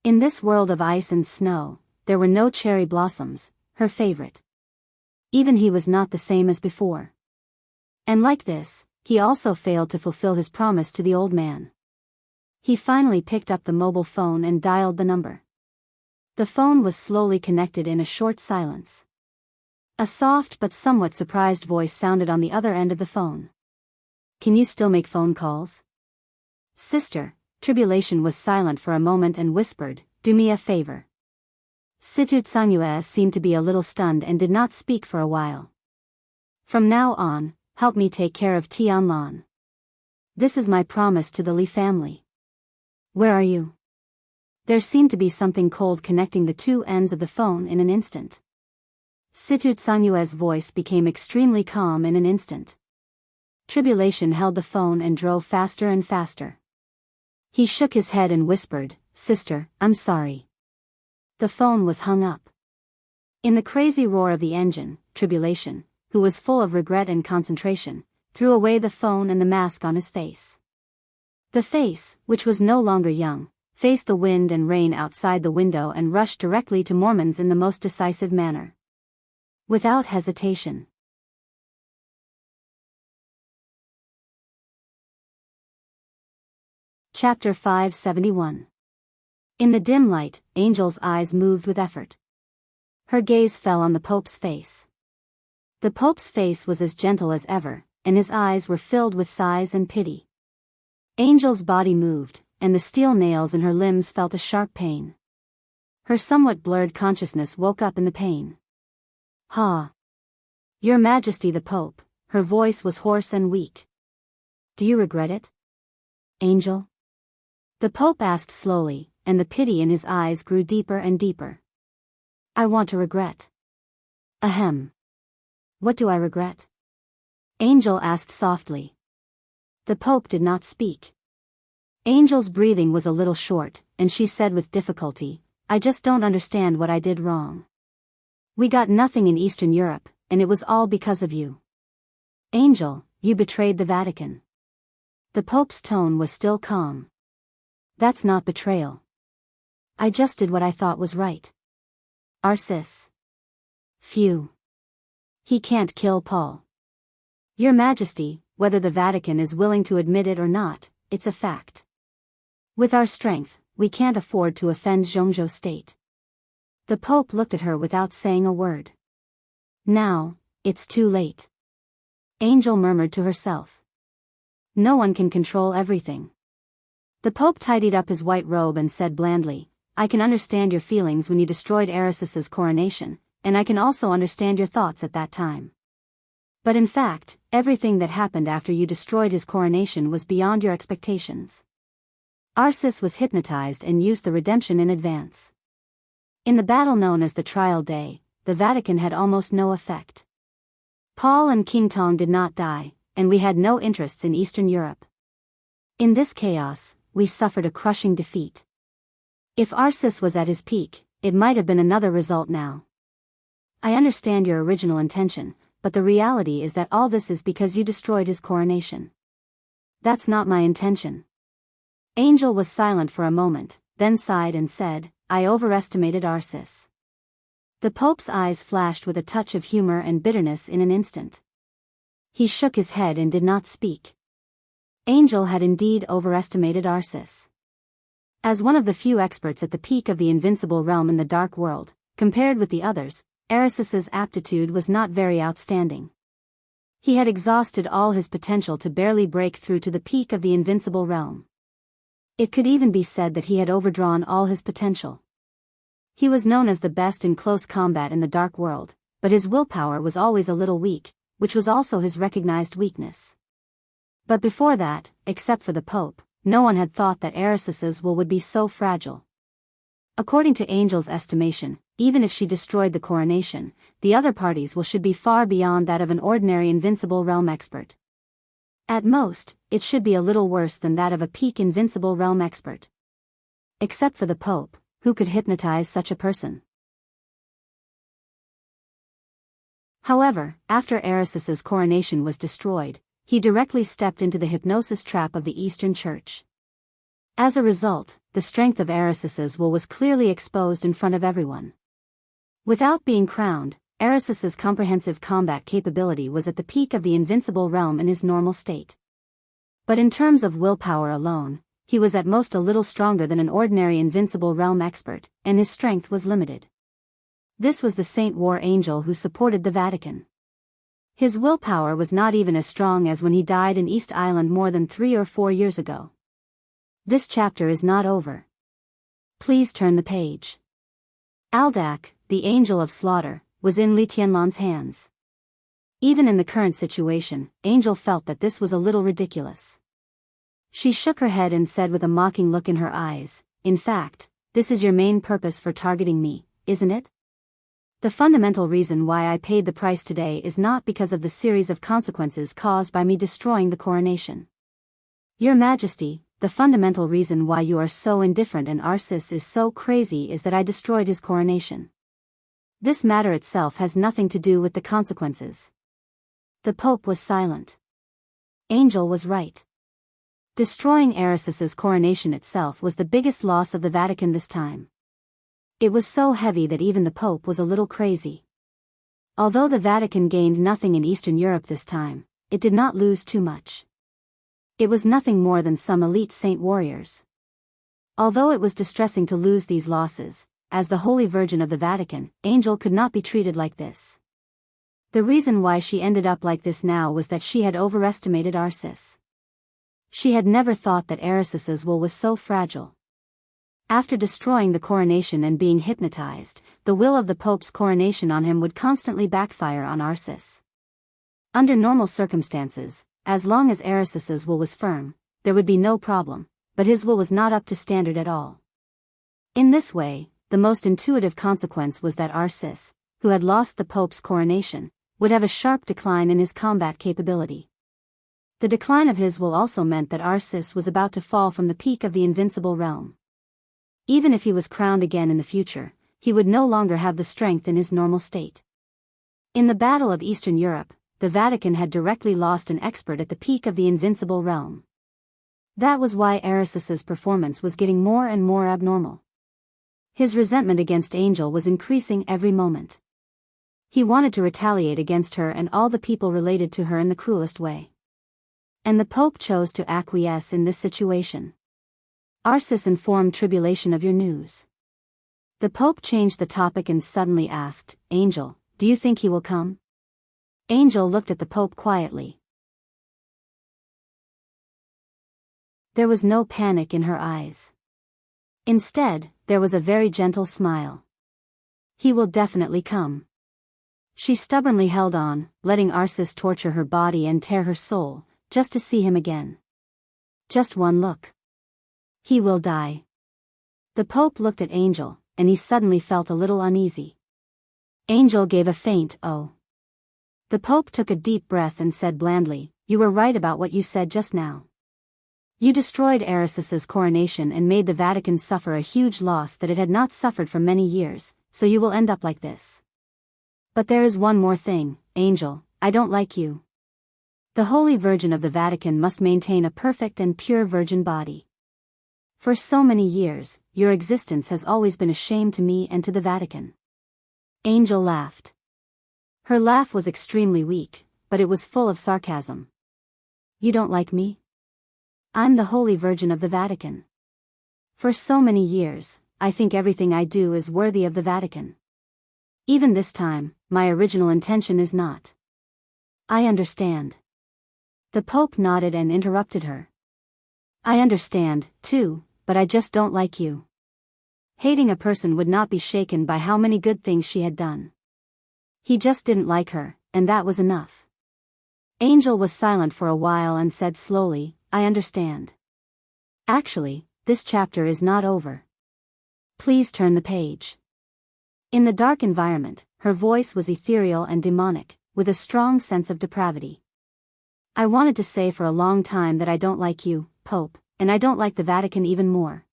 In this world of ice and snow, there were no cherry blossoms, her favorite. Even he was not the same as before. And like this, he also failed to fulfill his promise to the old man. He finally picked up the mobile phone and dialed the number. The phone was slowly connected in a short silence. A soft but somewhat surprised voice sounded on the other end of the phone. "Can you still make phone calls?" "Sister." Tribulation was silent for a moment and whispered, "Do me a favor." Wuxia Xianxia seemed to be a little stunned and did not speak for a while. "From now on, help me take care of Tianlan. This is my promise to the Li family." "Where are you?" There seemed to be something cold connecting the two ends of the phone in an instant. Wuxia Xianxia's voice became extremely calm in an instant. Tribulation held the phone and drove faster and faster. He shook his head and whispered, "Sister, I'm sorry." The phone was hung up. In the crazy roar of the engine, Tribulation, who was full of regret and concentration, threw away the phone and the mask on his face. The face, which was no longer young, faced the wind and rain outside the window and rushed directly to Mormon's in the most decisive manner. Without hesitation. Chapter 571. In the dim light, Angel's eyes moved with effort. Her gaze fell on the Pope's face. The Pope's face was as gentle as ever, and his eyes were filled with sighs and pity. Angel's body moved, and the steel nails in her limbs felt a sharp pain. Her somewhat blurred consciousness woke up in the pain. "Ha! Your Majesty the Pope," her voice was hoarse and weak. "Do you regret it, Angel?" The Pope asked slowly, and the pity in his eyes grew deeper and deeper. "I want to regret." "Ahem. What do I regret?" Angel asked softly. The Pope did not speak. Angel's breathing was a little short, and she said with difficulty, "I just don't understand what I did wrong. We got nothing in Eastern Europe, and it was all because of you. Angel, you betrayed the Vatican." The Pope's tone was still calm. "That's not betrayal. I just did what I thought was right." "Arsis. Phew. He can't kill Paul." "Your Majesty, whether the Vatican is willing to admit it or not, it's a fact. With our strength, we can't afford to offend Jianghu state." The Pope looked at her without saying a word. "Now, it's too late," Angel murmured to herself. "No one can control everything." The Pope tidied up his white robe and said blandly, "I can understand your feelings when you destroyed Arisus's coronation, and I can also understand your thoughts at that time. But in fact, everything that happened after you destroyed his coronation was beyond your expectations. Arsis was hypnotized and used the redemption in advance. In the battle known as the Trial Day, the Vatican had almost no effect. Paul and King Tong did not die, and we had no interests in Eastern Europe. In this chaos, we suffered a crushing defeat. If Arsis was at his peak, it might have been another result now. I understand your original intention, but the reality is that all this is because you destroyed his coronation. That's not my intention." Angel was silent for a moment, then sighed and said, "I overestimated Arsis." The Pope's eyes flashed with a touch of humor and bitterness in an instant. He shook his head and did not speak. Angel had indeed overestimated Arsis. As one of the few experts at the peak of the invincible realm in the dark world, compared with the others, Arisus's aptitude was not very outstanding. He had exhausted all his potential to barely break through to the peak of the invincible realm. It could even be said that he had overdrawn all his potential. He was known as the best in close combat in the dark world, but his willpower was always a little weak, which was also his recognized weakness. But before that, except for the Pope, no one had thought that Arisus's will would be so fragile. According to Angel's estimation, even if she destroyed the coronation, the other parties' will should be far beyond that of an ordinary invincible realm expert. At most, it should be a little worse than that of a peak invincible realm expert. Except for the Pope, who could hypnotize such a person. However, after Arisus's coronation was destroyed, he directly stepped into the hypnosis trap of the Eastern Church. As a result, the strength of Arisus's will was clearly exposed in front of everyone. Without being crowned, Arisus's comprehensive combat capability was at the peak of the invincible realm in his normal state. But in terms of willpower alone, he was at most a little stronger than an ordinary invincible realm expert, and his strength was limited. This was the Saint War Angel who supported the Vatican. His willpower was not even as strong as when he died in East Island more than 3 or 4 years ago. This chapter is not over. Please turn the page. Aldak, the Angel of Slaughter, was in Li Tianlan's hands. Even in the current situation, Angel felt that this was a little ridiculous. She shook her head and said with a mocking look in her eyes, "In fact, this is your main purpose for targeting me, isn't it? The fundamental reason why I paid the price today is not because of the series of consequences caused by me destroying the coronation. Your Majesty, the fundamental reason why you are so indifferent and Arsis is so crazy is that I destroyed his coronation. This matter itself has nothing to do with the consequences." The Pope was silent. Angel was right. Destroying Arisis's coronation itself was the biggest loss of the Vatican this time. It was so heavy that even the Pope was a little crazy. Although the Vatican gained nothing in Eastern Europe this time, it did not lose too much. It was nothing more than some elite saint warriors. Although it was distressing to lose these losses, as the Holy Virgin of the Vatican, Angel could not be treated like this. The reason why she ended up like this now was that she had overestimated Arsis. She had never thought that Arisis's will was so fragile. After destroying the coronation and being hypnotized, the will of the Pope's coronation on him would constantly backfire on Arsis. Under normal circumstances, as long as Arisis's will was firm, there would be no problem, but his will was not up to standard at all. In this way, the most intuitive consequence was that Arsis, who had lost the Pope's coronation, would have a sharp decline in his combat capability. The decline of his will also meant that Arsis was about to fall from the peak of the invincible realm. Even if he was crowned again in the future, he would no longer have the strength in his normal state. In the Battle of Eastern Europe, the Vatican had directly lost an expert at the peak of the invincible realm. That was why Arisis's performance was getting more and more abnormal. His resentment against Angel was increasing every moment. He wanted to retaliate against her and all the people related to her in the cruelest way. And the Pope chose to acquiesce in this situation. Arsis informed Tribulation of your news. The Pope changed the topic and suddenly asked, "Angel, do you think he will come?" Angel looked at the Pope quietly. There was no panic in her eyes. Instead, there was a very gentle smile. "He will definitely come." She stubbornly held on, letting Arsis torture her body and tear her soul, just to see him again. Just one look. He will die. The Pope looked at Angel, and he suddenly felt a little uneasy. Angel gave a faint "oh." The Pope took a deep breath and said blandly, "You were right about what you said just now. You destroyed Arisis's coronation and made the Vatican suffer a huge loss that it had not suffered for many years, so you will end up like this. But there is one more thing, Angel, I don't like you. The Holy Virgin of the Vatican must maintain a perfect and pure virgin body. For so many years, your existence has always been a shame to me and to the Vatican." Angel laughed. Her laugh was extremely weak, but it was full of sarcasm. "You don't like me? I'm the Holy Virgin of the Vatican. For so many years, I think everything I do is worthy of the Vatican. Even this time, my original intention is not." "I understand." The Pope nodded and interrupted her. "I understand, too, but I just don't like you." Hating a person would not be shaken by how many good things she had done. He just didn't like her, and that was enough. Angel was silent for a while and said slowly, "I understand. Actually, this chapter is not over. Please turn the page." In the dark environment, her voice was ethereal and demonic, with a strong sense of depravity. "I wanted to say for a long time that I don't like you, Pope, and I don't like the Vatican even more.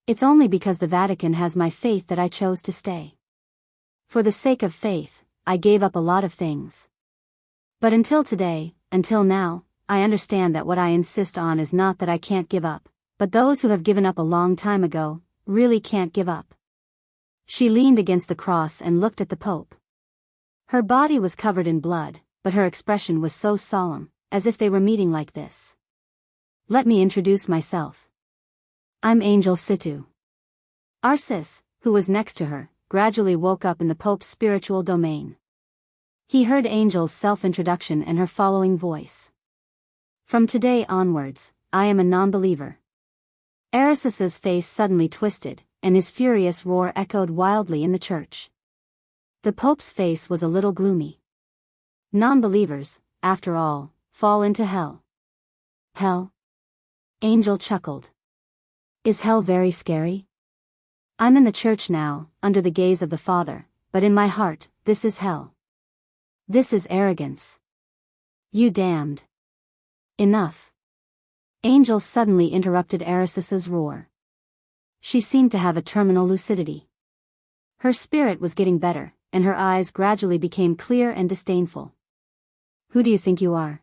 It's only because the Vatican has my faith that I chose to stay. For the sake of faith, I gave up a lot of things. But until today, until now, I understand that what I insist on is not that I can't give up, but those who have given up a long time ago, really can't give up." She leaned against the cross and looked at the Pope. Her body was covered in blood, but her expression was so solemn, as if they were meeting like this. "Let me introduce myself. I'm Angel Situ. Arsis, who was next to her, gradually woke up in the Pope's spiritual domain. He heard Angel's self-introduction and her following voice. From today onwards, I am a non-believer. Arasis's face suddenly twisted, and his furious roar echoed wildly in the church. The Pope's face was a little gloomy. Non-believers, after all, fall into hell. Hell? Angel chuckled. Is hell very scary? I'm in the church now, under the gaze of the Father, but in my heart, this is hell. This is arrogance. You damned. Enough. Angel suddenly interrupted Arasis's roar. She seemed to have a terminal lucidity. Her spirit was getting better, and her eyes gradually became clear and disdainful. Who do you think you are?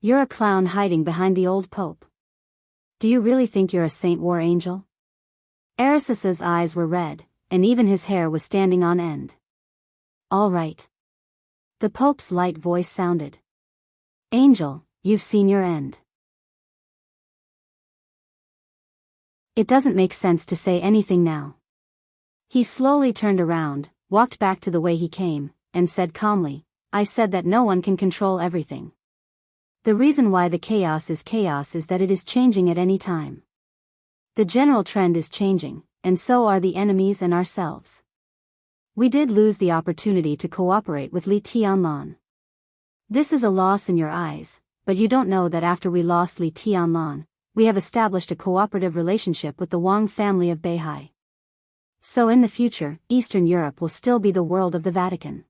You're a clown hiding behind the old Pope. Do you really think you're a saint, war angel? Arasis's eyes were red, and even his hair was standing on end. All right. The Pope's light voice sounded. Angel, you've seen your end. It doesn't make sense to say anything now. He slowly turned around, walked back to the way he came, and said calmly, I said that no one can control everything. The reason why the chaos is that it is changing at any time. The general trend is changing, and so are the enemies and ourselves. We did lose the opportunity to cooperate with Li Tianlan. This is a loss in your eyes, but you don't know that after we lost Li Tianlan, we have established a cooperative relationship with the Wang family of Beihai. So in the future, Eastern Europe will still be the world of the Vatican.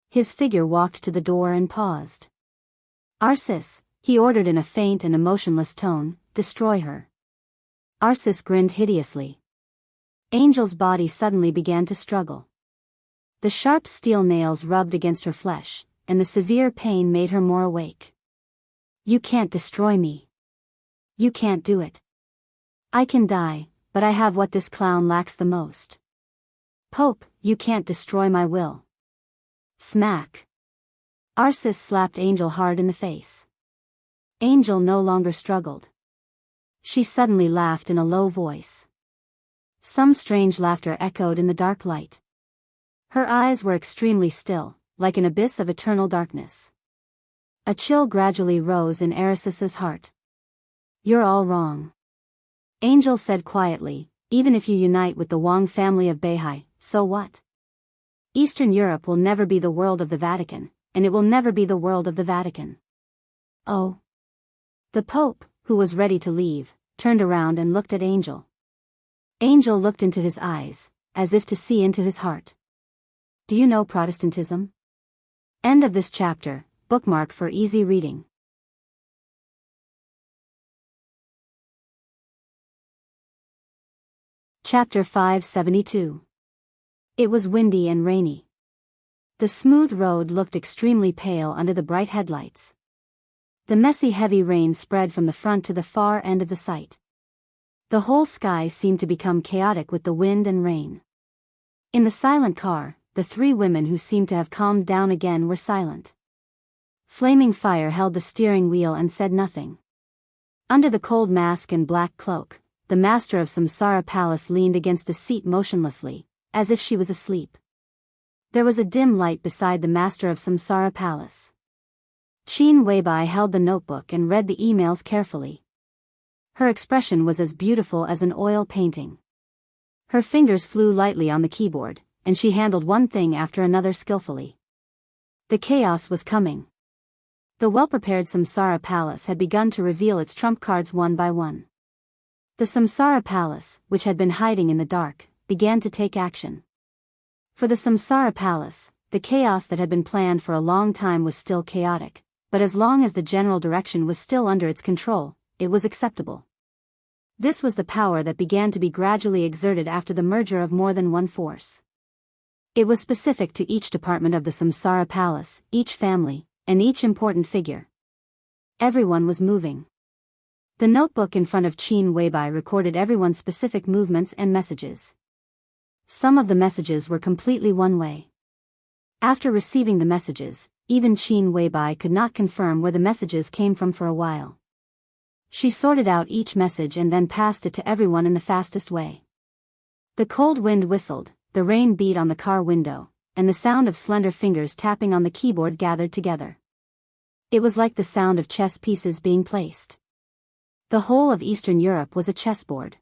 His figure walked to the door and paused. Arsis, he ordered in a faint and emotionless tone, destroy her. Arsis grinned hideously. Angel's body suddenly began to struggle. The sharp steel nails rubbed against her flesh, and the severe pain made her more awake. You can't destroy me. You can't do it. I can die, but I have what this clown lacks the most. Pope, you can't destroy my will. Smack. Arsis slapped Angel hard in the face. Angel no longer struggled. She suddenly laughed in a low voice. Some strange laughter echoed in the dark light. Her eyes were extremely still, like an abyss of eternal darkness. A chill gradually rose in Arasis's heart. You're all wrong. Angel said quietly, even if you unite with the Wang family of Beihai, so what? Eastern Europe will never be the world of the Vatican, and it will never be the world of the Vatican. Oh. The Pope, who was ready to leave, turned around and looked at Angel. Angel looked into his eyes, as if to see into his heart. Do you know Protestantism? End of this chapter, bookmark for easy reading. Chapter 572. It was windy and rainy. The smooth road looked extremely pale under the bright headlights. The messy heavy rain spread from the front to the far end of the site. The whole sky seemed to become chaotic with the wind and rain. In the silent car, the three women who seemed to have calmed down again were silent. Flaming Fire held the steering wheel and said nothing. Under the cold mask and black cloak, the master of Samsara Palace leaned against the seat motionlessly, as if she was asleep. There was a dim light beside the master of Samsara Palace. Qin Weibai held the notebook and read the emails carefully. Her expression was as beautiful as an oil painting. Her fingers flew lightly on the keyboard, and she handled one thing after another skillfully. The chaos was coming. The well-prepared Samsara Palace had begun to reveal its trump cards one by one. The Samsara Palace, which had been hiding in the dark, began to take action. For the Samsara Palace, the chaos that had been planned for a long time was still chaotic, but as long as the general direction was still under its control, it was acceptable. This was the power that began to be gradually exerted after the merger of more than one force. It was specific to each department of the Samsara Palace, each family, and each important figure. Everyone was moving. The notebook in front of Qin Weibai recorded everyone's specific movements and messages. Some of the messages were completely one-way. After receiving the messages, even Qin Weibai could not confirm where the messages came from for a while. She sorted out each message and then passed it to everyone in the fastest way. The cold wind whistled, the rain beat on the car window, and the sound of slender fingers tapping on the keyboard gathered together. It was like the sound of chess pieces being placed. The whole of Eastern Europe was a chessboard.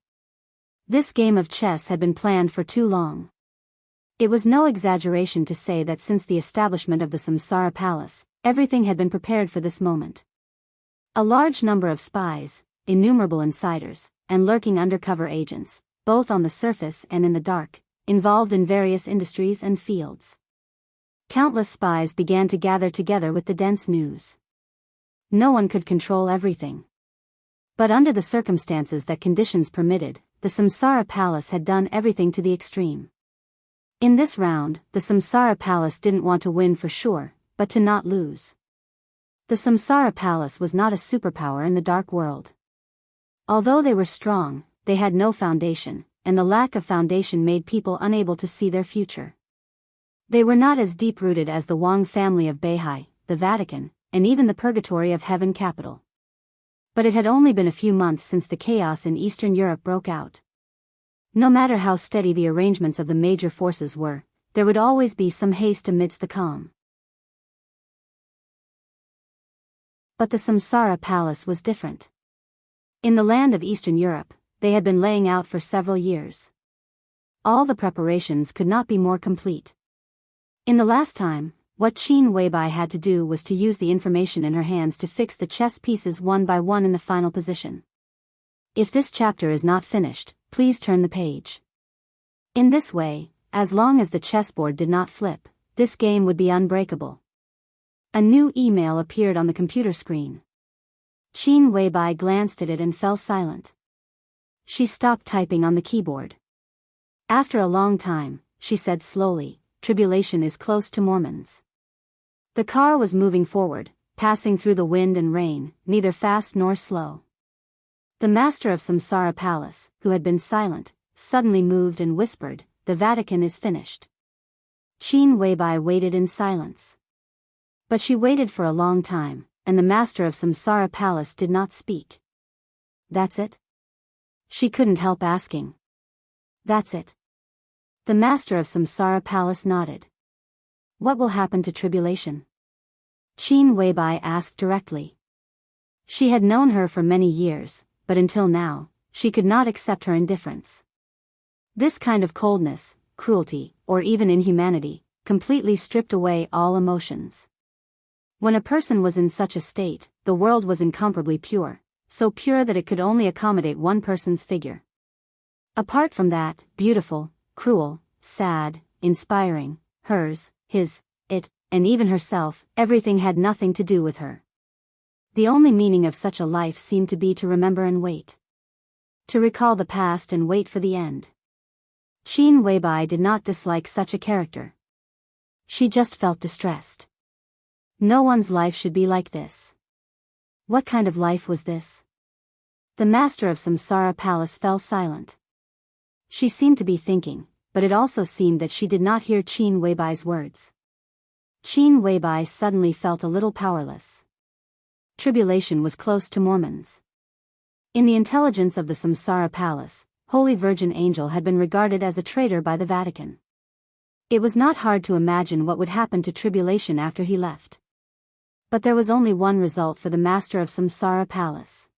This game of chess had been planned for too long. It was no exaggeration to say that since the establishment of the Samsara Palace, everything had been prepared for this moment. A large number of spies, innumerable insiders, and lurking undercover agents, both on the surface and in the dark, involved in various industries and fields. Countless spies began to gather together with the dense news. No one could control everything. But under the circumstances that conditions permitted, the Samsara Palace had done everything to the extreme. In this round, the Samsara Palace didn't want to win for sure, but to not lose. The Samsara Palace was not a superpower in the dark world. Although they were strong, they had no foundation, and the lack of foundation made people unable to see their future. They were not as deep-rooted as the Wang family of Beihai, the Vatican, and even the Purgatory of Heaven capital. But it had only been a few months since the chaos in Eastern Europe broke out. No matter how steady the arrangements of the major forces were, there would always be some haste amidst the calm. But the Samsara Palace was different. In the land of Eastern Europe, they had been laying out for several years. All the preparations could not be more complete. In the last time, what Qin Weibai had to do was to use the information in her hands to fix the chess pieces one by one in the final position. If this chapter is not finished, please turn the page. In this way, as long as the chessboard did not flip, this game would be unbreakable. A new email appeared on the computer screen. Qin Weibai glanced at it and fell silent. She stopped typing on the keyboard. After a long time, she said slowly, "Tribulation is close to Mormons." The car was moving forward, passing through the wind and rain, neither fast nor slow. The master of Samsara Palace, who had been silent, suddenly moved and whispered, "The Vatican is finished." Qin Weibai waited in silence. But she waited for a long time, and the master of Samsara Palace did not speak. "That's it?" She couldn't help asking. "That's it." The master of Samsara Palace nodded. "What will happen to tribulation?" Qin Weibai asked directly. She had known her for many years, but until now, she could not accept her indifference. This kind of coldness, cruelty, or even inhumanity, completely stripped away all emotions. When a person was in such a state, the world was incomparably pure, so pure that it could only accommodate one person's figure. Apart from that, beautiful, cruel, sad, inspiring, hers, his, it, and even herself, everything had nothing to do with her. The only meaning of such a life seemed to be to remember and wait. To recall the past and wait for the end. Qin Weibai did not dislike such a character. She just felt distressed. No one's life should be like this. What kind of life was this? The master of Samsara Palace fell silent. She seemed to be thinking, but it also seemed that she did not hear Qin Weibai's words. Qin Weibai suddenly felt a little powerless. Tribulation was close to Mormons. In the intelligence of the Samsara Palace, Holy Virgin Angel had been regarded as a traitor by the Vatican. It was not hard to imagine what would happen to tribulation after he left. But there was only one result for the master of Samsara Palace.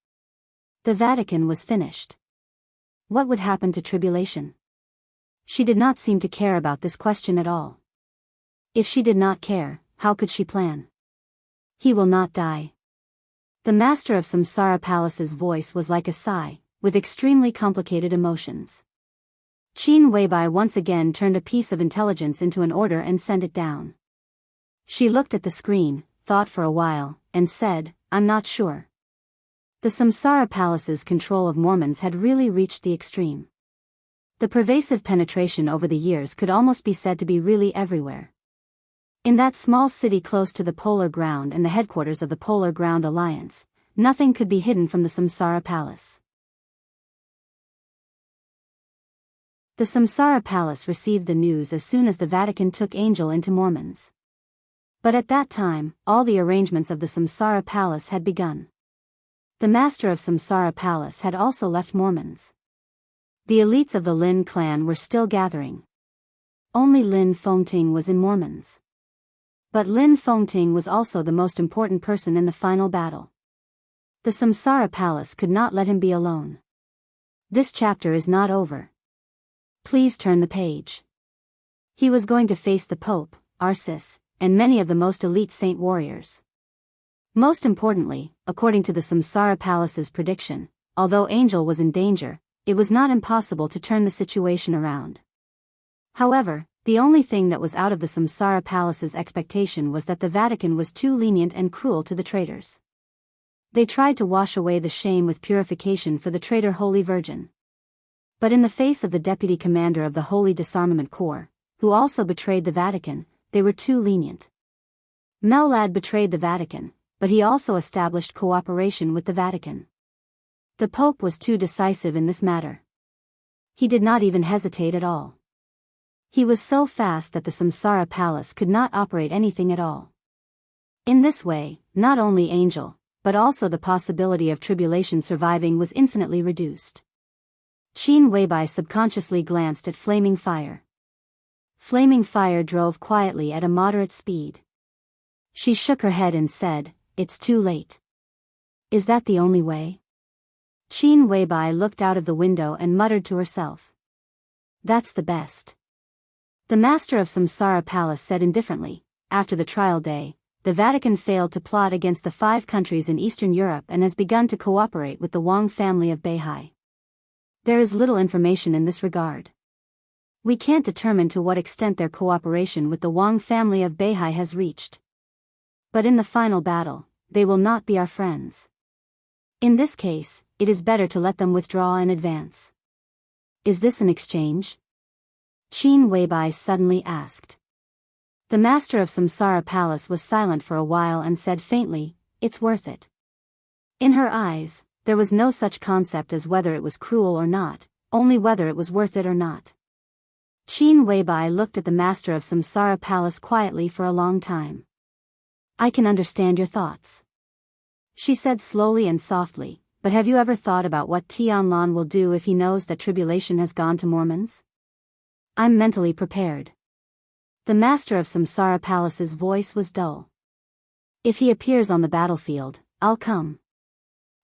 The Vatican was finished. What would happen to tribulation? She did not seem to care about this question at all. If she did not care, how could she plan? He will not die. The master of Samsara Palace's voice was like a sigh, with extremely complicated emotions. Qin Weibai once again turned a piece of intelligence into an order and sent it down. She looked at the screen, thought for a while, and said, "I'm not sure." The Samsara Palace's control of Mormons had really reached the extreme. The pervasive penetration over the years could almost be said to be really everywhere. In that small city close to the Polar Ground and the headquarters of the Polar Ground Alliance, nothing could be hidden from the Samsara Palace. The Samsara Palace received the news as soon as the Vatican took Angel into Mormons. But at that time, all the arrangements of the Samsara Palace had begun. The master of Samsara Palace had also left Mormons. The elites of the Lin clan were still gathering. Only Lin Fengting was in Mormons. But Lin Fengting was also the most important person in the final battle. The Samsara Palace could not let him be alone. This chapter is not over. Please turn the page. He was going to face the Pope, Arcis, and many of the most elite saint warriors. Most importantly, according to the Samsara Palace's prediction, although Angel was in danger, it was not impossible to turn the situation around. However, the only thing that was out of the Samsara Palace's expectation was that the Vatican was too lenient and cruel to the traitors. They tried to wash away the shame with purification for the traitor Holy Virgin. But in the face of the deputy commander of the Holy Disarmament Corps, who also betrayed the Vatican, they were too lenient. Mellad betrayed the Vatican, but he also established cooperation with the Vatican. The Pope was too decisive in this matter. He did not even hesitate at all. He was so fast that the Samsara Palace could not operate anything at all. In this way, not only Angel, but also the possibility of tribulation surviving was infinitely reduced. Qin Weibai subconsciously glanced at Flaming Fire. Flaming Fire drove quietly at a moderate speed. She shook her head and said, "It's too late." "Is that the only way?" Qin Weibai looked out of the window and muttered to herself. "That's the best." The master of Samsara Palace said indifferently, "After the trial day, the Vatican failed to plot against the 5 countries in Eastern Europe and has begun to cooperate with the Wang family of Beihai. There is little information in this regard. We can't determine to what extent their cooperation with the Wang family of Beihai has reached. But in the final battle, they will not be our friends. In this case, it is better to let them withdraw in advance." "Is this an exchange?" Qin Weibai suddenly asked. The master of Samsara Palace was silent for a while and said faintly, "It's worth it." In her eyes, there was no such concept as whether it was cruel or not, only whether it was worth it or not. Qin Weibai looked at the master of Samsara Palace quietly for a long time. "I can understand your thoughts," she said slowly and softly, "but have you ever thought about what Tianlan will do if he knows that tribulation has gone to Mormons?" "I'm mentally prepared." The master of Samsara Palace's voice was dull. "If he appears on the battlefield, I'll come."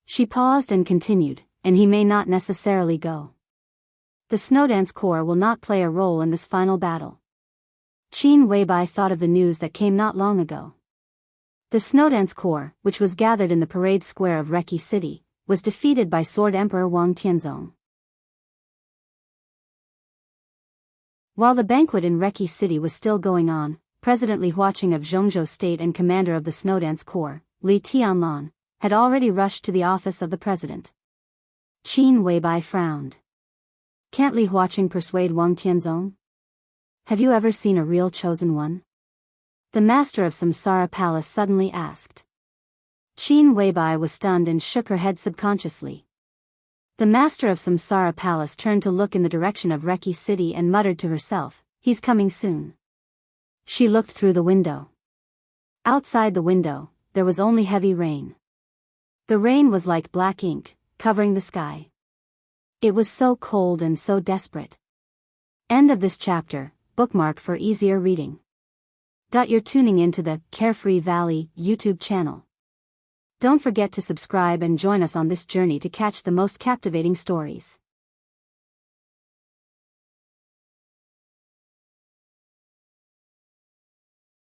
She paused and continued, "And he may not necessarily go. The Snowdance Corps will not play a role in this final battle." Qin Weibai thought of the news that came not long ago. The Snowdance Corps, which was gathered in the parade square of Reki City, was defeated by Sword Emperor Wang Tianzong. While the banquet in Reki City was still going on, President Li Huaqing of Zhongzhou State and commander of the Snowdance Corps, Li Tianlan, had already rushed to the office of the president. Qin Weibai frowned. "Can't Li Huaqing persuade Wang Tianzong? Have you ever seen a real chosen one?" The master of Samsara Palace suddenly asked. Qin Weibai was stunned and shook her head subconsciously. The master of Samsara Palace turned to look in the direction of Reki City and muttered to herself, "He's coming soon." She looked through the window. Outside the window, there was only heavy rain. The rain was like black ink, covering the sky. It was so cold and so desperate. End of this chapter. Bookmark for easier reading. You're tuning into the Carefree Valley YouTube channel. Don't forget to subscribe and join us on this journey to catch the most captivating stories.